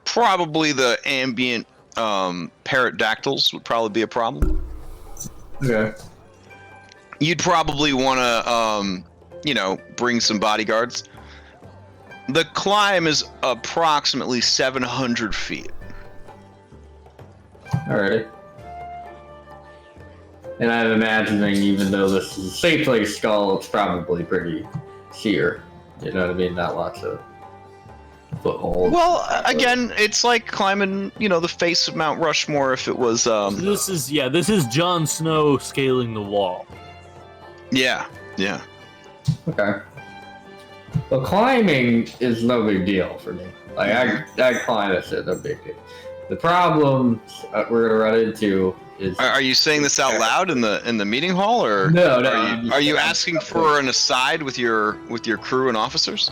Probably the ambient pterodactyls would probably be a problem. Okay. You'd probably want to, bring some bodyguards. The climb is approximately 700 feet. Alrighty. And I'm imagining, even though this is shaped like a skull, it's probably pretty sheer. You know what I mean? Not lots of footholds. Well, again, it's like climbing, the face of Mount Rushmore if it was. This is Jon Snow scaling the wall. Yeah. Okay. Well, climbing is no big deal for me. Like, I climb that shit, no big deal. The problem we're gonna run into is. Are you saying this out loud in the meeting hall, or no? Are you asking for an aside with your crew and officers?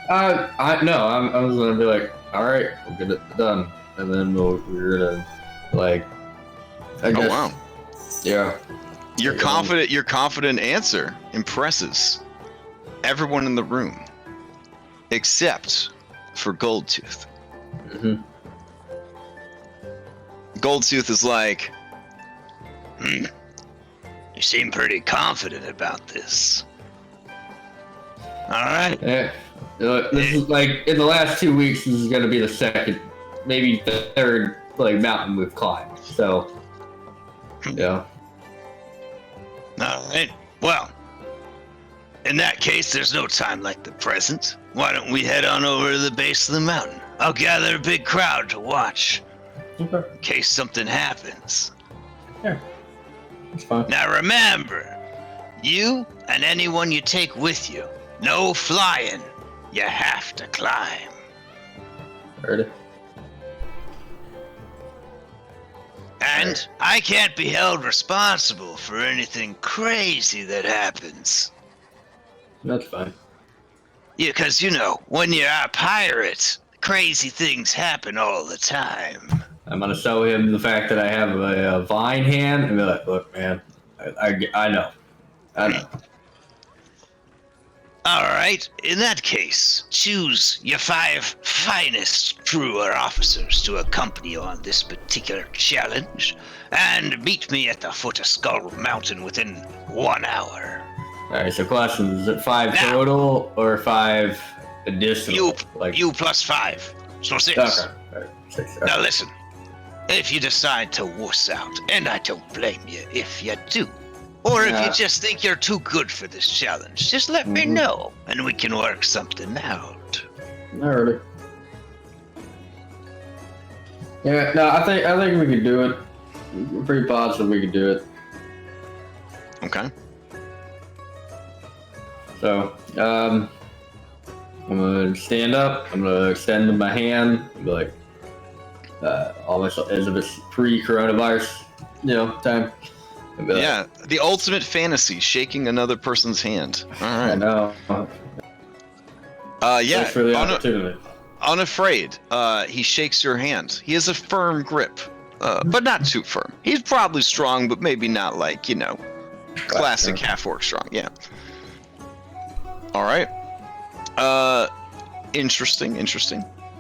No. I'm just gonna be like, all right, we'll get it done, and then we're gonna like. I guess, wow. Yeah. Your confident answer impresses everyone in the room, except for Goldtooth. Mm-hmm. Goldtooth is like, You seem pretty confident about this. All right. Yeah. This is like, in the last 2 weeks, this is gonna be the second, maybe the third, like, mountain we've climbed. So, yeah. All right. Well, in that case, there's no time like the present. Why don't we head on over to the base of the mountain? I'll gather a big crowd to watch. Okay. In case something happens. Yeah. It's fine. Now remember, you and anyone you take with you, no flying. You have to climb. Heard it. And I can't be held responsible for anything crazy that happens. That's fine. Yeah, because, when you're a pirate, crazy things happen all the time. I'm gonna show him the fact that I have a vine hand and be like, look, man, I know. All right, in that case, choose your 5 finest crew or officers to accompany you on this particular challenge, and meet me at the foot of Skull Mountain within 1 hour. Alright, so question, is it 5 total or 5 additional? You plus 5. So 6. Okay. Right. 6. Now listen, if you decide to wuss out, and I don't blame you if you do, or if you just think you're too good for this challenge, just let me know, and we can work something out. Alrighty. Yeah, no, I think we can do it. We're pretty positive we can do it. Okay. So, I'm gonna stand up. I'm gonna extend my hand. I'm like, almost as if it's pre-coronavirus, time. Yeah, the ultimate fantasy, shaking another person's hand. All right. I know. Yeah. Thanks for the opportunity. Unafraid, he shakes your hand. He has a firm grip, but not too firm. He's probably strong, but maybe not like, classic half-orc strong. Yeah. All right. Interesting.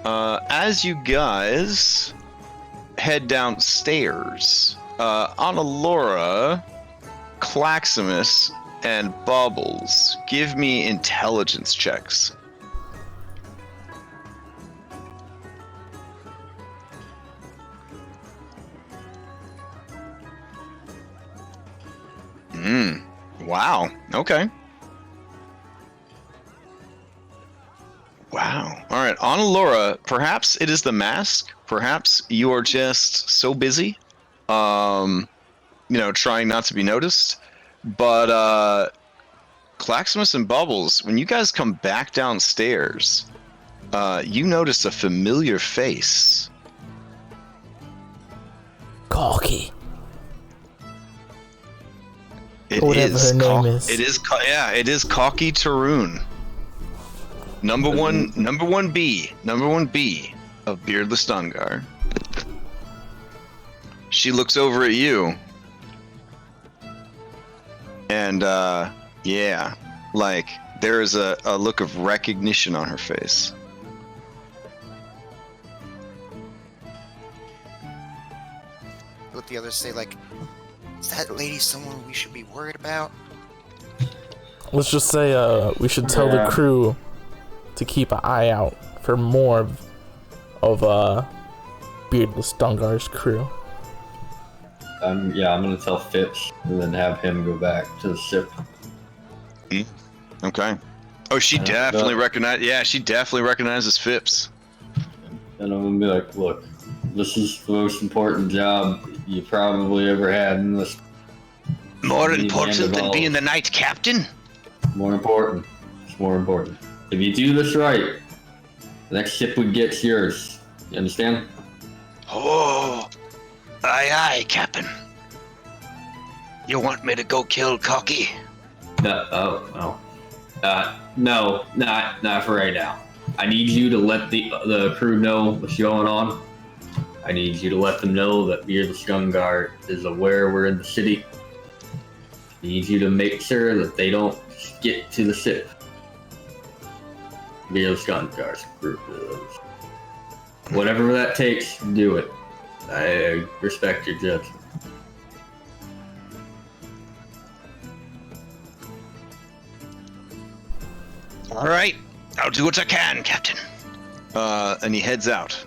As you guys head downstairs, Annalora, Claximus, and Bubbles, give me intelligence checks. Wow. Okay. Wow. All right, Annalora, perhaps it is the mask. Perhaps you are just so busy, trying not to be noticed. But Claximus and Bubbles, when you guys come back downstairs, you notice a familiar face. Corky. Whatever her name is. It is Cocky Taroon. Number one B of Beardless Dungar. She looks over at you, and there is a look of recognition on her face. Let the others say, is that lady someone we should be worried about? Let's just say we should tell the crew to keep an eye out for more of Beardless Dungar's crew. I'm gonna tell Phipps and then have him go back to the ship. Okay. Oh, she definitely recognizes Phipps. And I'm gonna be like, look, this is the most important job you probably ever had in this. More important than being the night captain? More important. It's more important. If you do this right, the next ship we get's yours. You understand? Oh, aye, Captain. You want me to go kill Cocky? No, not for right now. I need you to let the crew know what's going on. I need you to let them know that Beardless Dungar is aware we're in the city. I need you to make sure that they don't get to the ship. Beardless Dungar's group. Whatever that takes, do it. I respect your judgment. All right, I'll do what I can, Captain. And he heads out.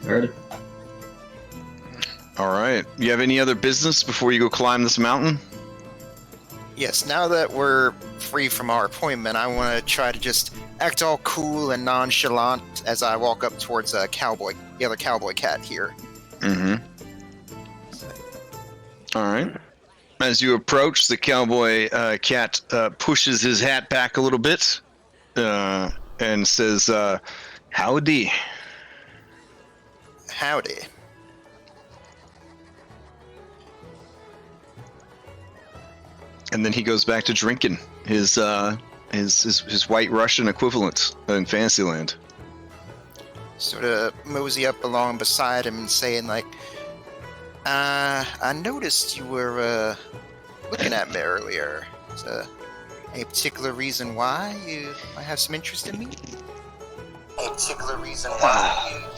Alright. All right. You have any other business before you go climb this mountain? Yes, now that we're free from our appointment, I want to try to just act all cool and nonchalant as I walk up towards the other cowboy cat here. Mm-hmm. All right. As you approach, the cowboy cat pushes his hat back a little bit and says, howdy. Howdy. And then he goes back to drinking his White Russian equivalent in Fantasyland. Sort of mosey up along beside him and saying, I noticed you were looking at me earlier. Is there any particular reason why you might have some interest in me? Any particular reason why?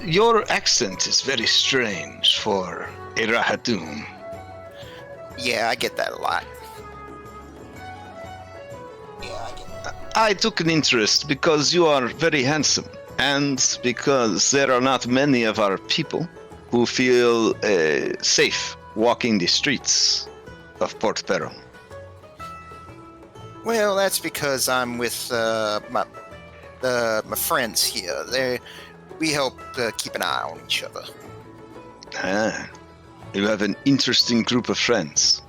Your accent is very strange for a Rahadum. Yeah, I get that a lot. I took an interest because you are very handsome, and because there are not many of our people who feel safe walking the streets of Port Peril. Well, that's because I'm with my friends here. We help keep an eye on each other. Ah, you have an interesting group of friends.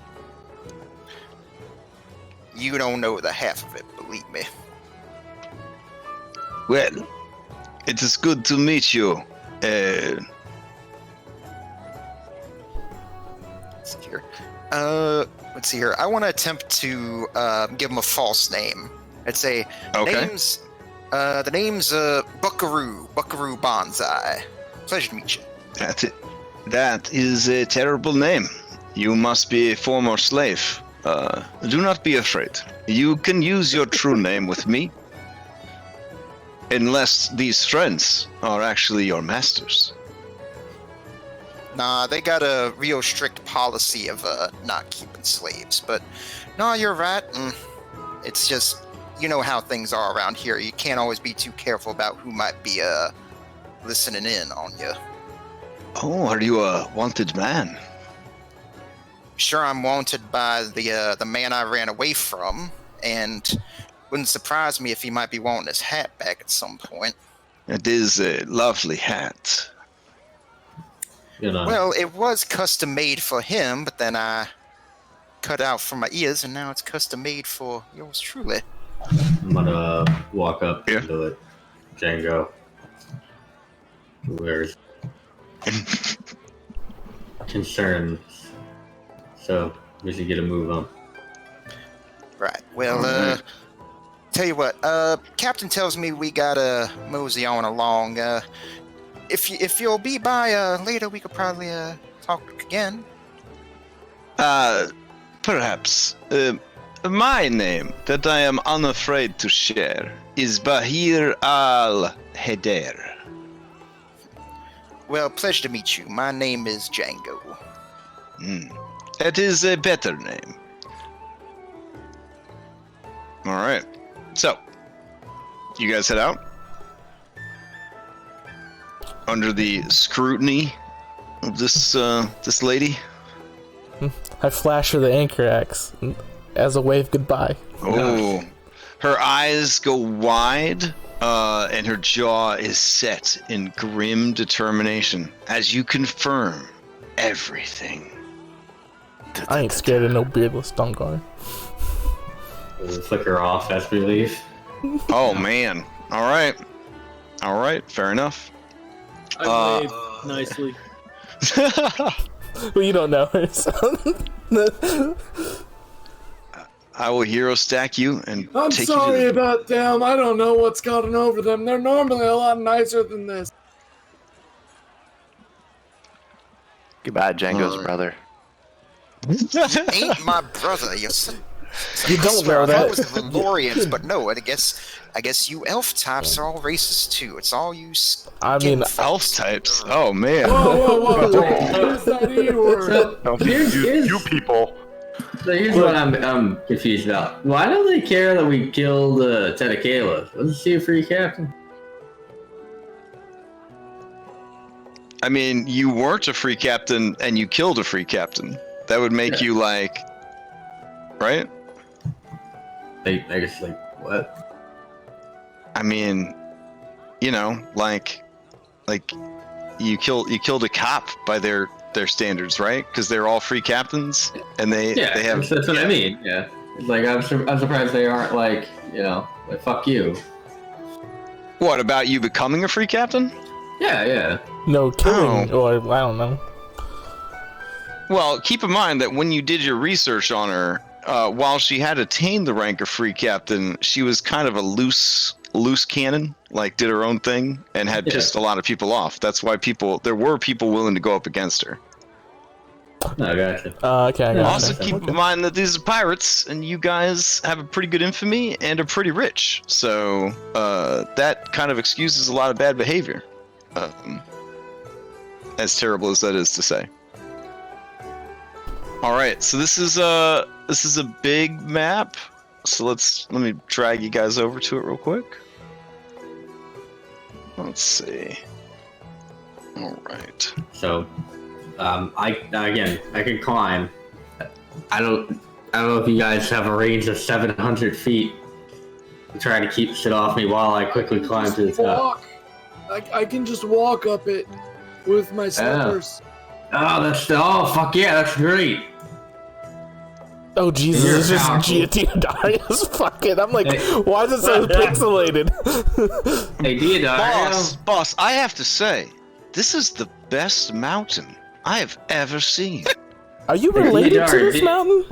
You don't know the half of it, believe me. Well, it is good to meet you. Let's see here. I want to attempt to give him a false name. I'd say the name's Buckaroo Bonsai. Pleasure to meet you. That is a terrible name. You must be a former slave. Do not be afraid. You can use your true name with me. Unless these friends are actually your masters. Nah, they got a real strict policy of not keeping slaves. But no, you're right. It's just, you know how things are around here. You can't always be too careful about who might be listening in on you. Oh, are you a wanted man? Sure, I'm wanted by the man I ran away from, and wouldn't surprise me if he might be wanting his hat back at some point. It is a lovely hat. You know. Well, it was custom made for him, but then I cut out for my ears, and now it's custom made for yours truly. I'm gonna walk up to it. Django. Where's concerns? So we should get a move on. Right. Well, tell you what. Captain tells me we gotta mosey on along. If you'll be by later, we could probably talk again. Perhaps. My name, that I am unafraid to share, is Bahir al-Heder. Well, pleasure to meet you. My name is Django. It is a better name. Alright. So, you guys head out? Under the scrutiny of this lady? I flash her the anchor axe as a wave goodbye. Oh. Her eyes go wide, and her jaw is set in grim determination as you confirm everything. I ain't scared of no beardless Dungar. Does it flicker off as we leave? Oh man. Alright, fair enough. I wave nicely. Well, you don't know her, so. I will hero stack you and I'm take sorry you to about them. I don't know what's gotten over them. They're normally a lot nicer than this. Goodbye, Django's brother. Ain't my brother. You don't know I thought that. it was the Valorians, but no. I guess you elf types are all racist too. It's all you. I mean, elf types. Oh man. Whoa. Where's that E word? You people. So here's what I'm confused about. Why do they care that we killed Tedakela? Wasn't she a free captain? I mean, you weren't a free captain and you killed a free captain. That would make you like, right? I guess what? I mean, you know, like you killed a cop by their standards, right? Because they're all free captains and they have. That's what I mean. Yeah, it's like I'm surprised they aren't like fuck you. What about you becoming a free captain? Yeah. no killing, or I don't know. Well, keep in mind that when you did your research on her, while she had attained the rank of free captain, she was kind of a loose cannon, like did her own thing and had pissed a lot of people off. That's why there were people willing to go up against her. I gotcha. Okay, I got Also, keep in mind that these are pirates, and you guys have a pretty good infamy and are pretty rich. So that kind of excuses a lot of bad behavior. As terrible as that is to say. All right, so this is a big map. So let me drag you guys over to it real quick. Let's see. All right. So, I can climb. I don't know if you guys have a range of 700 feet. I'm trying to keep shit off me while I quickly climb to the top. I can just walk up it with my slippers. Oh, fuck yeah, that's great. Oh Jesus, it's just Darius. Fuck it. I'm like, why is it so pixelated? Hey, Darius. Boss, I have to say, this is the best mountain I have ever seen. Are you related to this mountain?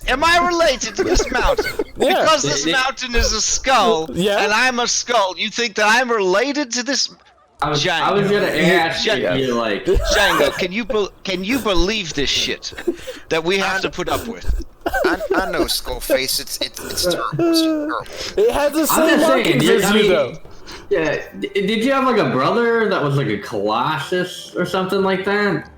Am I related to this mountain? Yeah. Because this mountain is a skull, and I'm a skull, you think that I'm related to this? I was gonna ask you, like, Django, can you believe this shit that we have to put up with? I know, Skullface. It's terrible. It's terrible. It has the same markings as you, though. Yeah, did you have like a brother that was like a Colossus or something like that?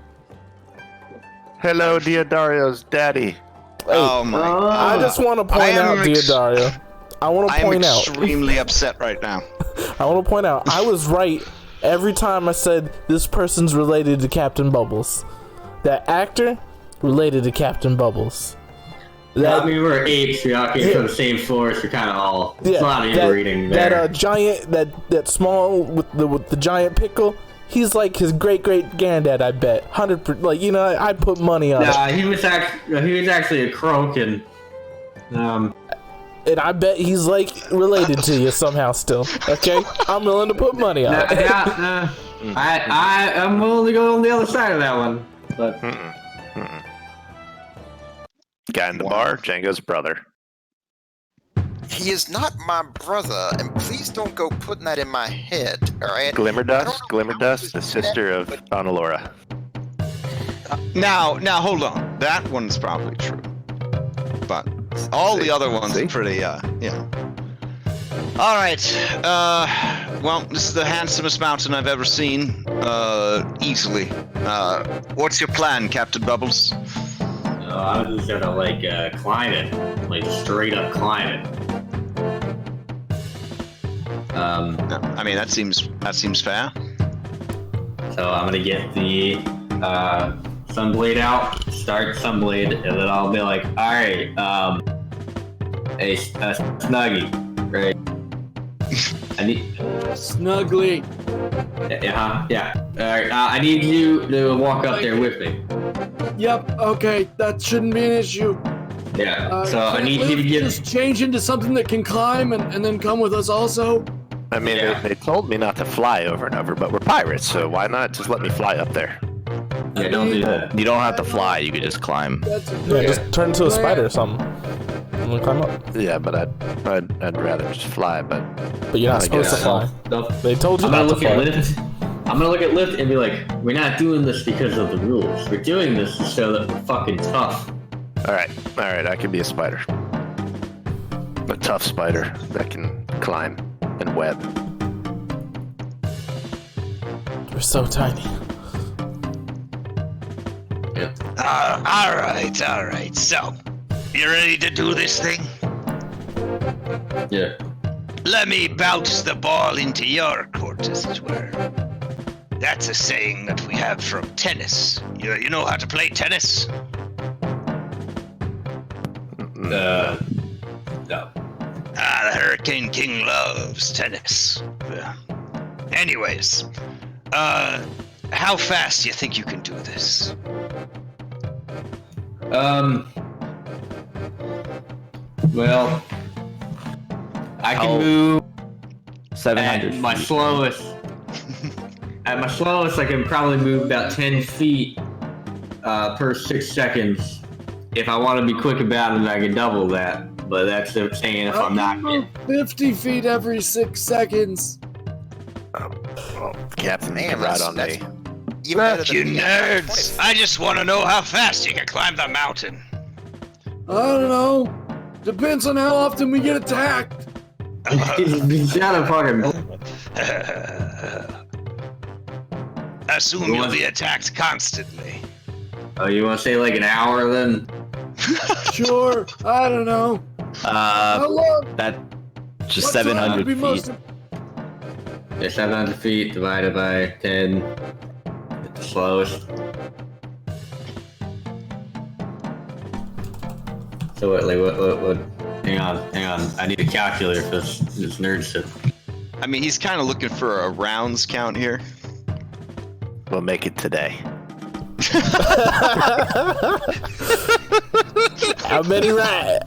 Hello, Diodario's daddy. Oh my God. I just want to point out, Diodario. I want to point out. I'm extremely upset right now. I want to point out, I was right every time I said this person's related to Captain Bubbles. That actor related to Captain Bubbles. We were apes. We all came from the same forest. We're kind of all. It's a lot of inbreeding there. That giant, that small with the giant pickle. He's like his great granddad. I bet 100%. Like I put money on it. He was actually a croak and. And I bet he's like related to you somehow still. Okay, I'm willing to put money on it. I'm willing to go on the other side of that one. But. Guy in the bar, Django's brother. He is not my brother, and please don't go putting that in my head, alright? Glimmerdust, the sister of Onalora. Now, hold on. That one's probably true. But all the other ones are pretty, Alright, well, this is the handsomest mountain I've ever seen, easily. What's your plan, Captain Bubbles? I was just gonna climb it, like straight up climb it. I mean that seems fair. So I'm gonna get the Sunblade out, start Sunblade, and then I'll be like, all right, a Snuggie, right? I need Snuggly. Yeah. All right, I need you to walk up there with me. Yep, okay, that shouldn't be an issue. Yeah, so I need you to just change into something that can climb and then come with us also. I mean, they told me not to fly over and over, but we're pirates, so why not just let me fly up there? Yeah, don't do that. You don't have to fly, you can just climb. Just turn into a spider or something. And then climb up. Yeah, but I'd rather just fly, but you're not supposed to fly. No. They told you not to fly. I'm gonna look at Lift and be like, we're not doing this because of the rules. We're doing this to show that we're fucking tough. Alright, I can be a spider. A tough spider that can climb and web. We're so tiny. Yeah. Alright. So, you ready to do this thing? Yeah. Let me bounce the ball into your court, as it were. That's a saying that we have from tennis. You know how to play tennis? No. The Hurricane King loves tennis. Anyways, how fast do you think you can do this? Well, I can move 700 at my slowest. At my slowest, I can probably move about 10 feet per 6 seconds. If I want to be quick about it, I can double that. But that's saying if I'm not. Move 50 feet every 6 seconds. Well, Captain, you can ride on me. Look, you nerds! I just want to know how fast you can climb the mountain. I don't know. Depends on how often we get attacked. He's got a fucking. Assume you'll be attacked constantly. Oh, you want to say like an hour then? Sure, I don't know. How long? That just What 700 time would be feet. most- Yeah, 700 feet divided by 10. At the slowest. So what? Hang on. I need a calculator for this nerd shit. I mean, he's kind of looking for a rounds count here. We'll make it today. How many rounds?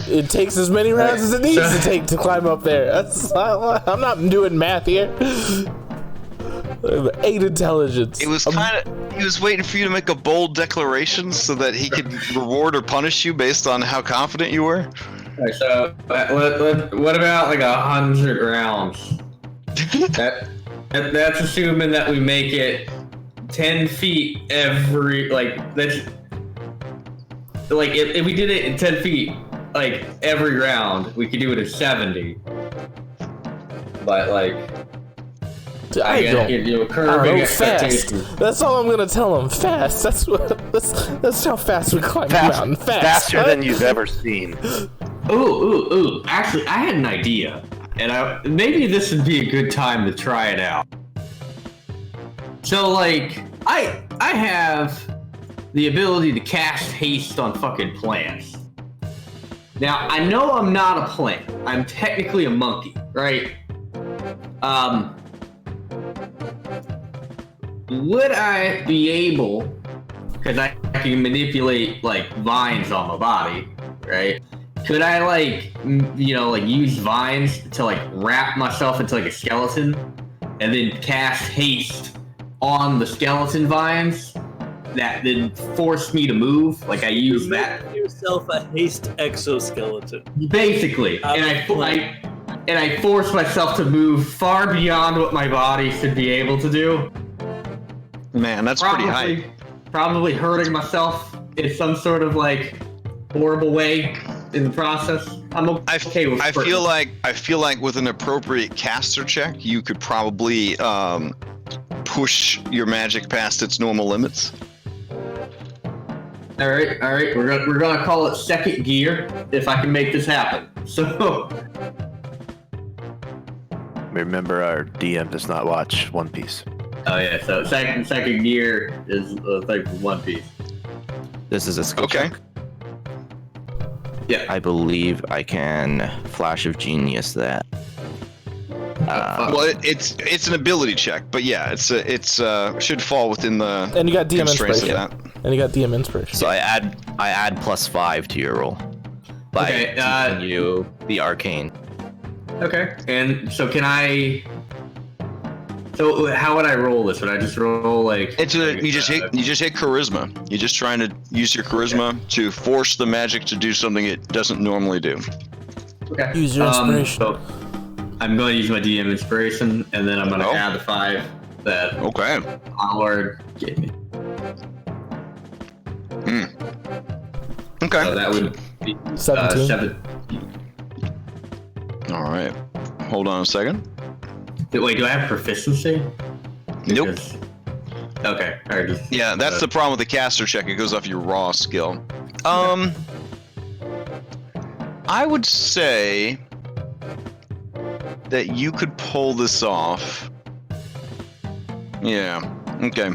It takes as many rounds as it needs to take to climb up there. I'm not doing math here. 8 intelligence. It was he was waiting for you to make a bold declaration so that he could reward or punish you based on how confident you were. Alright, so what about like 100 rounds? That's assuming that we make it 10 feet every, if we did it in 10 feet, like, every round, we could do it at 70. But, like, I don't curving know, fast. expectations. That's all I'm gonna tell him. Fast. That's how fast we climb the mountain. Faster than you've ever seen. Ooh. Actually, I had an idea. And maybe this would be a good time to try it out. So, like, I have the ability to cast haste on fucking plants. Now, I know I'm not a plant. I'm technically a monkey, right? Would I be able, because I can manipulate, like, vines on my body, right? Could I, like, use vines to, like, wrap myself into, like, a skeleton and then cast haste on the skeleton vines that then force me to move? Like, I use that. Make yourself a haste exoskeleton. Basically. And I force myself to move far beyond what my body should be able to do. Man, that's pretty high. Probably hurting myself in some sort of, like, horrible way in the process. I'm okay with I feel like with an appropriate caster check, you could probably push your magic past its normal limits. All right. We're gonna call it second gear if I can make this happen. So Remember, our DM does not watch One Piece. Oh yeah. So second gear is like One Piece. This is a skill check. Yeah. I believe I can Flash of Genius that. Well, it's an ability check, but yeah, it's should fall within the And you got DM constraints of inspiration. that. And you got DM inspiration. So I add +5 to your roll by teaching you the arcane. Okay. And so can I? So how would I roll this? Would I just roll like? You just hit charisma. You're just trying to use your charisma to force the magic to do something it doesn't normally do. Okay. Use your inspiration. So I'm going to use my DM inspiration, and then I'm going to add the 5 that Onward gave me. Okay. So that would be 17. 7. All right. Hold on a second. Wait, do I have proficiency? Nope. Okay. All right. Yeah, that's the problem with the caster check. It goes off your raw skill. I would say that you could pull this off. Yeah. Okay.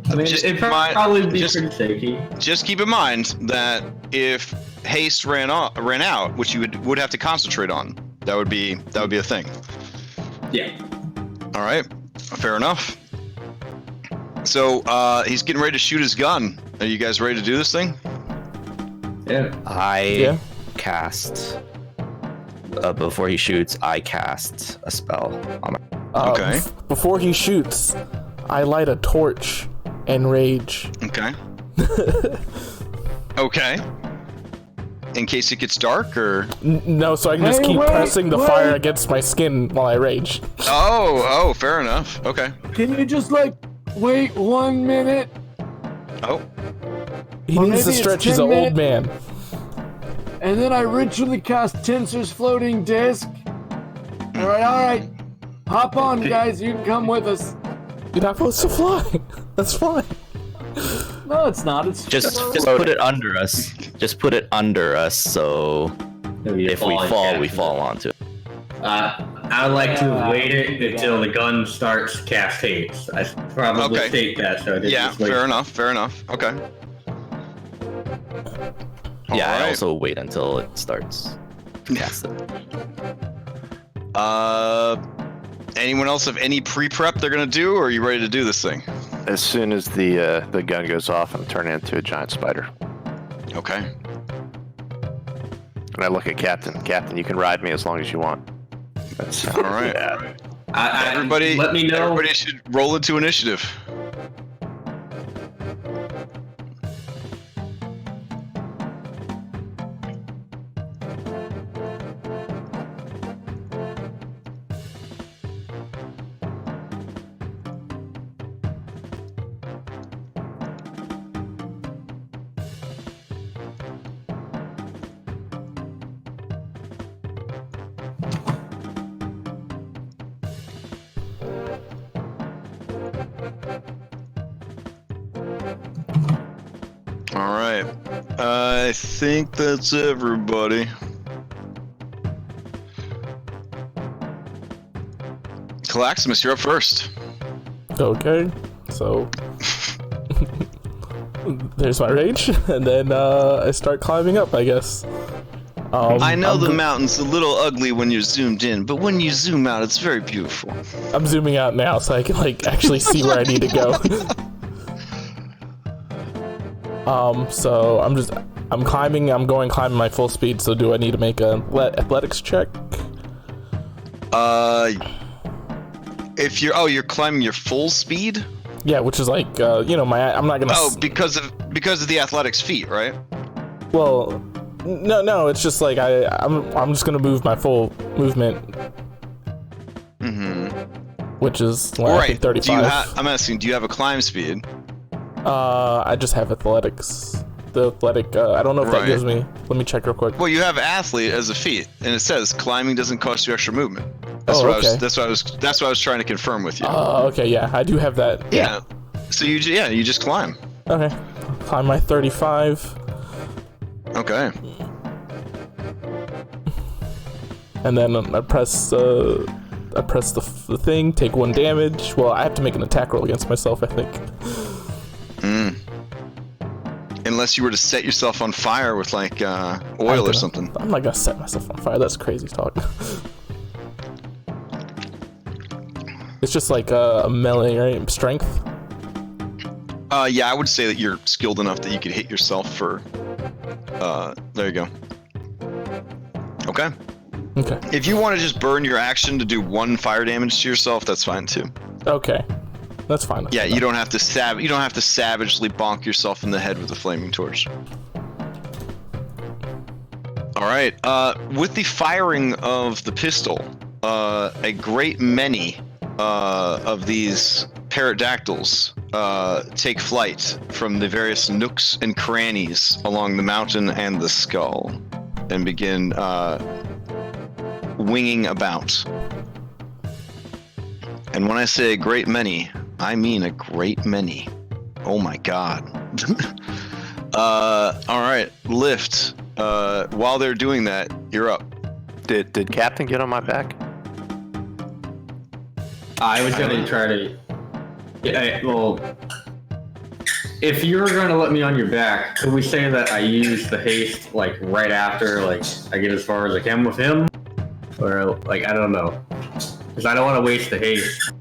I mean, it'd probably be pretty shaky. Just keep in mind that if haste ran out, which you would have to concentrate on, that would be a thing. Yeah. All right. Fair enough. So he's getting ready to shoot his gun. Are you guys ready to do this thing? Yeah. I cast. Before he shoots, I cast a spell on my. Okay. Before he shoots, I light a torch and rage. Okay. Okay. In case it gets dark, or no, so I can just keep pressing the fire against my skin while I rage. Oh, fair enough. Okay. Can you just wait 1 minute? Oh. He needs to stretch. He's an old man. And then I ritually cast Tensor's floating disc. All right. Hop on, guys. You can come with us. You're not supposed to fly. That's fine. No, it's not. It's Just put it under us. Just put it under us, so if we fall, we fall onto it. I would like to have waited until the gun starts cast haste. I probably take that. So yeah, fair enough. Okay. Yeah, I also wait until it starts casting. Anyone else have any pre-prep they're gonna do, or are you ready to do this thing? As soon as the gun goes off, I'm turning into a giant spider. Okay. And I look at Captain. Captain, you can ride me as long as you want. That's all right. Everybody, let me know. Everybody should roll into initiative. All right. I think that's everybody. Calaximus, you're up first. Okay, so there's my range, and then I start climbing up, I guess. I know the mountain's a little ugly when you're zoomed in, but when you zoom out, it's very beautiful. I'm zooming out now so I can actually see where I need to go. So I'm climbing my full speed, so do I need to make a athletics check? If you're climbing your full speed? Yeah, which is I'm not gonna. Oh, because of the athletics feat, right? Well, no, it's just I'm just gonna move my full movement. Mm-hmm. Which is right. I think 35. I'm asking, do you have a climb speed? I just have athletics. The athletic, I don't know if that gives me. Let me check real quick. Well, you have athlete as a feat, and it says climbing doesn't cost you extra movement. That's what I was trying to confirm with you. Okay, yeah, I do have that. Yeah. So you just climb. Okay. Climb my 35. Okay. And then I press the thing, take 1 damage. Well, I have to make an attack roll against myself, I think. Unless you were to set yourself on fire with oil or something. I'm not gonna set myself on fire. That's crazy talk. It's just a melee, right? Strength. Yeah, I would say that you're skilled enough that you could hit yourself for. There you go. Okay. Okay. If you want to just burn your action to do 1 fire damage to yourself, that's fine too. Okay. That's fine. Yeah, you don't have to savagely bonk yourself in the head with a flaming torch. All right. With the firing of the pistol, a great many of these pterodactyls take flight from the various nooks and crannies along the mountain and the skull, and begin winging about. And when I say a great many, I mean a great many. Oh my god. All right, Lift. While they're doing that, you're up. Did Captain get on my back? I was gonna try to. Yeah, well, if you're gonna let me on your back, could we say that I use the haste right after I get as far as I can with him, or I don't know, because I don't want to waste the haste.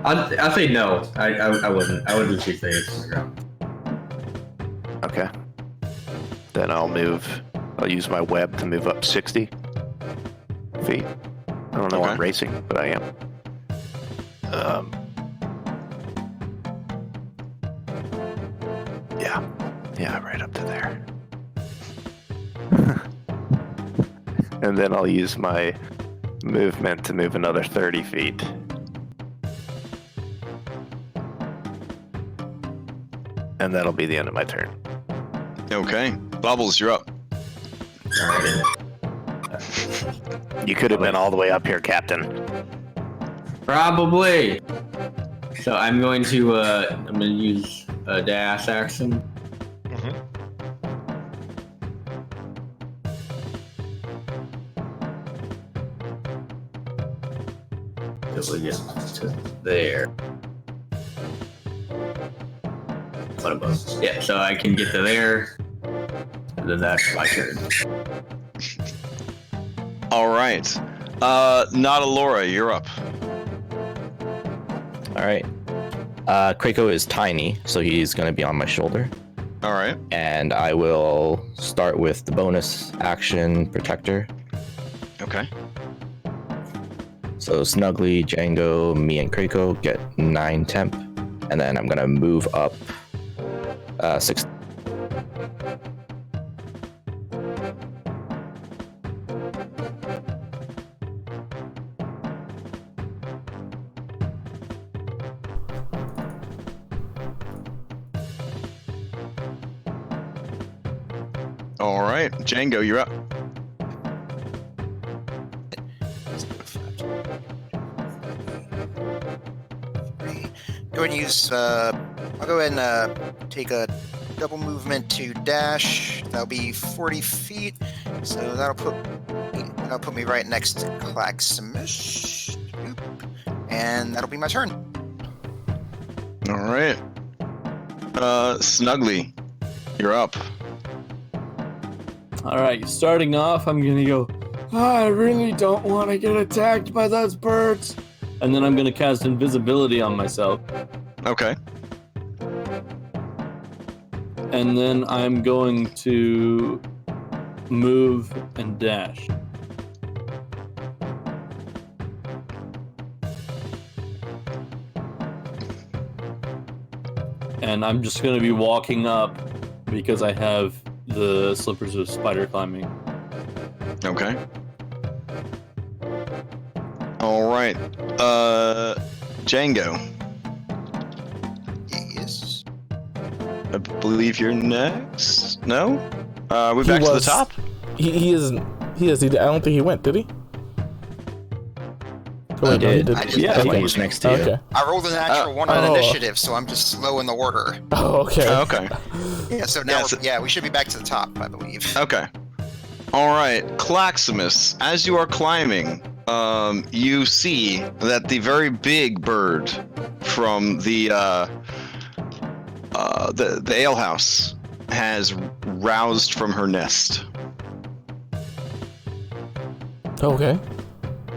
I'll say no. I wouldn't. I wouldn't use the haste on the ground. Okay. Then I'll use my web to move up 60 feet. I don't know. I'm racing, but I am. Yeah, right up to there. And then I'll use my movement to move another 30 feet. And that'll be the end of my turn. Okay. Bubbles, you're up. You could have been all the way up here, Captain. Probably. So I'm going to use a dash action. So we get to there. What above? Yeah, so I can get to there. And then that's my turn. All right. Not Alora, you're up. All right. Krako is tiny, so he's going to be on my shoulder. All right. And I will start with the bonus action protector. Okay. So Snuggly, Django, me, and Krako get 9 temp. And then I'm going to move up 6. All right. Django, you're up. Go ahead and use. I'll go ahead and take a double movement to dash. That'll be 40 feet. So that'll put me right next to Claxamish. And that'll be my turn. All right. Snuggly, you're up. Alright, starting off, I'm gonna go, I really don't want to get attacked by those birds. and then I'm gonna cast invisibility on myself. Okay. And then I'm going to move and dash. And I'm just going to be walking up because I have the slippers of spider climbing. Okay. All right. Django. Yes. I believe you're next. No? We're back to the top? He isn't. He is. I don't think he went, did he? He did. Yeah, He was next to you. Okay. I rolled a natural one on initiative, so I'm just slow in the order. Oh, okay. Okay. Yeah, so now we should be back to the top, I believe. Okay. All right, Claxamus, as you are climbing, you see that the very big bird from the alehouse has roused from her nest. Okay.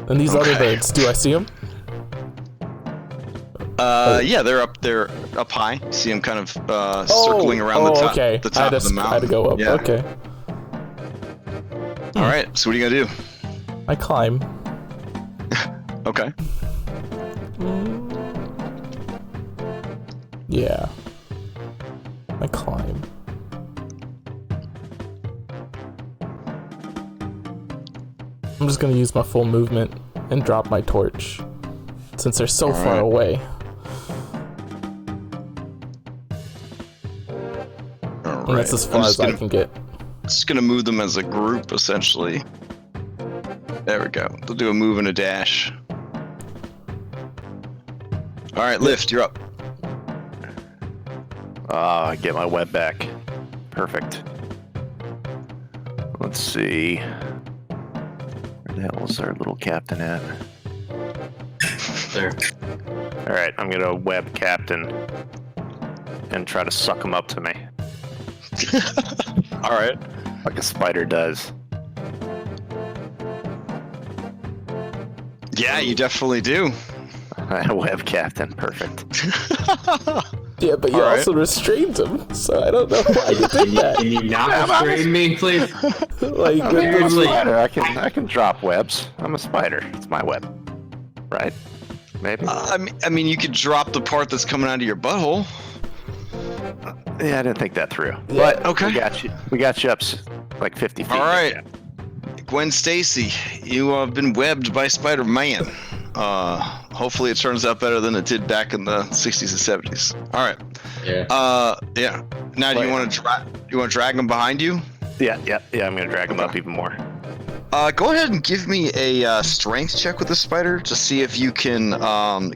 And these other birds, do I see them? Yeah, they're up high. See them kind of circling around the top, okay. the top of the mountain. I had to go up. Yeah. Okay. All right, so what are you gonna do? I climb. Okay. Yeah. I climb. I'm just gonna use my full movement and drop my torch, since they're so far away. All And that's as far as I can get. Just gonna move them as a group, essentially. There we go. They'll do a move and a dash. All right, Lift, you're up. Get my web back. Perfect. Let's see. Where the hell is our little captain at? There. All right, I'm gonna web captain and try to suck him up to me. All right. Like a spider does. Yeah, you definitely do. Web captain, perfect. Yeah, but you also restrained him, so I don't know why you did that. Can you not restrain me, please? Like, I'm a spider. I can drop webs. I'm a spider. It's my web, right? Maybe. I mean, you could drop the part that's coming out of your butthole. Yeah, I didn't think that through. Yeah. But Okay. we got you up like 50 feet. All right. Gwen Stacy, you have been webbed by Spider-Man. Hopefully it turns out better than it did back in the 60s and 70s. All right. Yeah. Yeah. Now, do you want to drag him behind you? Yeah. I'm gonna drag him up even more. Go ahead and give me a strength check with the spider to see if you can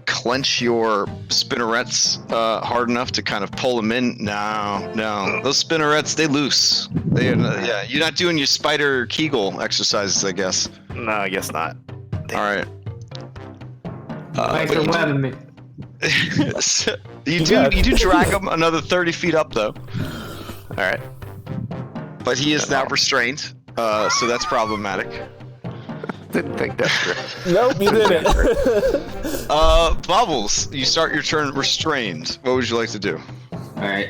clench your spinnerets hard enough to kind of pull them in. No, those spinnerets, they loose. Yeah, you're not doing your spider Kegel exercises, I guess. No, I guess not. All right. Thanks for webbing me. you do drag him another 30 feet up though. All right. But he is now restrained, so that's problematic. Didn't think that through. Nope, you didn't. Bubbles, you start your turn restrained. What would you like to do? Alright,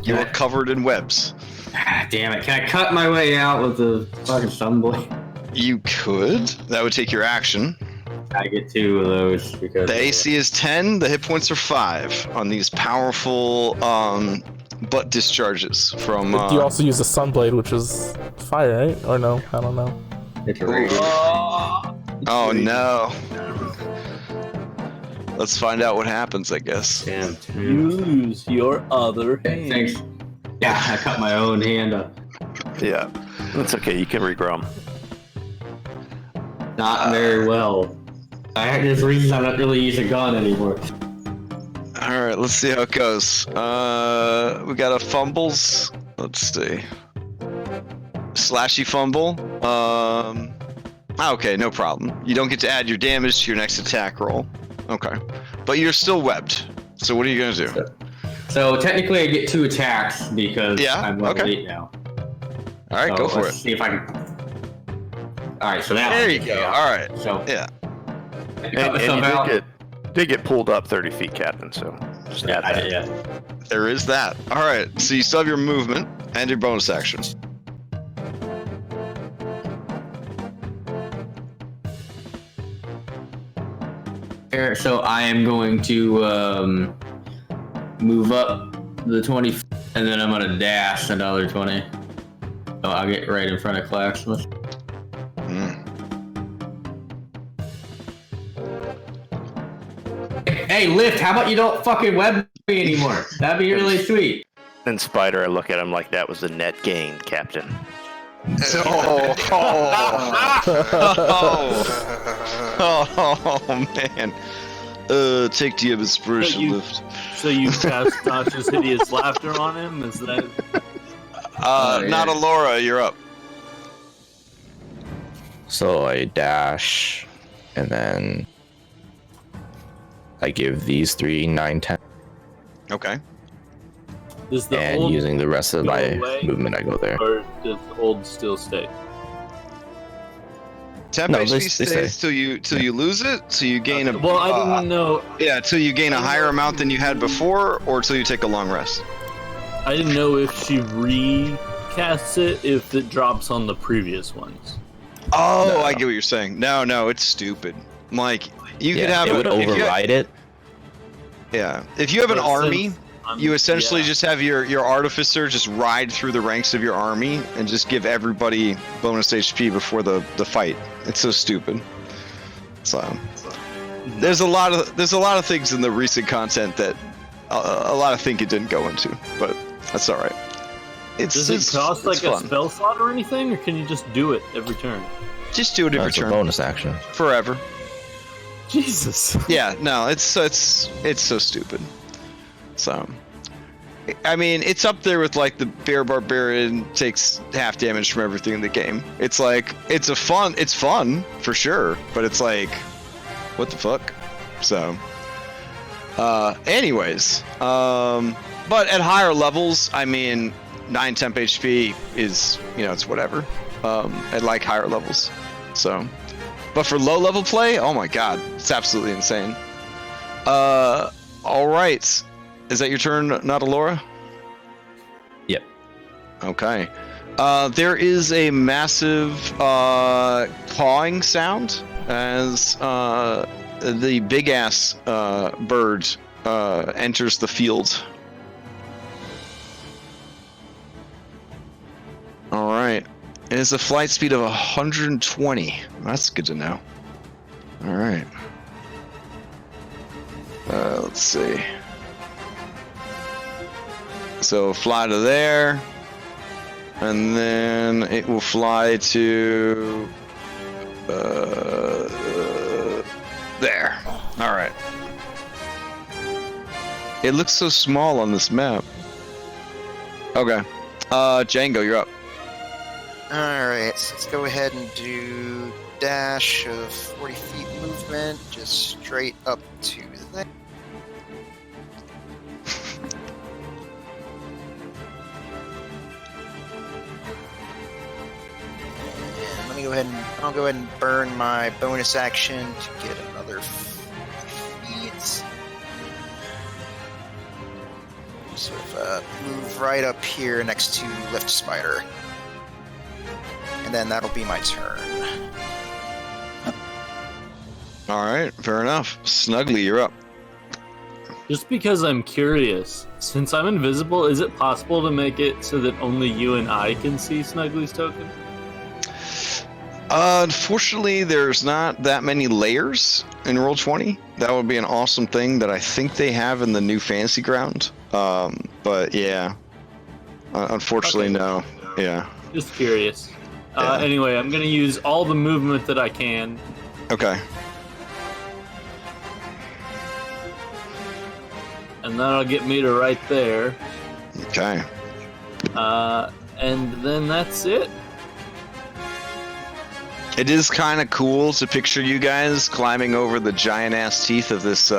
You are covered in webs. damn it. Can I cut my way out with the fucking sunblade? You could. That would take your action. I get 2 of those because... The AC is 10, the hit points are 5 on these powerful butt discharges from... You also use the sunblade, which is fire, right? Or no? I don't know. It's a rage. Oh no. Let's find out what happens, I guess. Damn. Use your other hand. Thanks. Yeah, I cut my own hand up. Yeah, that's okay. You can regrow them. Not very well. There's reasons I'm not really using a gun anymore. Alright, let's see how it goes. We got a fumbles. Let's see. Slashy fumble. Okay, no problem. You don't get to add your damage to your next attack roll. Okay. But you're still webbed. So what are you gonna do? So technically I get 2 attacks because I'm level 8 now. Alright, go for it. Let's see if I can... Alright, so now... There you go. Alright. So... Yeah. And you did get pulled up 30 feet, Captain, so... Just add that. Yeah. There is that. Alright, so you still have your movement and your bonus action. So I am going to move up the 20, and then I'm gonna dash another 20. So I'll get right in front of Clacksmith. Hey, Lift, how about you don't fucking web me anymore? That'd be really sweet. And Spider, I look at him like that was the net gain, Captain. Oh man. Take the inspiration lift. So you cast Dodge's hideous laughter on him? Is that... Not Alora, you're up. So I dash, and then I give these 3 9 10. Okay. Does the And old using the rest of go my away, movement, I go there. or does the old still stay? Temp No, HP they stays stay. till you lose it, so you gain a... Well, I didn't know. Yeah, till you gain a higher amount than you had before, or till you take a long rest. I didn't know if she recasts it, if it drops on the previous ones. Oh, No. I get what you're saying. No, it's stupid. Like, you could Yeah, have... it would override it. Yeah. If you have an But army... since You essentially yeah. just have your artificer just ride through the ranks of your army and just give everybody bonus HP before the fight. It's so stupid. So there's a lot of things in the recent content that a lot of thinking didn't go into, but that's all right. Does it cost like a fun. spell slot or anything, or can you just do it every turn? Just do it every That's a turn bonus action. forever. Jesus. Yeah, no, it's so stupid. So, I mean, it's up there with like the Bear Barbarian takes half damage from everything in the game. It's like it's fun for sure, but it's like, what the fuck? So, anyways, but at higher levels, I mean, 9 temp HP is, it's whatever. At like higher levels, so. But for low level play, oh my god, it's absolutely insane. All right. Is that your turn, not Alora? Yep. Okay. There is a massive pawing sound as the big ass bird enters the field. All right. It has a flight speed of 120. That's good to know. All right. Let's see. So fly to there. and then it will fly to there. All right. It looks so small on this map. Okay. Django, you're up. Alright, so let's go ahead and do dash of 40 feet movement, just straight up to there. And let me go ahead and I'll go ahead and burn my bonus action to get another 50 feet. Sort of move right up here next to Lift Spider. And then that'll be my turn. Alright, fair enough. Snuggly, you're up. Just because I'm curious, since I'm invisible, is it possible to make it so that only you and I can see Snuggly's token? Unfortunately, there's not that many layers in Roll20. That would be an awesome thing that I think they have in the new Fantasy Ground. But yeah, unfortunately, okay. No. Yeah. Just curious. Anyway, I'm gonna use all the movement that I can. Okay. And that'll get me to right there. Okay. And then that's it. It is kind of cool to picture you guys climbing over the giant-ass teeth of this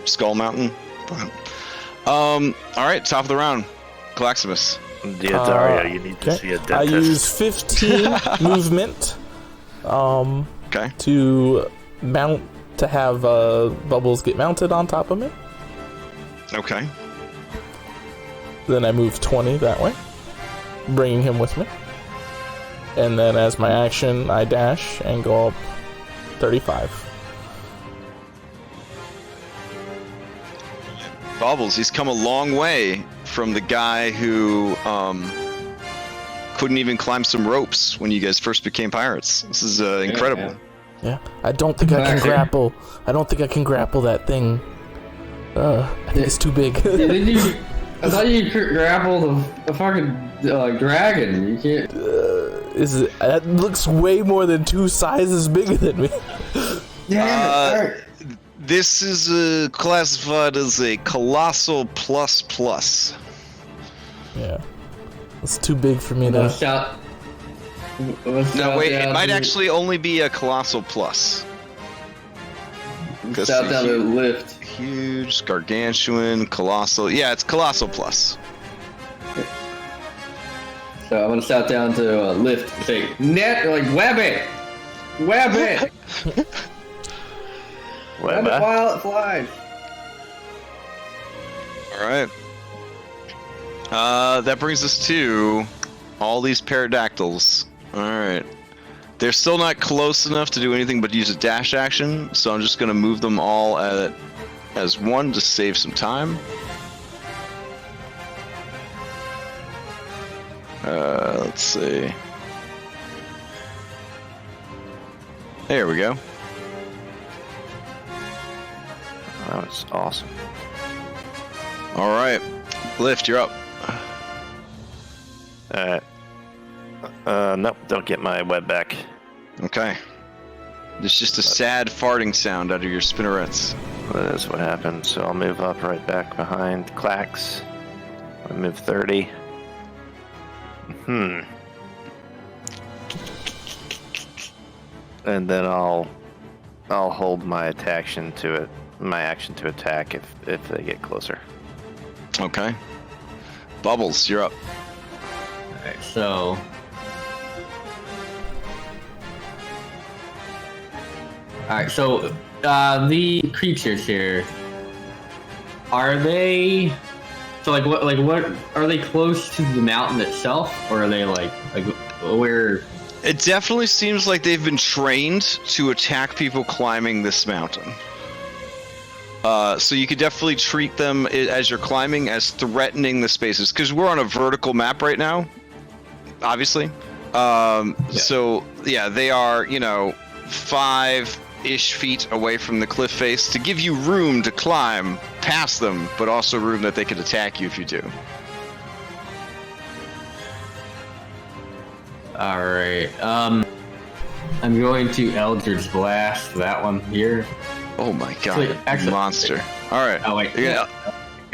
skull mountain. But, all right, top of the round, Claximus. Yeah, Dario, you need to see a dentist. I use 15 movement to mount, to have Bubbles get mounted on top of me. Okay. Then I move 20 that way, bringing him with me. And then as my action, I dash and go up 35. Bubbles, he's come a long way from the guy who couldn't even climb some ropes when you guys first became pirates. This is incredible. Yeah, I don't think I can grapple. I don't think I can grapple that thing. I think it's too big. I thought you could grapple the fucking dragon. You can't. That looks way more than 2 sizes bigger than me. This is classified as a colossal plus. Yeah, it's too big for me now. No, wait, it might actually only be a colossal plus. Shout down to lift. Huge, gargantuan, colossal. Yeah, it's colossal plus. So I'm gonna shout down to lift. Say net, like web it. Web it while it flies. Alright. That brings us to all these pterodactyls. Alright. They're still not close enough to do anything but use a dash action, so I'm just gonna move them all as one to save some time. Let's see. There we go. That was awesome. All right, Lift, you're up. Nope, don't get my web back. Okay. There's just a sad farting sound out of your spinnerets. That is what happened. So I'll move up right back behind Clax. I'll move 30. And then I'll hold my action to attack if they get closer. Okay. Bubbles, you're up. Alright, so the creatures here, are they what are they close to the mountain itself, or are they like where? It definitely seems like they've been trained to attack people climbing this mountain. So you could definitely treat them as you're climbing as threatening the spaces, because we're on a vertical map right now, obviously. So yeah, they are 5-ish feet away from the cliff face to give you room to climb past them, but also room that they could attack you if you do. Alright, I'm going to Eldritch Blast that one here. Oh my god, actually, monster. Alright. Oh, wait. You're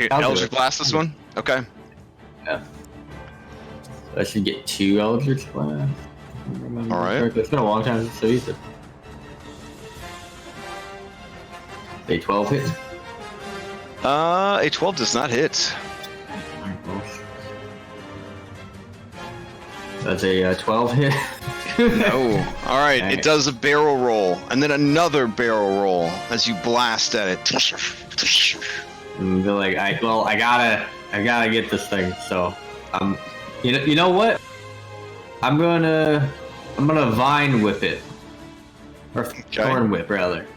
gonna Eldritch Blast this one? Okay. Yeah. I should get 2 Eldritch Blasts. Alright. It's been a long time since I used it. A 12 hit? A 12 does not hit. That's a 12 hit. No. Alright, it does a barrel roll, and then another barrel roll as you blast at it. And be like, I gotta get this thing. So, you know what? I'm gonna vine whip it, or thorn whip rather.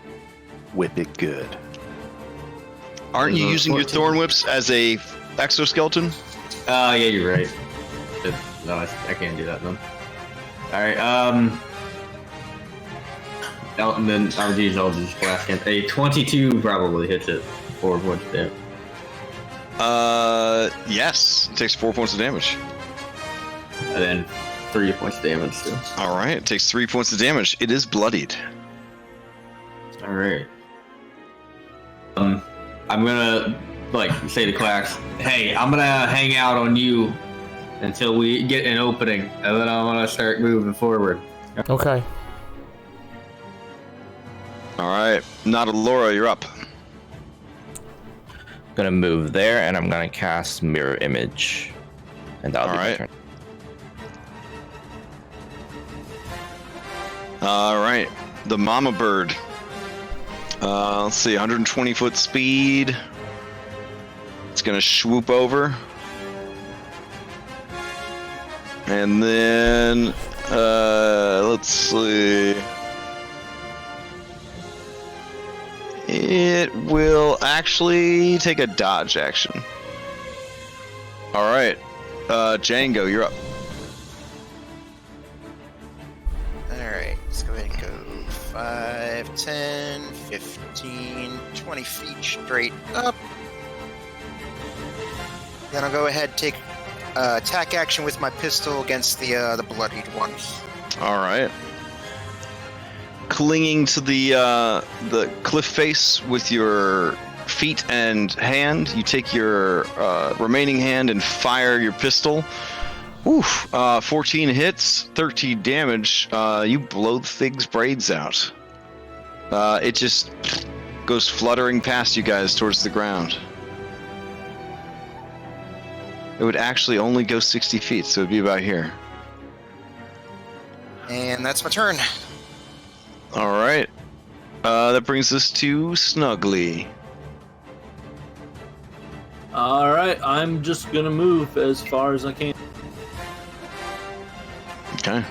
Whip it good. Aren't you using your thorn whips as a exoskeleton? Oh yeah, you're right. No, I can't do that then. Alright, and then I'll use Eldritch Blast again. A 22 probably hits it. 4 points of damage. Yes. It takes 4 points of damage. And then 3 points of damage too. Alright, it takes 3 points of damage. It is bloodied. Alright. I'm gonna, say to Quacks, hey, I'm gonna hang out on you until we get an opening, and then I'm gonna start moving forward. Okay. Alright, Laura, you're up. I'm gonna move there, and I'm gonna cast Mirror Image. And that'll be my turn. Alright, the Mama Bird. Let's see, 120 foot speed. It's gonna swoop over. And then, let's see. It will actually take a dodge action. Alright, Django, you're up. Alright, let's go ahead and go 5, 10, 15, 20 feet straight up. Then I'll go ahead and take attack action with my pistol against the bloodied ones. All right. Clinging to the cliff face with your feet and hand, you take your remaining hand and fire your pistol. Oof! 14 hits, 13 damage. You blow the thing's braids out. It just goes fluttering past you guys towards the ground. It would actually only go 60 feet, so it'd be about here. And that's my turn. Alright. That brings us to Snuggly. Alright, I'm just gonna move as far as I can. Okay.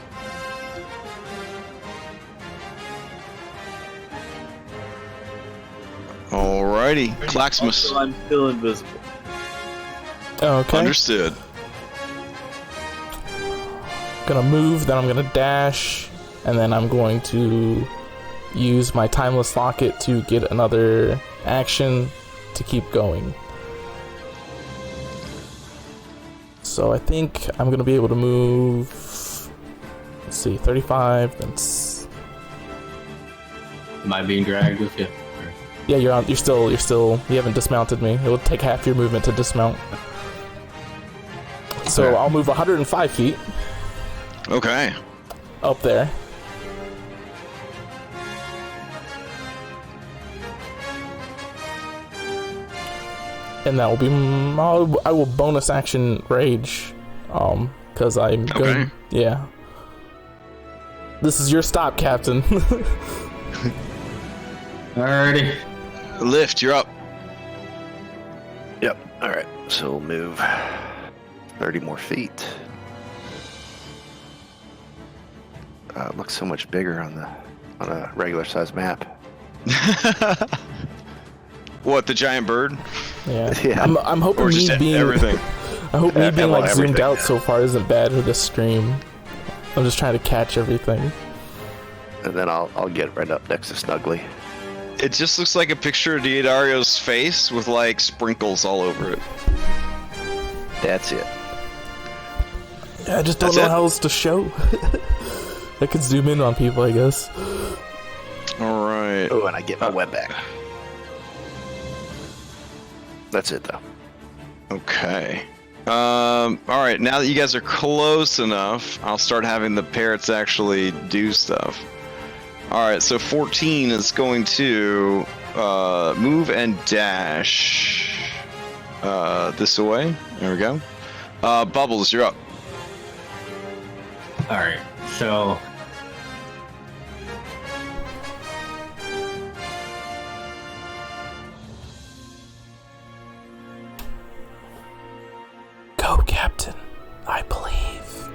Alrighty, Claxmus. Also, I'm still invisible. Okay. Understood. Gonna move, then I'm gonna dash, and then I'm going to use my Timeless Locket to get another action to keep going. So I think I'm gonna be able to move. Let's see, 35. That's. Am I being dragged with you? Yeah, you're on. You're still. You haven't dismounted me. It will take half your movement to dismount. So I'll move 105 feet. Okay. Up there. And that will be. I will bonus action rage. Because I'm going. Okay. Yeah. This is your stop, Captain. Alrighty. Lift, you're up. Yep. All right. So we'll move 30 more feet. It looks so much bigger on a regular size map. What, the giant bird? Yeah. Yeah. I'm hoping Or me just being everything? I hope me being like zoomed everything. out so far isn't bad for the stream. I'm just trying to catch everything. And then I'll get right up next to Snuggly. It just looks like a picture of Diodario's face with like sprinkles all over it. That's it. I just don't know how else to show. I could zoom in on people, I guess. All right. Oh, and I get my web back. That's it, though. Okay. All right. Now that you guys are close enough, I'll start having the parrots actually do stuff. All right. So 14 is going to move and dash this away. There we go. Bubbles, you're up. All right, so go, Captain. I believe.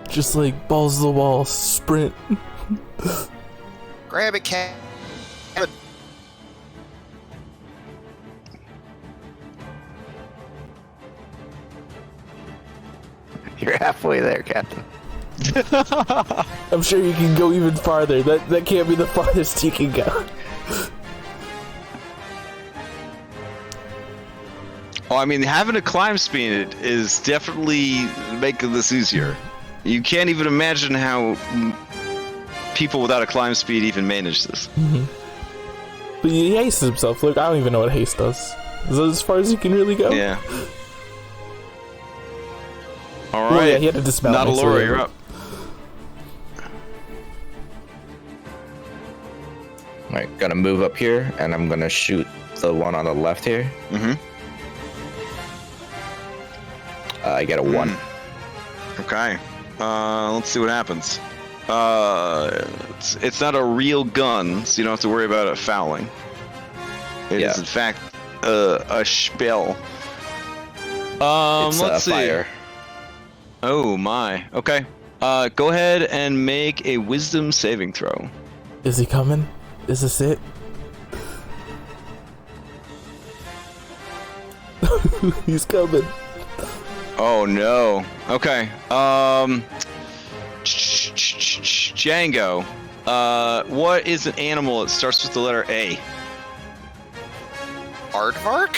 Just like balls to the wall, sprint. Grab it, cat. You're halfway there, Captain. I'm sure you can go even farther. That can't be the farthest you can go. Oh, I mean, having a climb speed is definitely making this easier. You can't even imagine how people without a climb speed even manage this. Mm-hmm. But he hastes himself. Look, I don't even know what haste does. Is that as far as you can really go? Yeah. All right. Well, yeah, he had to dismount. Not Laura, you're up. Alright, gonna move up here, and I'm gonna shoot the one on the left here. Mm-hmm. I get a 1. Okay. Let's see what happens. It's not a real gun, so you don't have to worry about it fouling. It is in fact a spell. It's let's see. fire. Oh my. Okay. Go ahead and make a wisdom saving throw. Is he coming? Is this it? He's coming. Oh no. Okay. Django. What is an animal that starts with the letter A? Aardvark?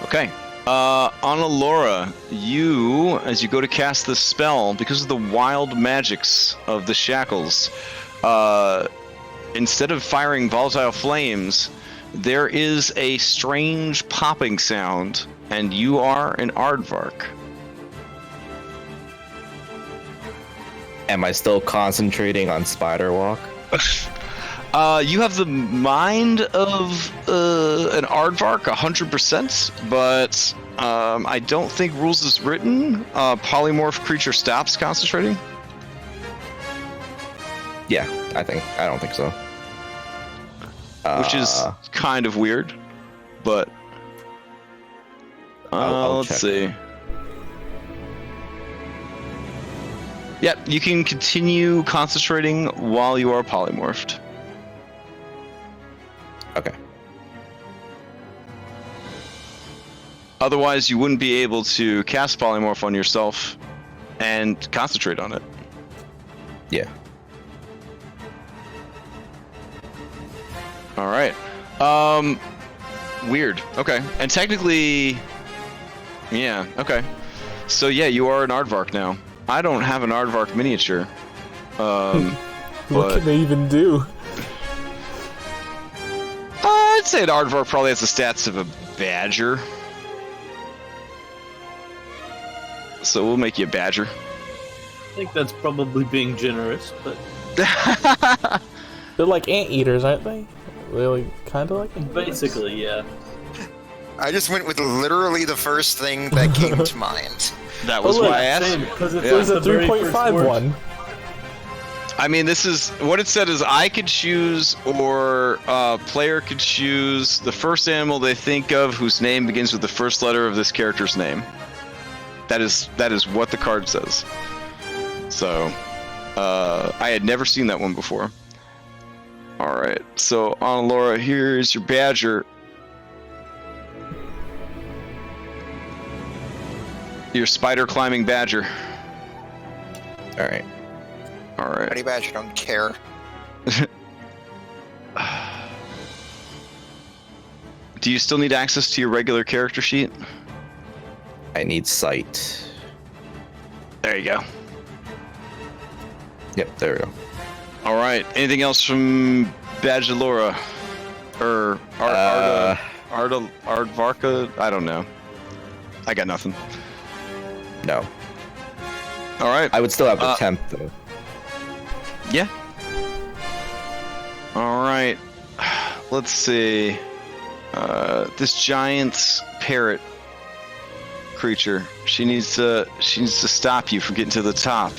Okay. Annalora, you, as you go to cast this spell, because of the wild magics of the shackles, instead of firing volatile flames, there is a strange popping sound, and you are an aardvark. Am I still concentrating on spider walk? You have the mind of an aardvark 100%, but I don't think rules is written. Polymorph creature stops concentrating. Yeah, I don't think so. Which is kind of weird, but I'll let's check. see. Yep, you can continue concentrating while you are polymorphed. Okay. Otherwise, you wouldn't be able to cast polymorph on yourself and concentrate on it. Yeah. All right. Weird. Okay. And technically, yeah. Okay. So yeah, you are an aardvark now. I don't have an aardvark miniature. What can they even do? I'd say an aardvark probably has the stats of a badger. So we'll make you a badger. I think that's probably being generous, but They're like anteaters, aren't they? They're like kind of like them? basically, yeah. I just went with literally the first thing that came to mind. That was look, why I asked. Same, because it's There's a the very first 3.5 word. one. I mean, this is what it said is I could choose, or player could choose the first animal they think of whose name begins with the first letter of this character's name. That is what the card says. So, I had never seen that one before. All right, so Laura, here's your badger. Your spider climbing badger. All right. All right. Buddy badger, don't care. Do you still need access to your regular character sheet? I need sight. There you go. Yep, there we go. All right. Anything else from Badgelora? Or Aardvarka? I don't know. I got nothing. No. All right. I would still have the temp, though. Yeah. All right. Let's see. This giant parrot creature. She needs to stop you from getting to the top.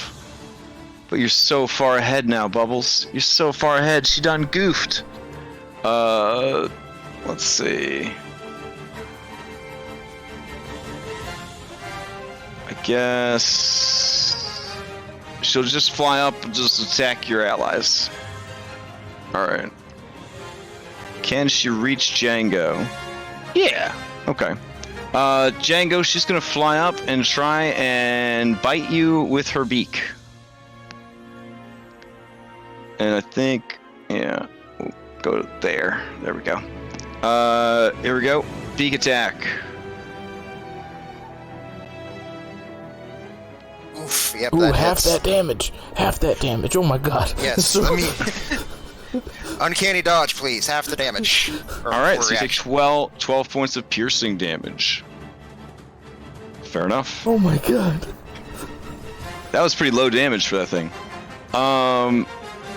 But you're so far ahead now, Bubbles. You're so far ahead. She done goofed. Let's see. I guess she'll just fly up and just attack your allies. Alright. Can she reach Django? Yeah. Okay. Django, she's gonna fly up and try and bite you with her beak. And I think, yeah, we'll go there. There we go. Here we go. Beak attack. Oof, yep, Ooh, that half hits. that damage. Half that damage. Oh my god. Yes, let me... Uncanny dodge, please. Half the damage. Alright, so you take 12 points of piercing damage. Fair enough. Oh my god. That was pretty low damage for that thing.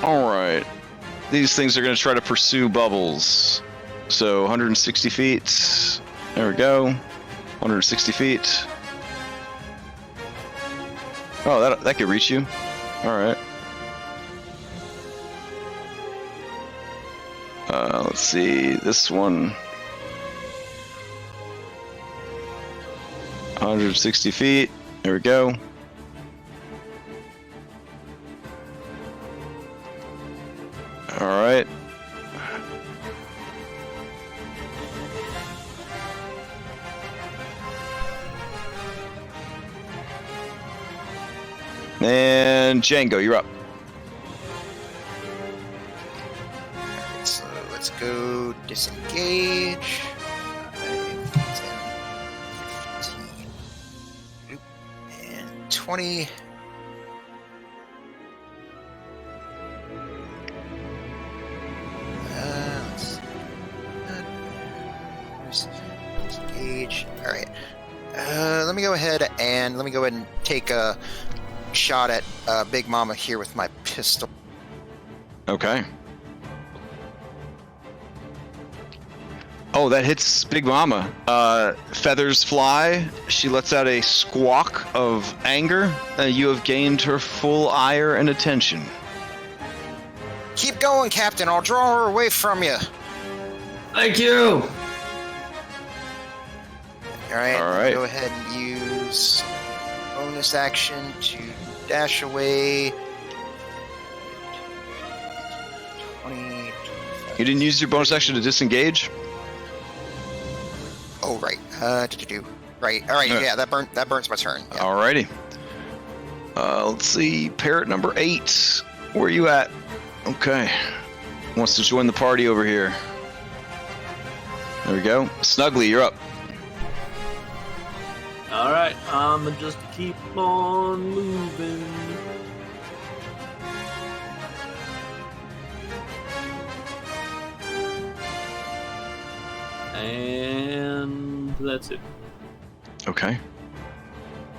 Alright. These things are going to try to pursue Bubbles. So, 160 feet. There we go. 160 feet. Oh, that could reach you. Alright. Let's see. This one. 160 feet. There we go. Alright. And Django, you're up. Alright, so let's go disengage. 5, 10, 15. Oop, and 20. Let's see. Disengage. Alright. Let me go ahead and take a shot at Big Mama here with my pistol. Okay. Oh, that hits Big Mama. Feathers fly. She lets out a squawk of anger. You have gained her full ire and attention. Keep going, Captain. I'll draw her away from you. Thank you. Alright. Go ahead and use bonus action to dash away. 20. You didn't use your bonus action to disengage? Oh, right. Right. Alright, yeah, that burns my turn. Yeah. Alrighty. Let's see. Parrot number 8. Where are you at? Okay. Wants to join the party over here. There we go. Snuggly, you're up. Alright, I'ma just keep on moving. And that's it. Okay.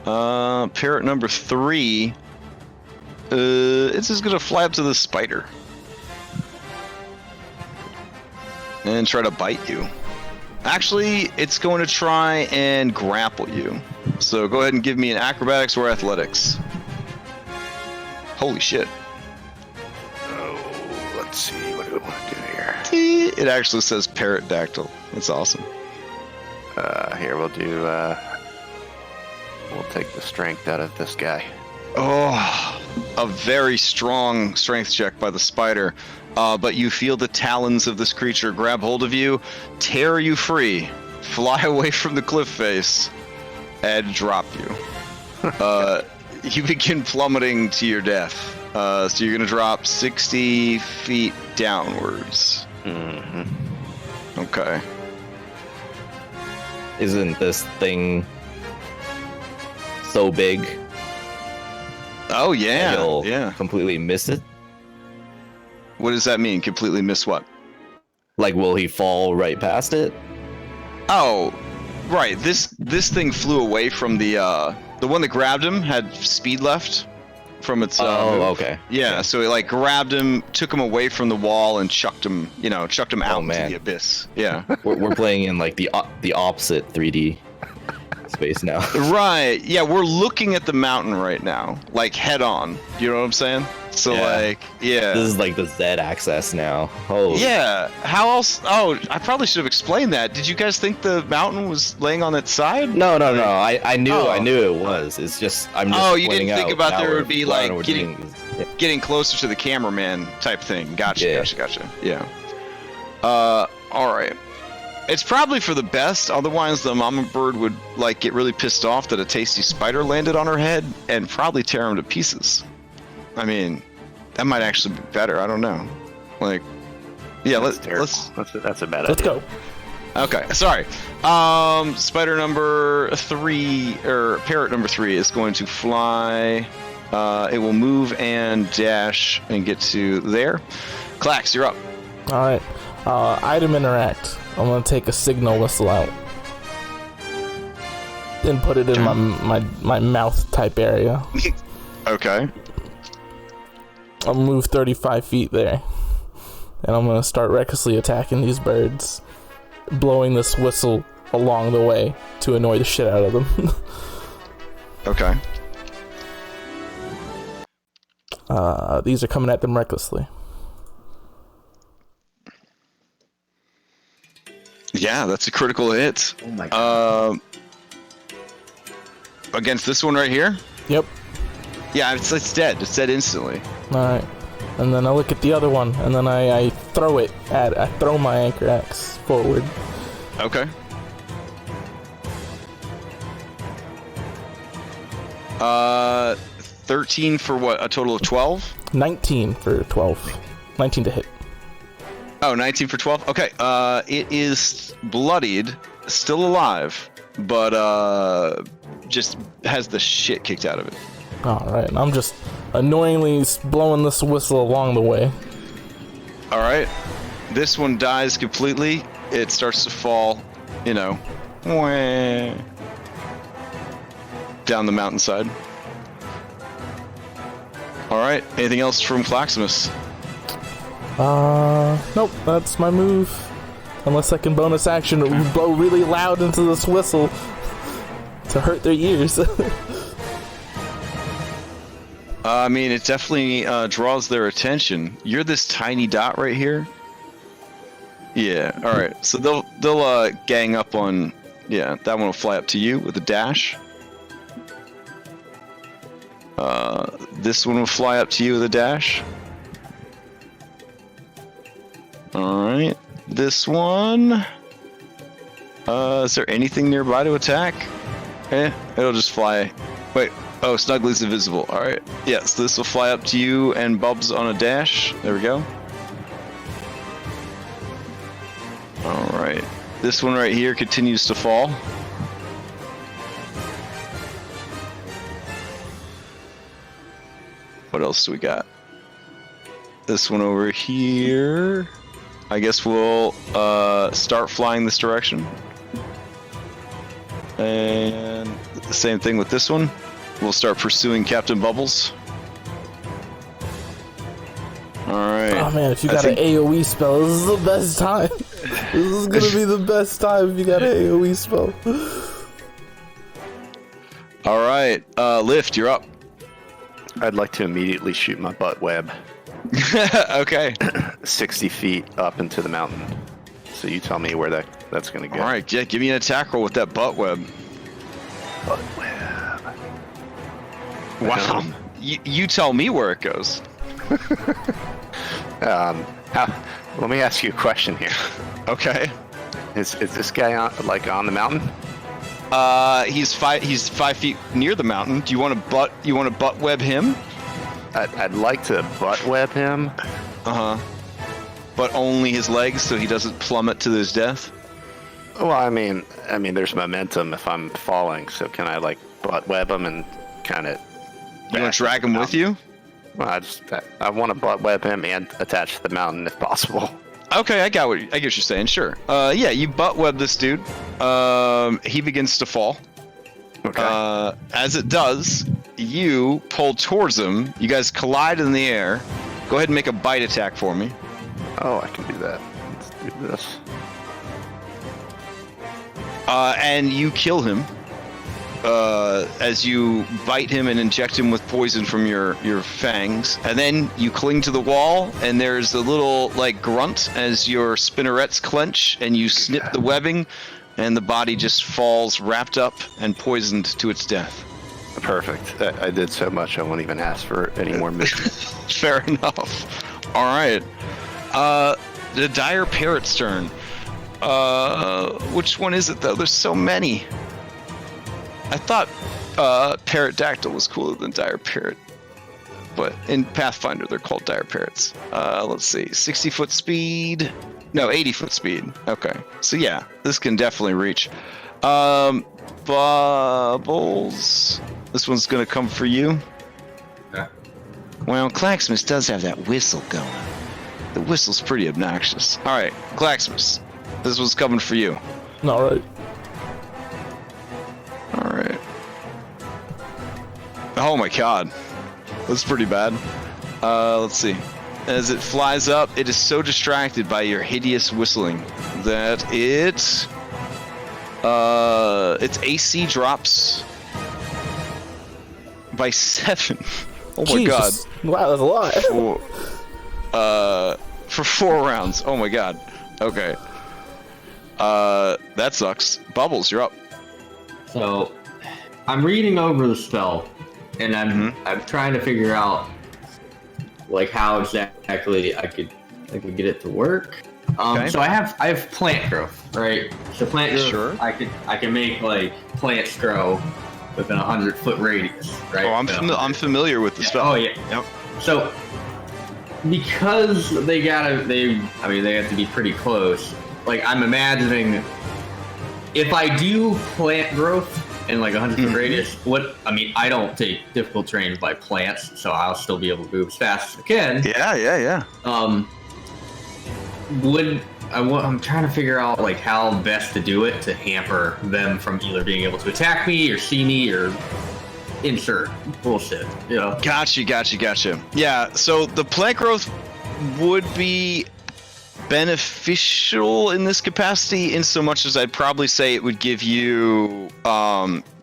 Parrot number 3. It's just gonna fly up to the spider. And try to bite you. Actually, it's going to try and grapple you. So go ahead and give me an acrobatics or athletics. Holy shit. Oh, let's see. What do we want to do here? It actually says parrot dactyl. That's awesome. Here, we'll do... we'll take the strength out of this guy. Oh, a very strong strength check by the spider. But you feel the talons of this creature grab hold of you, tear you free, fly away from the cliff face, and drop you. You begin plummeting to your death. So you're going to drop 60 feet downwards. Mm-hmm. Okay. isn't this thing so big? Oh yeah, He'll yeah. completely miss it. What does that mean? Completely miss what? Like, will he fall right past it? Oh, right. This thing flew away from the one that grabbed him had speed left from its. Move. Okay. Yeah, so it like grabbed him, took him away from the wall, and chucked him out into the abyss. Yeah. we're playing in like the opposite 3D space now. Right. Yeah, we're looking at the mountain right now, like head on. You know what I'm saying? So yeah. This is like the Z axis now. Oh. Yeah. How else? Oh, I probably should have explained that. Did you guys think the mountain was laying on its side? No. I knew it was. It's just I'm just. Oh, you didn't think out about there would be like getting closer to the cameraman type thing. Gotcha. Yeah. All right. It's probably for the best. Otherwise, the mama bird would like get really pissed off that a tasty spider landed on her head and probably tear him to pieces. I mean, that might actually be better. I don't know. Like, yeah, let's that's a bad idea. Let's go. Okay, sorry. Spider number 3 or parrot number 3 is going to fly. It will move and dash and get to there. Clax, you're up. All right. Item interact. I'm gonna take a signal whistle out and put it in my mouth type area. Okay. I'll move 35 feet there, and I'm gonna start recklessly attacking these birds, blowing this whistle along the way to annoy the shit out of them. Okay. These are coming at them recklessly. Yeah, that's a critical hit. Oh my god. Against this one right here? Yep. Yeah, it's dead. It's dead instantly. Alright. And then I look at the other one, and then I throw my anchor axe forward. Okay. 13 for what? A total of 12? 19 for 12. 19 to hit. Oh, 19 for 12? Okay. It is bloodied, still alive, but just has the shit kicked out of it. Alright, I'm just annoyingly blowing this whistle along the way. Alright. This one dies completely. It starts to fall, down the mountainside. Alright, anything else from Claximus? Nope, that's my move. Unless I can bonus action blow really loud into this whistle to hurt their ears. I mean, it definitely draws their attention. You're this tiny dot right here. Yeah. All right. So they'll gang up on. Yeah, that one will fly up to you with a dash. This one will fly up to you with a dash. All right. This one. Is there anything nearby to attack? It'll just fly. Wait. Oh, Snuggly's invisible. Alright. Yes, this will fly up to you and Bubs on a dash. There we go. Alright. This one right here continues to fall. What else do we got? This one over here. I guess we'll start flying this direction. And the same thing with this one. We'll start pursuing Captain Bubbles. Alright. Oh man, if you got an AoE spell, this is the best time. This is gonna be the best time if you got an AoE spell. Alright, Lift, you're up. I'd like to immediately shoot my butt web. Okay. 60 feet up into the mountain. So you tell me where that's gonna go. Alright, yeah, give me an attack roll with that butt web. Butt web. Wow. You tell me where it goes. Let me ask you a question here. Okay. Is this guy on the mountain? He's 5 feet near the mountain. Do you want to butt web him? I'd like to butt web him. But only his legs, so he doesn't plummet to his death. Well, I mean, there's momentum if I'm falling, so can I like butt web him and kind of? You want to drag him with you? Well, I want to butt web him and attach to the mountain if possible. Okay, I get what you're saying. Sure. Yeah, you butt web this dude. He begins to fall. Okay. As it does, you pull towards him. You guys collide in the air. Go ahead and make a bite attack for me. Oh, I can do that. Let's do this. And you kill him as you bite him and inject him with poison from your fangs. And then you cling to the wall, and there's a little like grunt as your spinnerets clench, and you snip the webbing, and the body just falls wrapped up and poisoned to its death. Perfect. I did so much I won't even ask for any more mission. Fair enough. All right. The dire parrot's turn. Which one is it though? There's so many. I thought parrot dactyl was cooler than dire parrot, but in Pathfinder they're called dire parrots. Let's see, 60-foot speed. No, 80-foot speed. Okay, so yeah, this can definitely reach. Bubbles. This one's gonna come for you. Yeah. Well, Claxmus does have that whistle going. The whistle's pretty obnoxious. All right, Claxmus, this one's coming for you. All right. All right. Oh my god, that's pretty bad. Let's see. As it flies up, it is so distracted by your hideous whistling that its AC drops by 7. Oh my god. Wow, that's a lot. For 4 rounds. Oh my god. Okay. That sucks. Bubbles, you're up. So, I'm reading over the spell, and I'm trying to figure out like how exactly I could get it to work. Okay. So I have plant growth, right? So plant growth, Sure. I can make like plants grow within 100-foot radius, right? Oh, I'm familiar with the spell. Oh yeah. Yep. So because they have to be pretty close. Like I'm imagining if I do plant growth in like 100-foot radius, I don't take difficult terrain by plants, so I'll still be able to move as fast as I can. Yeah. I'm trying to figure out like how best to do it to hamper them from either being able to attack me or see me or insert bullshit, you know? Gotcha. Yeah, so the plant growth would be beneficial in this capacity in so much as I'd probably say it would give you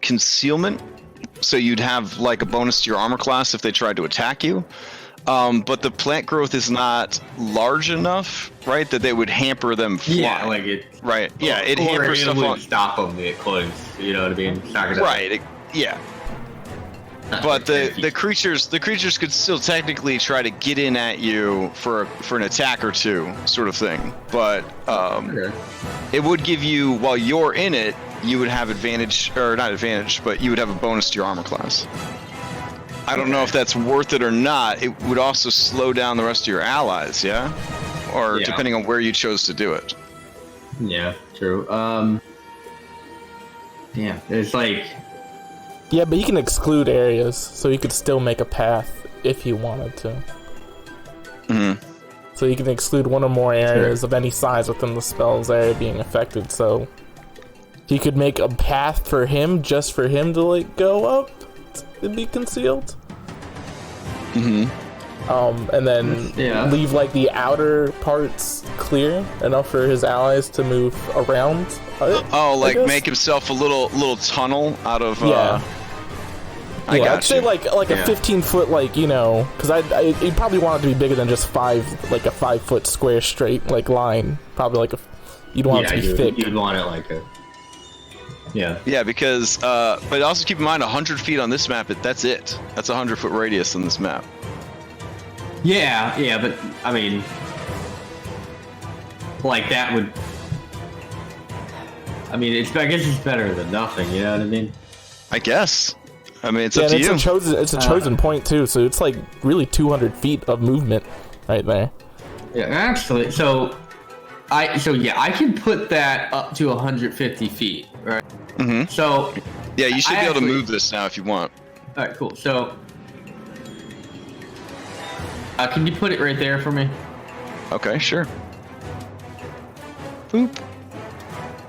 concealment, so you'd have like a bonus to your armor class if they tried to attack you. But the plant growth is not large enough, right, that they would hamper them flying. Yeah, like it. Right. Yeah, it hampers stuff on. Stop them to get close. You know what I mean? It's not gonna, right. Yeah. But the creatures could still technically try to get in at you for an attack or two, sort of thing. But it would give you, while you're in it, you would have advantage, or not advantage, but you would have a bonus to your armor class. I don't know if that's worth it or not. It would also slow down the rest of your allies, yeah? Or depending on where you chose to do it. Yeah, true. Yeah, it's like... Yeah, but you can exclude areas, so you could still make a path if you wanted to. Mm-hmm. So you can exclude one or more areas of any size within the spell's area being affected, so... You could make a path for him, just for him to, like, go up and be concealed. Mm-hmm. And then leave, like, the outer parts clear enough for his allies to move around. Make himself a little tunnel out of... I'd say like a 15-foot, like, you know, because you'd probably want it to be bigger than just a 5-foot square straight, like, line. Probably you'd want it to be thick. You'd want it like a... Yeah. Yeah, because, but also keep in mind, 100 feet on this map, that's it. That's a 100-foot radius on this map. Yeah, but, I mean, like, that would... I mean, I guess it's better than nothing, you know what I mean? I guess. I mean, it's up to you. It's a chosen point, too, so it's, like, really 200 feet of movement right there. Yeah, actually, so... I can put that up to 150 feet, right? Mm-hmm. So yeah, you should be able to move this now if you want. All right, cool. So can you put it right there for me? Okay, sure. Boop.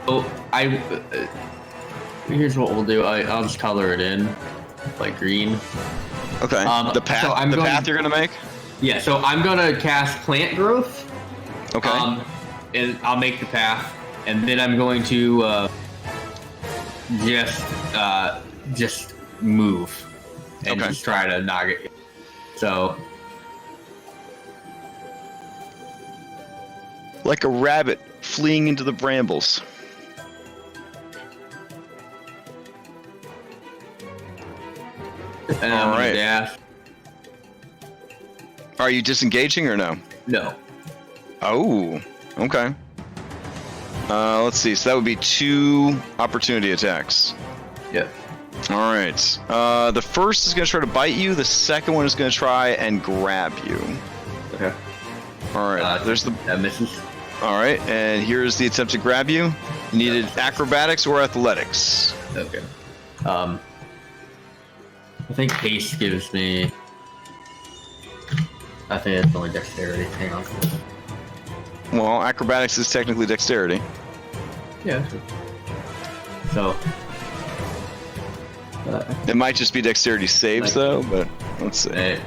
Oh, here's what we'll do. I'll just color it in, like green. Okay. The path. So path you're gonna make. Yeah. So I'm gonna cast plant growth. Okay. And I'll make the path, and then I'm going to just move and just try to knock it. So. Like a rabbit fleeing into the brambles. And I'm gonna dash. Are you disengaging or no? No. Oh, okay. Let's see. So that would be 2 opportunity attacks. Yep. All right. The first is going to try to bite you. The second one is going to try and grab you. Okay. All right. There's the. That misses. All right, and here's the attempt to grab you. You needed acrobatics or athletics. Okay. I think haste gives me. I think it's only dexterity. Hang on. Well, acrobatics is technically dexterity. Yeah. So. It might just be dexterity saves, though, but let's see.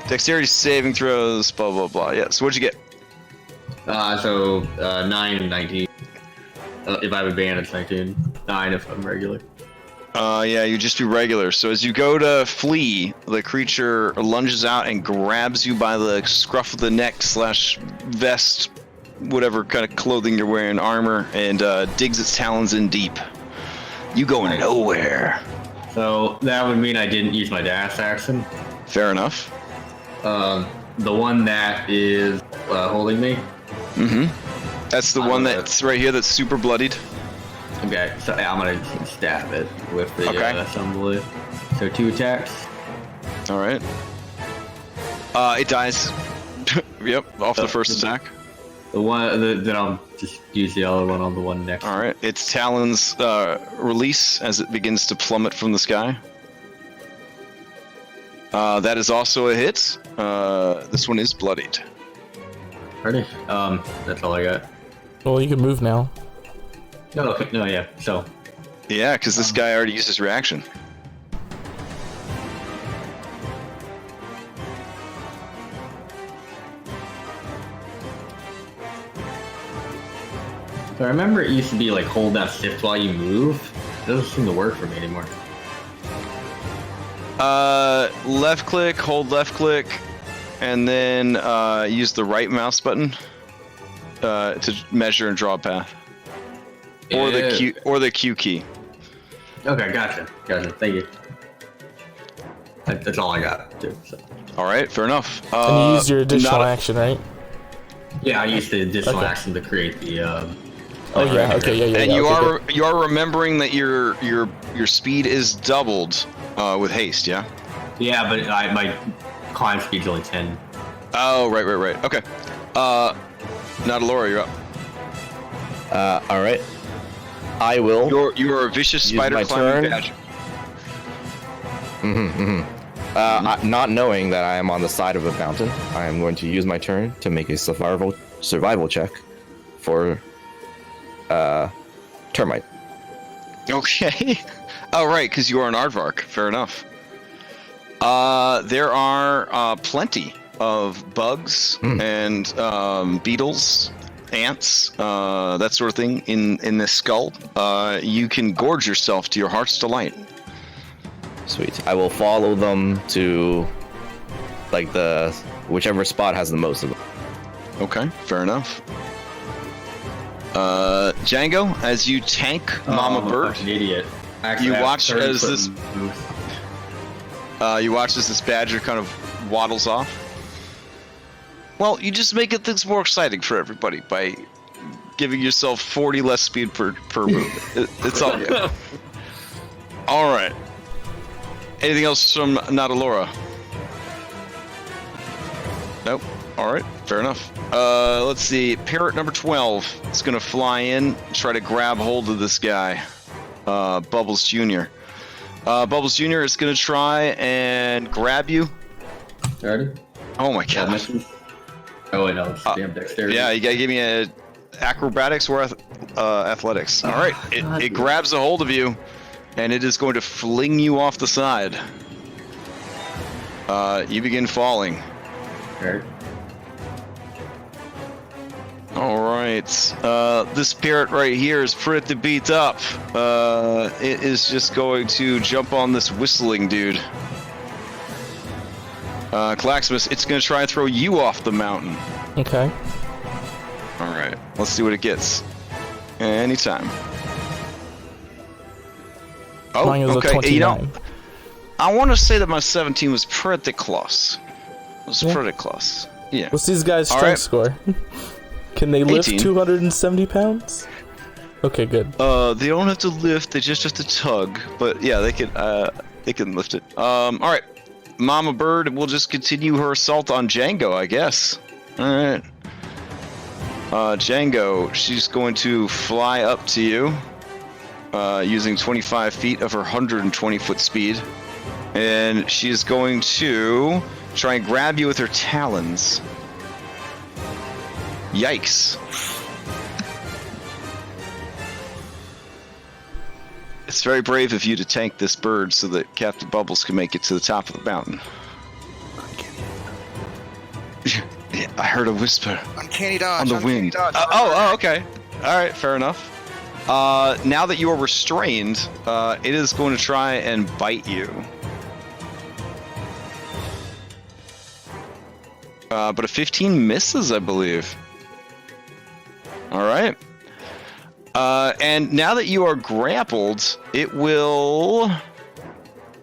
Dexterity saving throws, blah, blah, blah. Yeah, so what'd you get? 9 and 19. If I have advantage, 19. 9 if I'm regular. Yeah, you just do regular. So as you go to flee, the creature lunges out and grabs you by the scruff of the neck / vest, whatever kind of clothing you're wearing, armor, and digs its talons in deep. You go nowhere. So that would mean I didn't use my dash action. Fair enough. The one that is holding me. Mm-hmm. That's the one that's right here that's super bloodied. Okay, so I'm gonna stab it with the assembly. So 2 attacks. All right. It dies. Yep, off the first attack. The one then I'll just use the other one on the one next. All right. Its talons release as it begins to plummet from the sky. That is also a hit. This one is bloodied. Ready? That's all I got. Well, you can move now. No, okay, no, yeah. So. Yeah, because this guy already used his reaction. I remember it used to be like hold down shift while you move. It doesn't seem to work for me anymore. Left click, hold left click, and then use the right mouse button to measure and draw a path. Or the Q key. Okay, gotcha. Thank you. That's all I got, too. So. All right, fair enough. And you used your additional action, right? Yeah, I used the additional action to create the. yeah. And you are remembering that your speed is doubled with haste, yeah? Yeah, but my climb speed's only 10. Oh, right. Okay. Natalora, you're up. All right. I will. You are a vicious spider climbing badger. Not knowing that I am on the side of a mountain, I am going to use my turn to make a survival check for termite. Okay. Oh, right, because you are an aardvark. Fair enough. There are plenty of bugs and beetles, ants, that sort of thing in this skull. You can gorge yourself to your heart's delight. Sweet. I will follow them to like whichever spot has the most of them. Okay, fair enough. Django, as you tank Mama Bird, an idiot. You watch as this badger kind of waddles off. Well, you just make things more exciting for everybody by giving yourself 40 less speed per move. It's all good. All right. Anything else from Natalora? Nope. All right, fair enough. Let's see. Parrot number 12 is going to fly in, try to grab hold of this guy, Bubbles Jr. Bubbles Jr. is going to try and grab you. Ready? Oh my god. Oh, wait, no, it's damn dexterity. Yeah, you got to give me a acrobatics or athletics. All right, it grabs a hold of you, and it is going to fling you off the side. You begin falling. Okay. All right. This parrot right here is pretty beat up. It is just going to jump on this whistling dude. Claximus, it's going to try and throw you off the mountain. Okay. All right. Let's see what it gets. Anytime. Oh, Mine was a okay. 29. You know, I want to say that my 17 was pretty close. It was pretty close. Yeah. What's these guys' strength score? Can they lift 18. 270 pounds? Okay, good. They don't have to lift. They just have to tug. But yeah, they can lift it. All right. Mama Bird will just continue her assault on Django, I guess. All right. Django, she's going to fly up to you, using 25 feet of her 120-foot speed, and she's going to try and grab you with her talons. Yikes. It's very brave of you to tank this bird so that Captain Bubbles can make it to the top of the mountain. Yeah, I heard a whisper. Uncanny dodge. On the wind. Dodge, Okay. All right, fair enough. Now that you are restrained, it is going to try and bite you. But a 15 misses, I believe. All right. And now that you are grappled, it will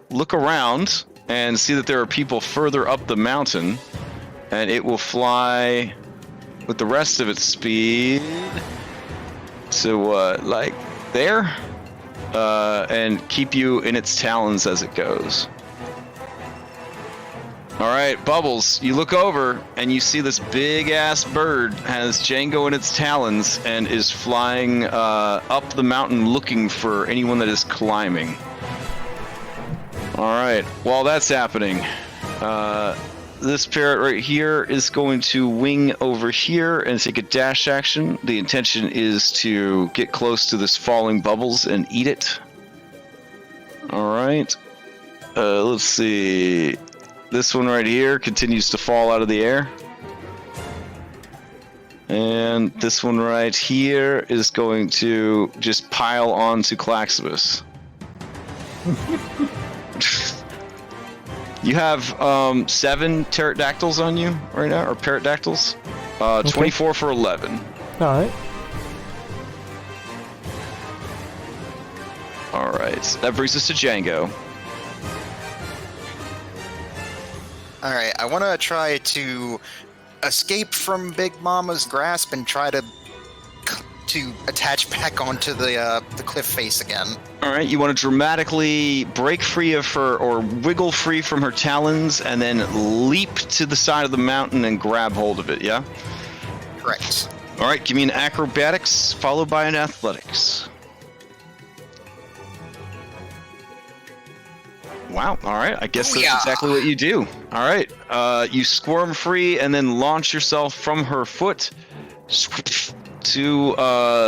look around and see that there are people further up the mountain, and it will fly with the rest of its speed to like there, and keep you in its talons as it goes. All right, Bubbles, you look over and you see this big-ass bird has Django in its talons and is flying up the mountain looking for anyone that is climbing. All right, while that's happening, this parrot right here is going to wing over here and take a dash action. The intention is to get close to this falling Bubbles and eat it. All right, let's see. This one right here continues to fall out of the air. And this one right here is going to just pile onto Claximus. You have 7 pterodactyls on you right now, or parrotdactyls. 24 for 11. Alright. Alright, that brings us to Django. Alright, I want to try to escape from Big Mama's grasp and try to attach back onto the cliff face again. Alright, you want to dramatically break free of her, or wiggle free from her talons, and then leap to the side of the mountain and grab hold of it, yeah? Correct. Alright, give me an acrobatics followed by an athletics. Wow, alright, I guess that's exactly what you do. Alright, you squirm free and then launch yourself from her foot to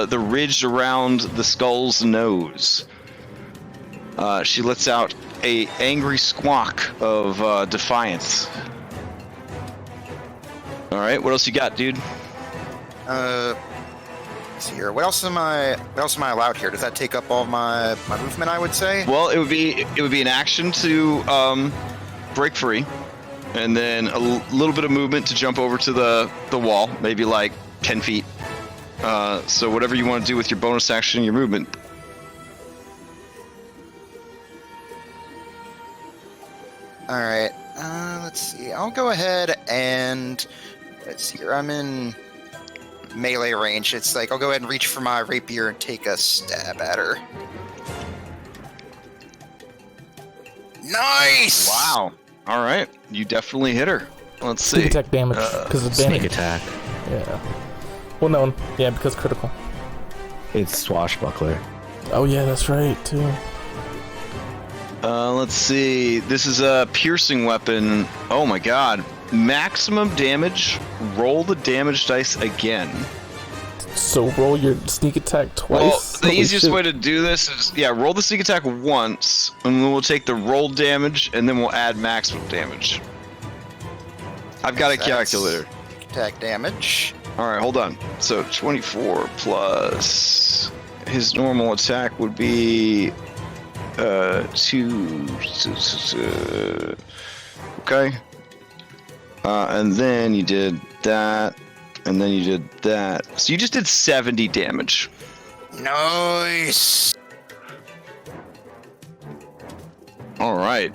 the ridge around the skull's nose. She lets out a angry squawk of defiance. Alright, what else you got, dude? Let's see here. What else am I allowed here? Does that take up all my movement, I would say? Well, it would be an action to break free, and then a little bit of movement to jump over to the wall, maybe like 10 feet. So whatever you want to do with your bonus action and your movement. Alright, let's see. I'll go ahead and... Let's see here. I'm in melee range. It's like I'll go ahead and reach for my rapier and take a stab at her. Nice! Wow. Alright, you definitely hit her. Let's Sneak see. attack damage because of Sneak damage. attack. Yeah. Well, no. Yeah, because critical. It's swashbuckler. Oh yeah, that's right too. Let's see. This is a piercing weapon. Oh my god. Maximum damage. Roll the damage dice again. So roll your sneak attack twice. Well, the Holy easiest shit. way to do this is, roll the sneak attack once, and then we'll take the roll damage, and then we'll add maximum damage. I've got a calculator. Attack damage. Alright, hold on. So 24 plus his normal attack would be 2. Okay. And then you did that, and then you did that. So you just did 70 damage. Nice. Alright.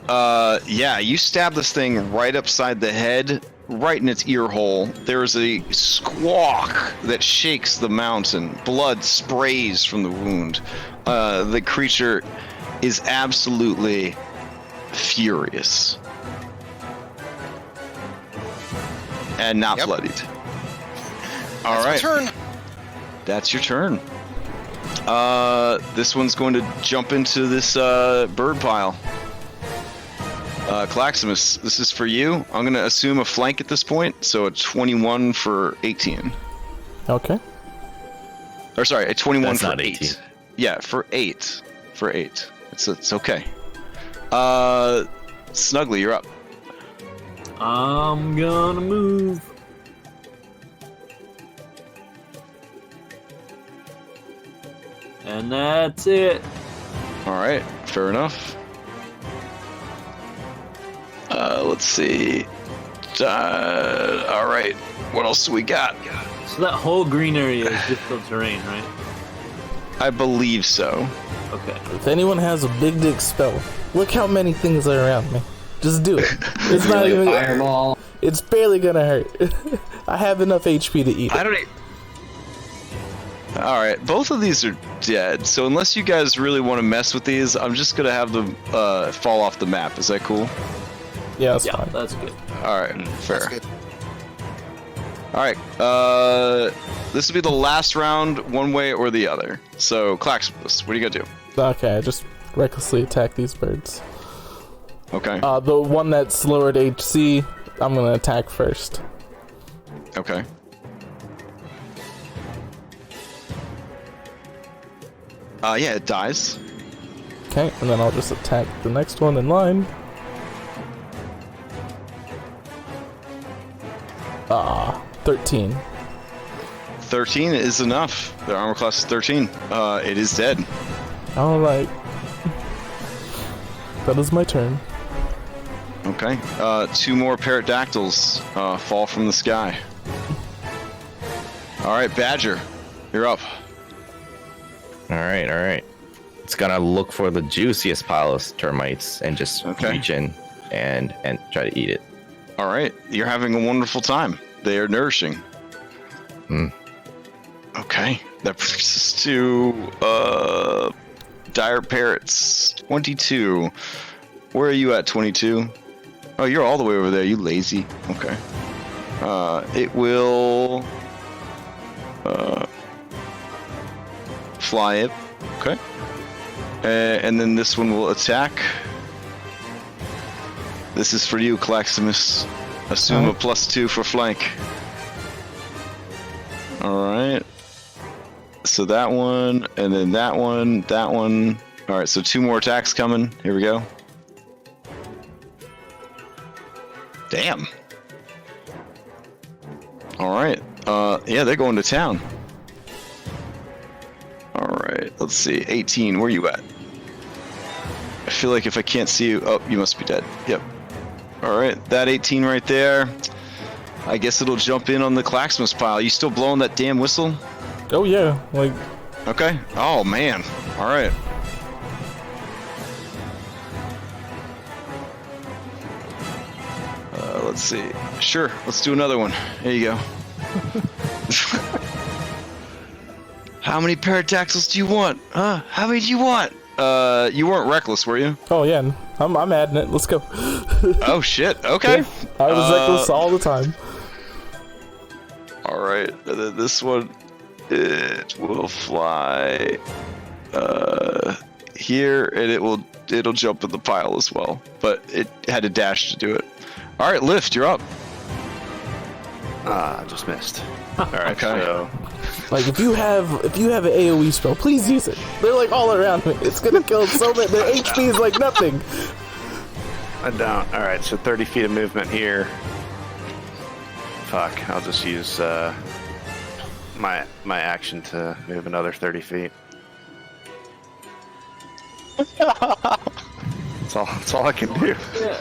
Yeah, you stab this thing right upside the head, right in its ear hole. There is a squawk that shakes the mountain. Blood sprays from the wound. The creature is absolutely furious. And not bloodied. All right. That's my turn. That's your turn. This one's going to jump into this bird pile. Claximus, this is for you. I'm going to assume a flank at this point, so a 21 for 18. Okay. Or sorry, a 21 That's for not 8. 18. Yeah, for 8. For 8. It's okay. Snuggly, you're up. I'm gonna move. And that's it. Alright, fair enough. Let's see. Alright, what else do we got? So that whole green area is difficult terrain, right? I believe so. Okay. If anyone has a big dick spell, look how many things are around me. Just do it. It's not Like even. fireball. It's barely gonna hurt. I have enough HP to eat it. I don't. Alright, both of these are dead, so unless you guys really want to mess with these, I'm just gonna have them fall off the map. Is that cool? Yeah, that's Yeah, fine. that's good. Alright, fair. That's good. Alright, this will be the last round, one way or the other. So, Claxopus, what are you gonna do? Okay, I just recklessly attack these birds. Okay. The one that's lowered HC, I'm gonna attack first. Okay. Yeah, it dies. Okay, and then I'll just attack the next one in line. 13. 13 is enough. Their armor class is 13. It is dead. Alright. That is my turn. Okay. 2 more pterodactyls fall from the sky. Alright, Badger, you're up. Alright. It's gonna look for the juiciest pile of termites and just reach in and try to eat it. Alright, you're having a wonderful time. They are nourishing. Okay, that brings us to dire parrots. 22. Where are you at, 22? Oh, you're all the way over there, you lazy. Okay. It will fly it. Okay. And then this one will attack. This is for you, Claximus. Assume a +2 for flank. Alright. So that one, and then that one, that one. Alright, so 2 more attacks coming. Here we go. Damn. Alright. Yeah, they're going to town. Alright, let's see. 18, where you at? I feel like if I can't see you... Oh, you must be dead. Yep. Alright, that 18 right there. I guess it'll jump in on the Claximus pile. You still blowing that damn whistle? Oh yeah, like... Okay. Oh, man. Alright. Let's see. Sure, let's do another one. Here you go. How many pterodactyls do you want? Huh? How many do you want? You weren't reckless, were you? Oh yeah, I'm adding it. Let's go. Oh shit. Okay. I was reckless all the time. All right. And then this one, it will fly here, and it'll jump in the pile as well. But it had to dash to do it. All right, Lift, you're up. Just missed. All right. Okay. So Like if you have an AoE spell, please use it. They're like all around me. It's gonna kill so many. Their HP is like nothing. I don't. All right. So 30 feet of movement here. Fuck. I'll just use my action to move another 30 feet. That's all I can do. Yeah.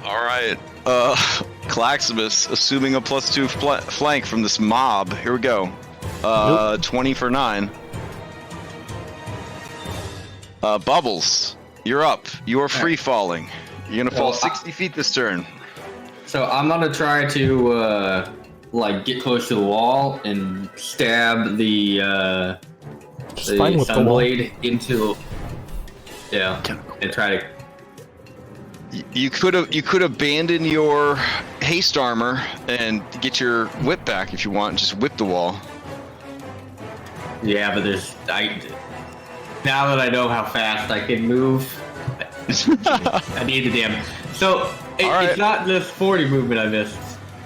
All right. Claximus, assuming a +2 flank from this mob. Here we go. 20 for 9. Bubbles, you're up. You are free falling. You're gonna fall 60 feet this turn. So I'm gonna try to like get close to the wall and stab the sunblade into. Yeah, and try to. You could abandon your haste armor and get your whip back if you want. Just whip the wall. Yeah, but now that I know how fast I can move, I need the damn. So it's not just 40 movement I missed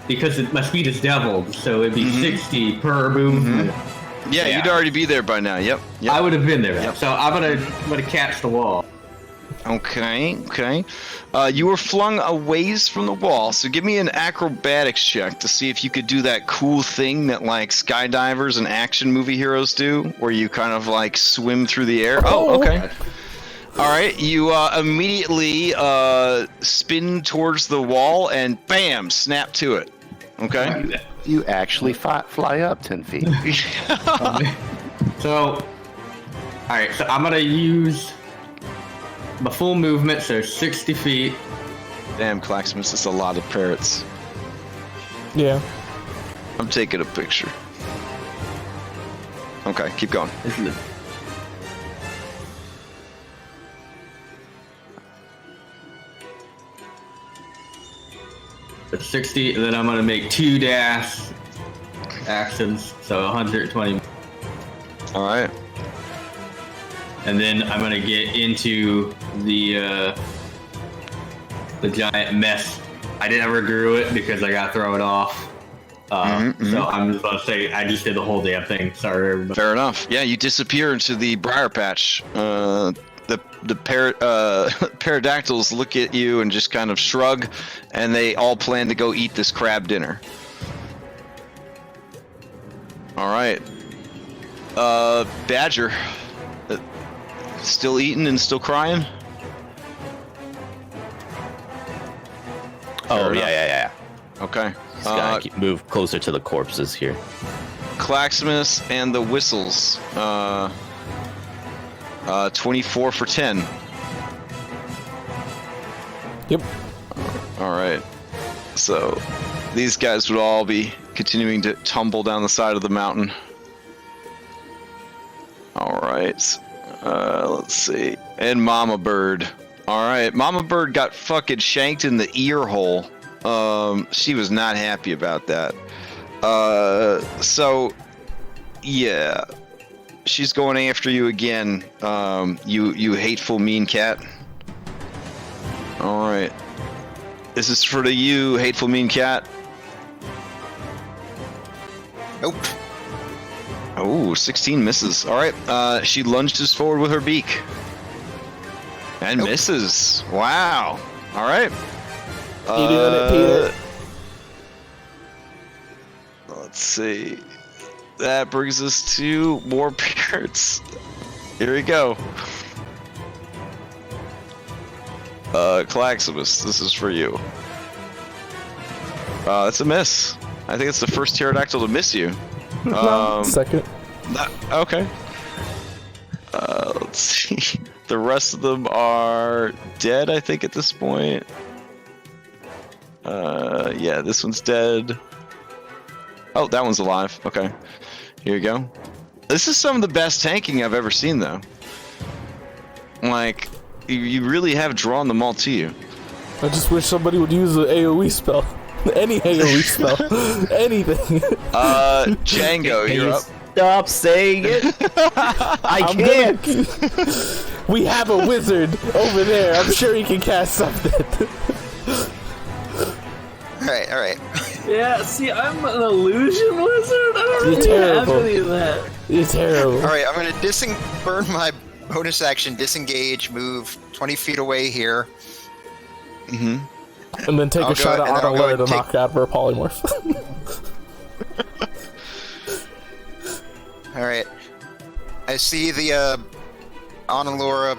because my speed is doubled, so it'd be 60 per movement. Yeah, you'd already be there by now. Yep. I would have been there. Yep. So I'm gonna catch the wall. Okay. You were flung a ways from the wall, so give me an acrobatics check to see if you could do that cool thing that like skydivers and action movie heroes do, where you kind of like swim through the air. Oh, okay. All right, you immediately spin towards the wall and bam, snap to it. Okay. You actually fly up 10 feet. So, all right. So I'm gonna use my full movement, so 60 feet. Damn, Claximus, that's a lot of parrots. Yeah. I'm taking a picture. Okay, keep going. It's 60, and then I'm gonna make 2 dash actions, so 120. All right. And then I'm gonna get into the giant mess. I didn't ever grew it because I got thrown off. So I'm just gonna say I just did the whole damn thing. Sorry, everybody. Fair enough. Yeah, you disappear into the briar patch. The pterodactyls look at you and just kind of shrug, and they all plan to go eat this crab dinner. All right. Badger. Still eating and still crying? Oh, yeah. Okay. Just gotta move closer to the corpses here. Claximus and the whistles. 24 for 10. Yep. All right. So these guys would all be continuing to tumble down the side of the mountain. All right. Let's see. And Mama Bird. All right. Mama Bird got fucking shanked in the ear hole. She was not happy about that. So, yeah. She's going after you again. You hateful mean cat. All right. This is for you, hateful mean cat. Nope. Oh, 16 misses. All right. She lunges forward with her beak. And misses. Wow. All right. You doing it, Peter? Let's see. That brings us to more parrots. Here we go. Claximus, this is for you. That's a miss. I think it's the first pterodactyl to miss you. Second. Okay. Let's see. The rest of them are dead, I think, at this point. Yeah, this one's dead. Oh, that one's alive. Okay. Here you go. This is some of the best tanking I've ever seen, though. Like, you really have drawn them all to you. I just wish somebody would use an AoE spell. Any AoE spell. Anything. Django, you're up. Stop saying it. I can't. We have a wizard over there. I'm sure he can cast something. All right. Yeah, see, I'm an illusion wizard. I don't You're really have terrible. any of that. You're terrible. All right, I'm gonna burn my bonus action, disengage, move 20 feet away here. Mm-hmm. And then take a shot at Auto to knock out her polymorph. All right. I see the Onalora,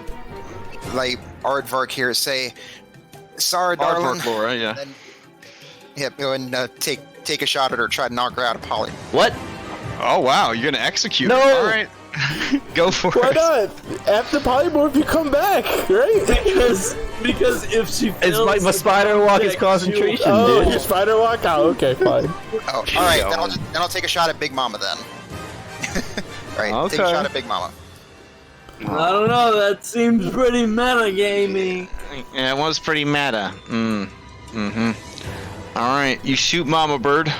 like Aardvark here say, "Sorry, darling." Aardvark, Laura, yeah. Then, go and take a shot at her, try to knock her out of poly. What? Oh wow, you're gonna execute No! her. All right. Go for Why it. not? After polymorph, you come back, right? Because if she It's fails like my to spider walk is check, concentration, Oh, dude. your spider walk? Oh, okay, fine. Oh, all right. Then I'll take a shot at Big Mama then. Right. Take a Okay. shot at Big Mama. I don't know. That seems pretty metagaming. Yeah, it was pretty meta. Mm-hmm. All right, you shoot Mama Bird.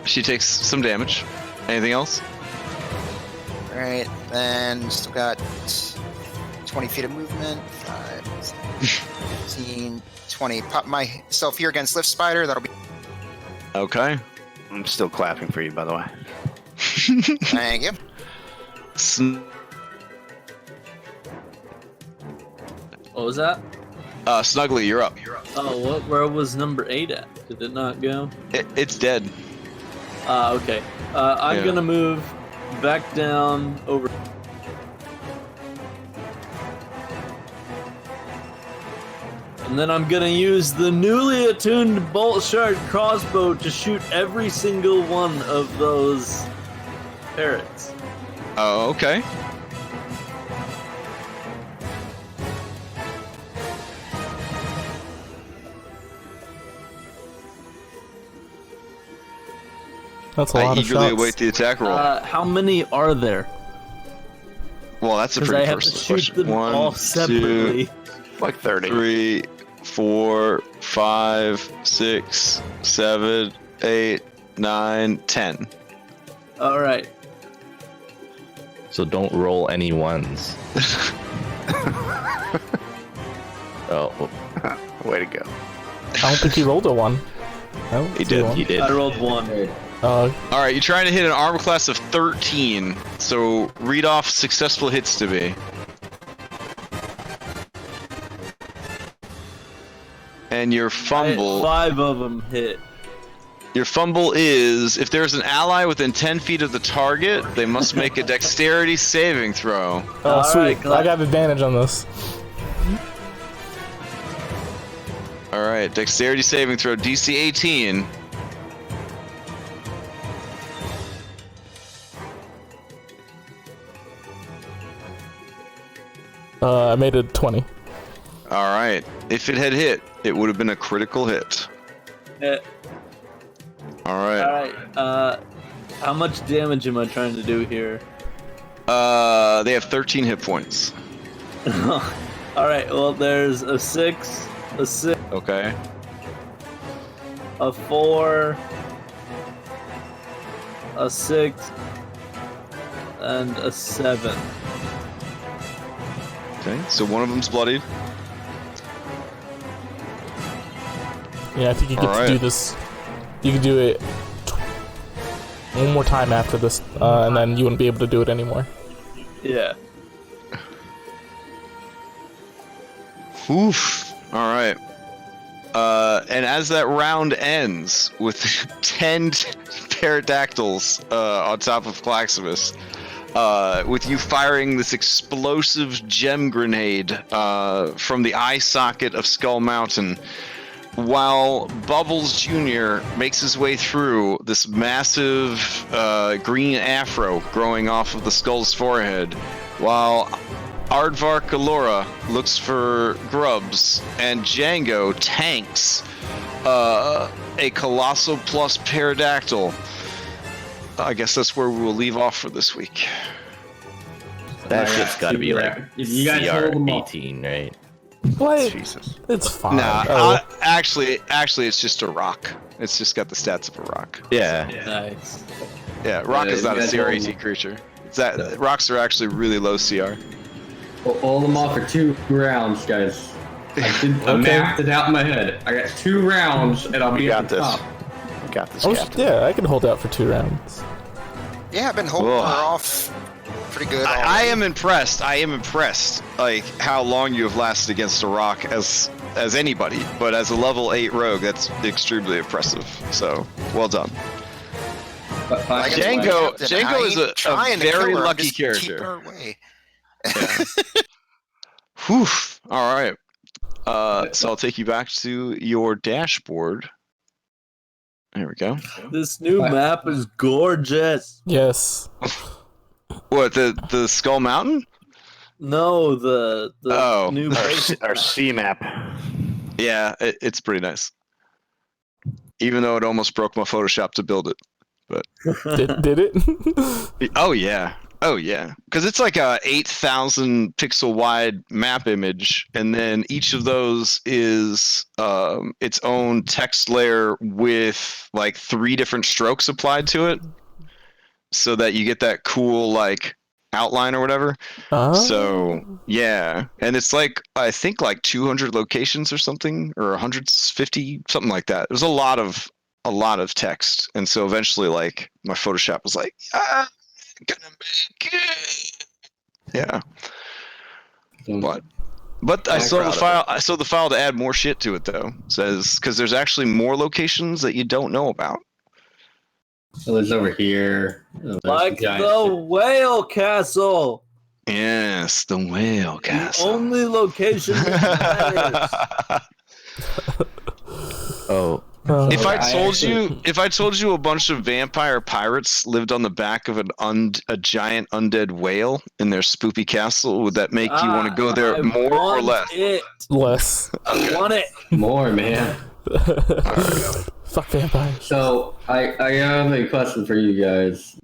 She takes some damage. Anything else? All right. Then still got 20 feet of movement. 5, 15, 20. Pop myself here against Lift Spider. That'll be. Okay. I'm still clapping for you, by the way. Thank you. What was that? Snuggly, you're up. Oh, where was number 8 at? Did it not go? It's dead. Okay. I'm gonna move back down over. And then I'm gonna use the newly attuned bolt shard crossbow to shoot every single one of those parrots. Oh, okay. That's a I lot of eagerly shots. await the attack roll. How many are there? Well, that's a Because pretty I have to personal shoot question. them 1, all 2, separately. Like 30. 3, 4, 5, 6, 7, 8, 9, 10. All right. So don't roll any ones. Oh, Way to go. I don't think he rolled a 1. No, He did. One. he did. I rolled 1. All right, you're trying to hit an armor class of 13. So read off successful hits to me. And your fumble. 5 of them hit. Your fumble is if there's an ally within 10 feet of the target, they must make a dexterity saving throw. Oh, All sweet. right, I got advantage on this. All right, dexterity saving throw, DC 18. I made it 20. All right, if it had hit, it would have been a critical hit. Hit. All right. All right. How much damage am I trying to do here? They have 13 hit points. All right. Well, there's a 6, a 6, Okay. a 4, a 6, and a 7. Okay, so one of them's bloodied. Yeah, I think you get to Alright. do this. You can do it one more time after this, and then you wouldn't be able to do it anymore. Yeah. Oof. All right. And as that round ends with 10 pterodactyls on top of Claximus, with you firing this explosive gem grenade from the eye socket of Skull Mountain, while Bubbles Jr. makes his way through this massive green afro growing off of the skull's forehead, while Aardvark Alora looks for grubs, and Django tanks a Colossal Plus Pterodactyl. I guess that's where we will leave off for this week. That shit's got to be like you guys hold them up. 18, right? What? Jesus. It's fine. Nah, actually, it's just a rock. It's just got the stats of a rock. Yeah. Nice. Yeah, rock is not a CR18 creature. Rocks are actually really low CR. Hold them off for 2 rounds, guys. I mapped it out in my head. I got 2 rounds, and I'll be at the top. We got this, Captain. Yeah, I can hold out for 2 rounds. Yeah, I've been holding her off pretty good. I am impressed. Like how long you have lasted against a rock as anybody, but as a level 8 rogue, that's extremely impressive. So well done. Django is a very lucky character. Yeah. Whew. All right. So I'll take you back to your dashboard. There we go. This new map is gorgeous. Yes. What, the Skull Mountain? No, the new our C map. Yeah, it's pretty nice. Even though it almost broke my Photoshop to build it, but did it? Oh yeah, because it's like a 8,000 pixel wide map image, and then each of those is its own text layer with like 3 different strokes applied to it, so that you get that cool like outline or whatever. So yeah, and it's like I think like 200 locations or something, or 150, something like that. There's a lot of text, and so eventually like my Photoshop was like, gonna make it. Yeah. But I saw the file. I saw the file to add more shit to it though. It says because there's actually more locations that you don't know about. So there's over here. Like the whale castle. Yes, the whale castle. The only location that matters. If I told you a bunch of vampire pirates lived on the back of a giant undead whale in their spoopy castle, would that make you want to go there more or less? Less. I want it. More, man. Fuck vampires. So I have a question for you guys.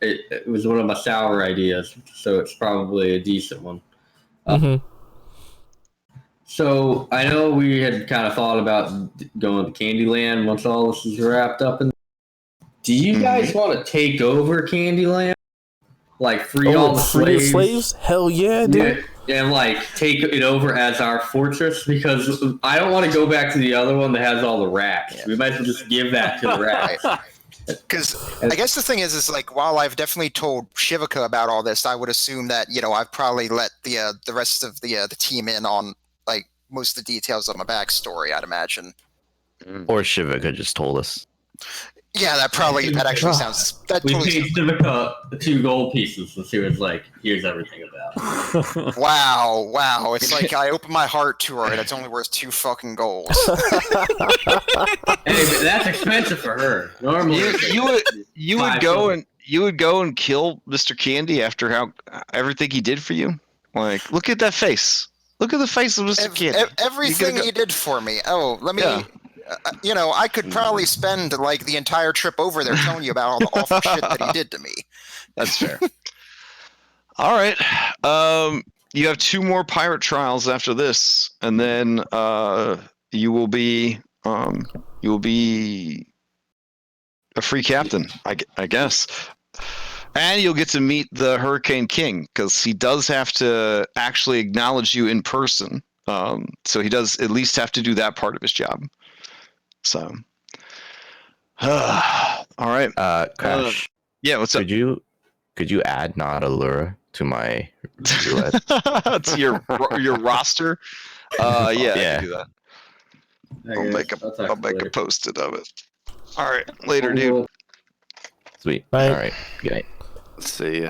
It was one of my sour ideas, so it's probably a decent one. So I know we had kind of thought about going to Candyland once all this is wrapped up. Do you guys want to take over Candyland? Like free all the slaves? Hell yeah, dude. Yeah, and like take it over as our fortress, because I don't want to go back to the other one that has all the racks. Yeah. We might as well just give that to the racks. Because I guess the thing is like, while I've definitely told Shivaka about all this, I would assume that I've probably let the rest of the team in on like most of the details of my backstory, I'd imagine. Or Shivaka just told us. Yeah, that actually sounds. That we totally paid Shivaka 2 gold pieces, and she was like, "Here's everything about." Wow! It's like I opened my heart to her, and it's only worth 2 fucking gold. Hey, but that's expensive for her. Normally, you would go and kill Mr. Candy after how everything he did for you. Like, look at that face. Look at the face of Mr. Candy. Everything he did for me. Oh, let me. Yeah. I could probably spend like the entire trip over there telling you about all the awful shit that he did to me. That's fair. All right. You have 2 more pirate trials after this, and then you will be a free captain, I guess. And you'll get to meet the Hurricane King, because he does have to actually acknowledge you in person. So he does at least have to do that part of his job. So, all right. Crash. Yeah, what's up? Could you add Not Allura to my roulette? To your roster? Yeah, I can do that. I'll make a post-it of it. All right, later, dude. Sweet. Bye. All right. Good night. See ya.